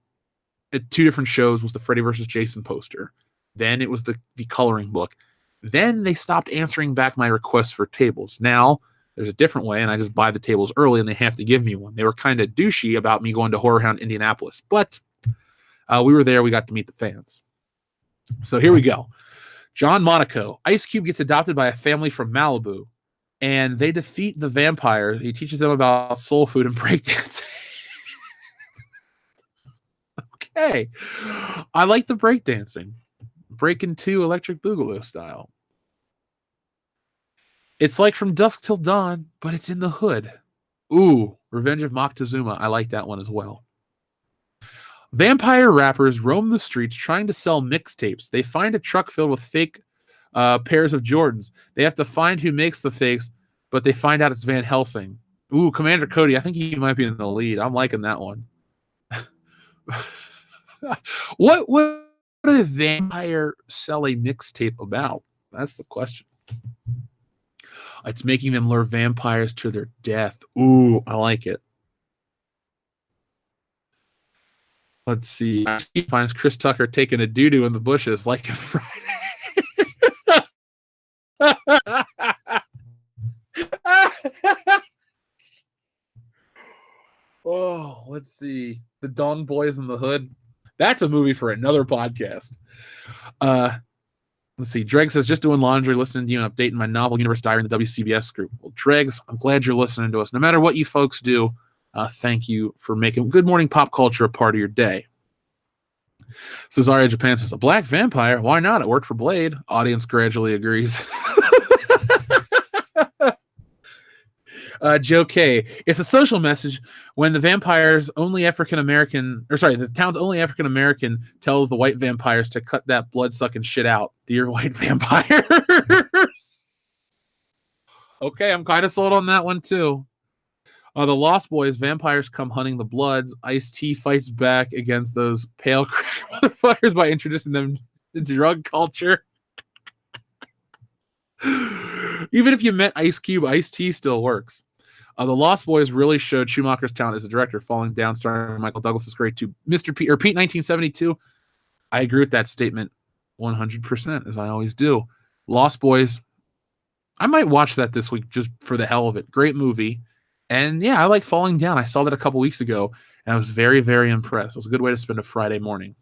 Speaker 1: at 2 different shows was the Freddy vs. Jason poster. Then it was the coloring book. Then they stopped answering back my requests for tables. Now there's a different way, and I just buy the tables early, and they have to give me one. They were kind of douchey about me going to Horror Hound Indianapolis, but we were there. We got to meet the fans. So here we go. John Monaco. Ice Cube gets adopted by a family from Malibu, and they defeat the vampires. He teaches them about soul food and breakdancing. Okay. I like the breakdancing. Breaking 2 Electric Boogaloo style. It's like From Dusk Till Dawn, but it's in the hood. Ooh, Revenge of Moctezuma. I like that one as well. Vampire rappers roam the streets trying to sell mixtapes. They find a truck filled with fake pairs of Jordans. They have to find who makes the fakes, but they find out it's Van Helsing. Ooh, Commander Cody. I think he might be in the lead. I'm liking that one. What would a vampire sell a mixtape about? That's the question. It's making them lure vampires to their death. Ooh, I like it. Let's see. He finds Chris Tucker taking a doo-doo in the bushes like a Friday. Oh, let's see. The Dawn Boys in the Hood. That's a movie for another podcast. Let's see. Dreg says, just doing laundry, listening to you and updating my novel universe diary in the WCBS group. Well, Dregs, I'm glad you're listening to us. No matter what you folks do, thank you for making Good Morning Pop Culture a part of your day. Cesaria Japan says, a black vampire? Why not? It worked for Blade. Audience gradually agrees. Joe K. It's a social message when the vampire's only African-American, the town's only African-American tells the white vampires to cut that blood-sucking shit out. Dear white vampires. Okay, I'm kind of sold on that one, too. The Lost Boys, vampires come hunting the Bloods. Ice-T fights back against those pale crack motherfuckers by introducing them to drug culture. Even if you met Ice Cube, Ice-T still works. The Lost Boys really showed Schumacher's talent as a director, falling down, starring Michael Douglas is great too. Mr. Pete, or Pete 1972. I agree with that statement 100%, as I always do. Lost Boys, I might watch that this week just for the hell of it. Great movie. And yeah, I like Falling Down. I saw that a couple weeks ago, and I was very, very impressed. It was a good way to spend a Friday morning.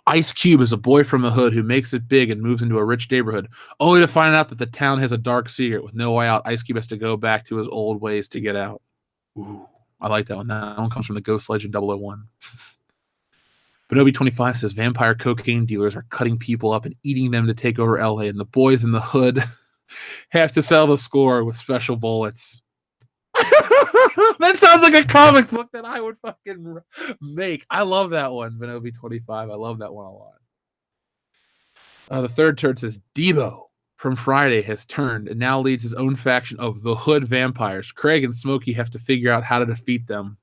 Speaker 1: Ice Cube is a boy from the hood who makes it big and moves into a rich neighborhood, only to find out that the town has a dark secret. With no way out, Ice Cube has to go back to his old ways to get out. Ooh, I like that one. That one comes from the Ghost Legend 001. Benobi25 says, vampire cocaine dealers are cutting people up and eating them to take over LA, and the boys in the hood have to sell the score with special bullets. That sounds like a comic book that I would fucking make. I love that one, Benobi25. I love that one a lot. The third turd says, Debo from Friday has turned and now leads his own faction of the Hood Vampires. Craig and Smokey have to figure out how to defeat them.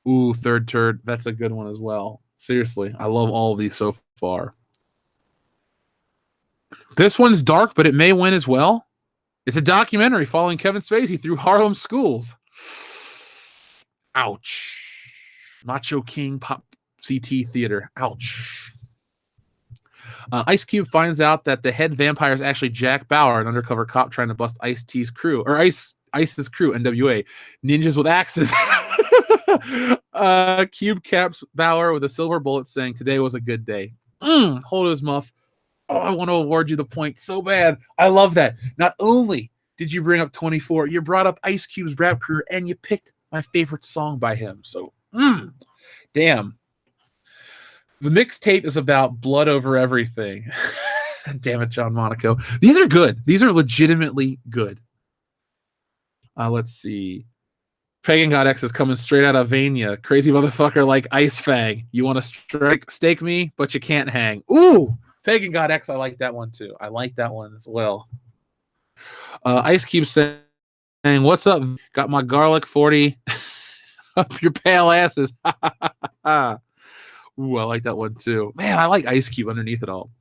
Speaker 1: Ooh, third turd. That's a good one as well. Seriously, I love all of these so far. This one's dark, but it may win as well. It's a documentary following Kevin Spacey through Harlem schools. Ouch. Macho King Pop CT Theater. Ouch. Ice Cube finds out that the head vampire is actually Jack Bauer, an undercover cop trying to bust Ice-T's crew, or Ice's crew, NWA. Ninjas with axes. Cube caps Bauer with a silver bullet saying, today was a good day. Hold his muff. Oh, I want to award you the point so bad. I love that. Not only did you bring up 24, you brought up Ice Cube's rap career, and you picked my favorite song by him. So, damn. The mixtape is about blood over everything. Damn it, John Monaco. These are good. These are legitimately good. Let's see. Pagan God X is coming straight out of Vania. Crazy motherfucker like Ice Fang. You want to stake me, but you can't hang. Ooh! Pagan God X, I like that one too. I like that one as well. Ice Cube saying, what's up? Got my garlic 40 up your pale asses. Ooh, I like that one too. Man, I like Ice Cube underneath it all.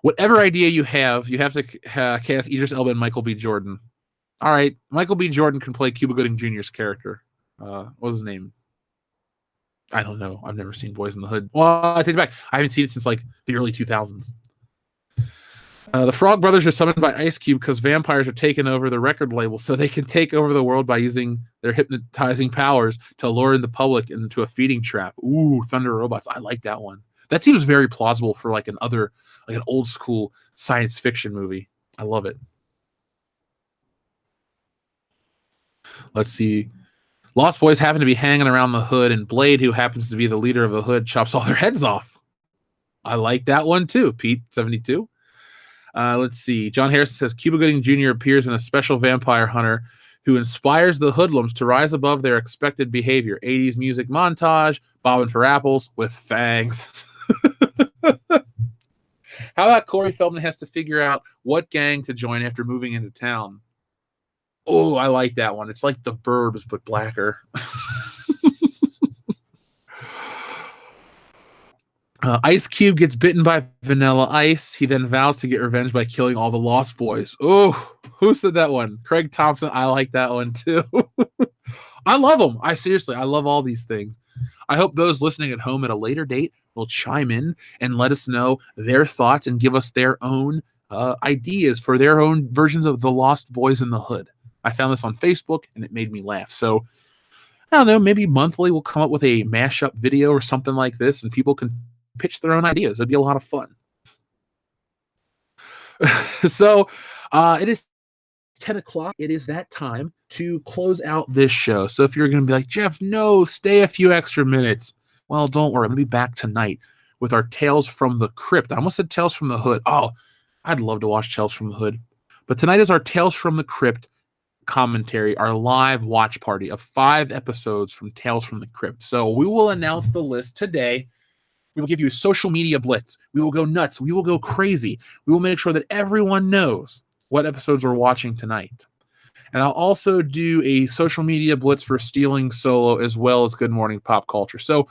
Speaker 1: Whatever idea you have to cast Idris Elba and Michael B. Jordan. All right, Michael B. Jordan can play Cuba Gooding Jr.'s character. What was his name? I don't know. I've never seen Boys in the Hood. Well, I take it back. I haven't seen it since like the early 2000s. The Frog Brothers are summoned by Ice Cube because vampires are taking over the record label so they can take over the world by using their hypnotizing powers to lure in the public into a feeding trap. Ooh, Thunder Robots. I like that one. That seems very plausible for like an old school science fiction movie. I love it. Let's see. Lost Boys happen to be hanging around the hood, and Blade, who happens to be the leader of the hood, chops all their heads off. I like that one too, Pete 72. Let's see. John Harrison says Cuba Gooding Jr. appears in a special vampire hunter who inspires the hoodlums to rise above their expected behavior. 80s music montage, bobbing for apples with fangs. How about Corey Feldman has to figure out what gang to join after moving into town? Oh, I like that one. It's like The Burbs, but blacker. Ice Cube gets bitten by Vanilla Ice. He then vows to get revenge by killing all the Lost Boys. Oh, who said that one? Craig Thompson. I like that one too. I love them. I love all these things. I hope those listening at home at a later date will chime in and let us know their thoughts and give us their own ideas for their own versions of the Lost Boys in the Hood. I found this on Facebook and it made me laugh. So I don't know, maybe monthly we'll come up with a mashup video or something like this and people can pitch their own ideas. It'd be a lot of fun. So it is 10 o'clock. It is that time to close out this show. So if you're going to be like, Jeff, no, stay a few extra minutes. Well, don't worry. I'm going to be back tonight with our Tales from the Crypt. I almost said Tales from the Hood. Oh, I'd love to watch Tales from the Hood. But tonight is our Tales from the Crypt commentary, our live watch party of 5 episodes from Tales from the Crypt. So we will announce the list today. We will give you a social media blitz. We will go nuts. We will go crazy. We will make sure that everyone knows what episodes we're watching tonight. And I'll also do a social media blitz for Stealing Solo as well as Good Morning Pop Culture. So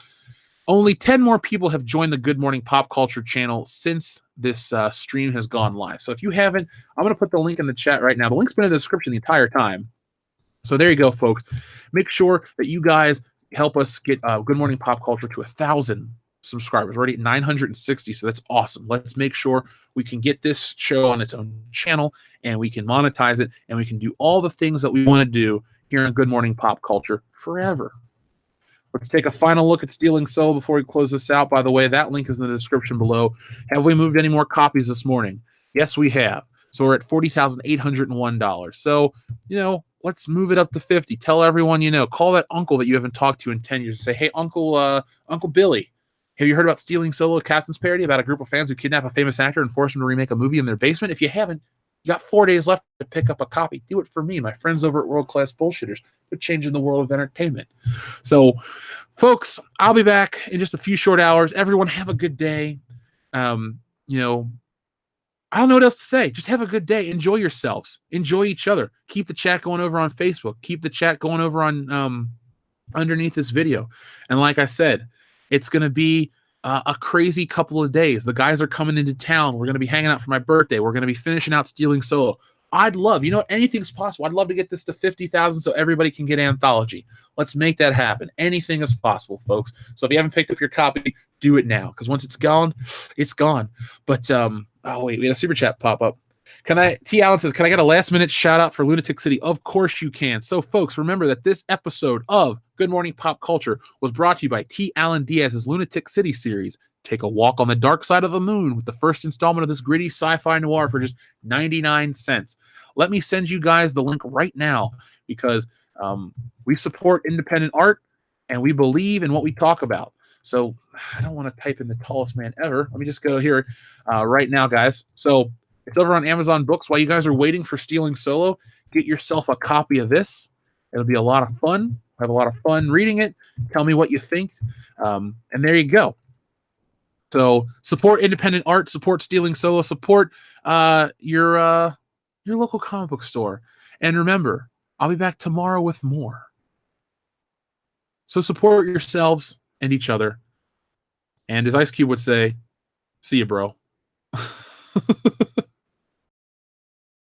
Speaker 1: only 10 more people have joined the Good Morning Pop Culture channel since this stream has gone live. So if you haven't, I'm going to put the link in the chat right now. The link's been in the description the entire time. So there you go, folks. Make sure that you guys help us get Good Morning Pop Culture to 1,000 subscribers. We're already at 960, so that's awesome. Let's make sure we can get this show on its own channel and we can monetize it and we can do all the things that we want to do here on Good Morning Pop Culture forever. Let's take a final look at Stealing Solo before we close this out. By the way, that link is in the description below. Have we moved any more copies this morning? Yes, we have. So we're at $40,801. So, let's move it up to 50. Tell everyone you know. Call that uncle that you haven't talked to in 10 years and say, hey, Uncle Billy, have you heard about Stealing Solo, Captain's Parody, about a group of fans who kidnap a famous actor and force him to remake a movie in their basement? If you haven't, you got 4 days left to pick up a copy. Do it for me, my friends over at World Class Bullshitters. They're changing the world of entertainment. So, folks, I'll be back in just a few short hours. Everyone have a good day. I don't know what else to say. Just have a good day. Enjoy yourselves. Enjoy each other. Keep the chat going over on Facebook. Keep the chat going over on underneath this video. And like I said, it's going to be a crazy couple of days. The guys are coming into town. We're going to be hanging out for my birthday. We're going to be finishing out Stealing Solo. I'd love, anything's possible. I'd love to get this to 50,000 so everybody can get Anthology. Let's make that happen. Anything is possible, folks. So if you haven't picked up your copy, do it now. Because once it's gone, it's gone. But, oh, wait, we had a super chat pop up. T. Allen says, can I get a last-minute shout-out for Lunatic City? Of course you can. So, folks, remember that this episode of Good Morning Pop Culture was brought to you by T. Allen Diaz's Lunatic City series. Take a walk on the dark side of the moon with the first installment of this gritty sci-fi noir for just 99 cents. Let me send you guys the link right now because we support independent art and we believe in what we talk about. So I don't want to type in the tallest man ever. Let me just go here right now, guys. So it's over on Amazon Books. While you guys are waiting for Stealing Solo, get yourself a copy of this. It'll be a lot of fun. Have a lot of fun reading it. Tell me what you think. And there you go. So support independent art, support Stealing Solo, support your local comic book store. And remember, I'll be back tomorrow with more. So support yourselves and each other. And as Ice Cube would say, see you, bro.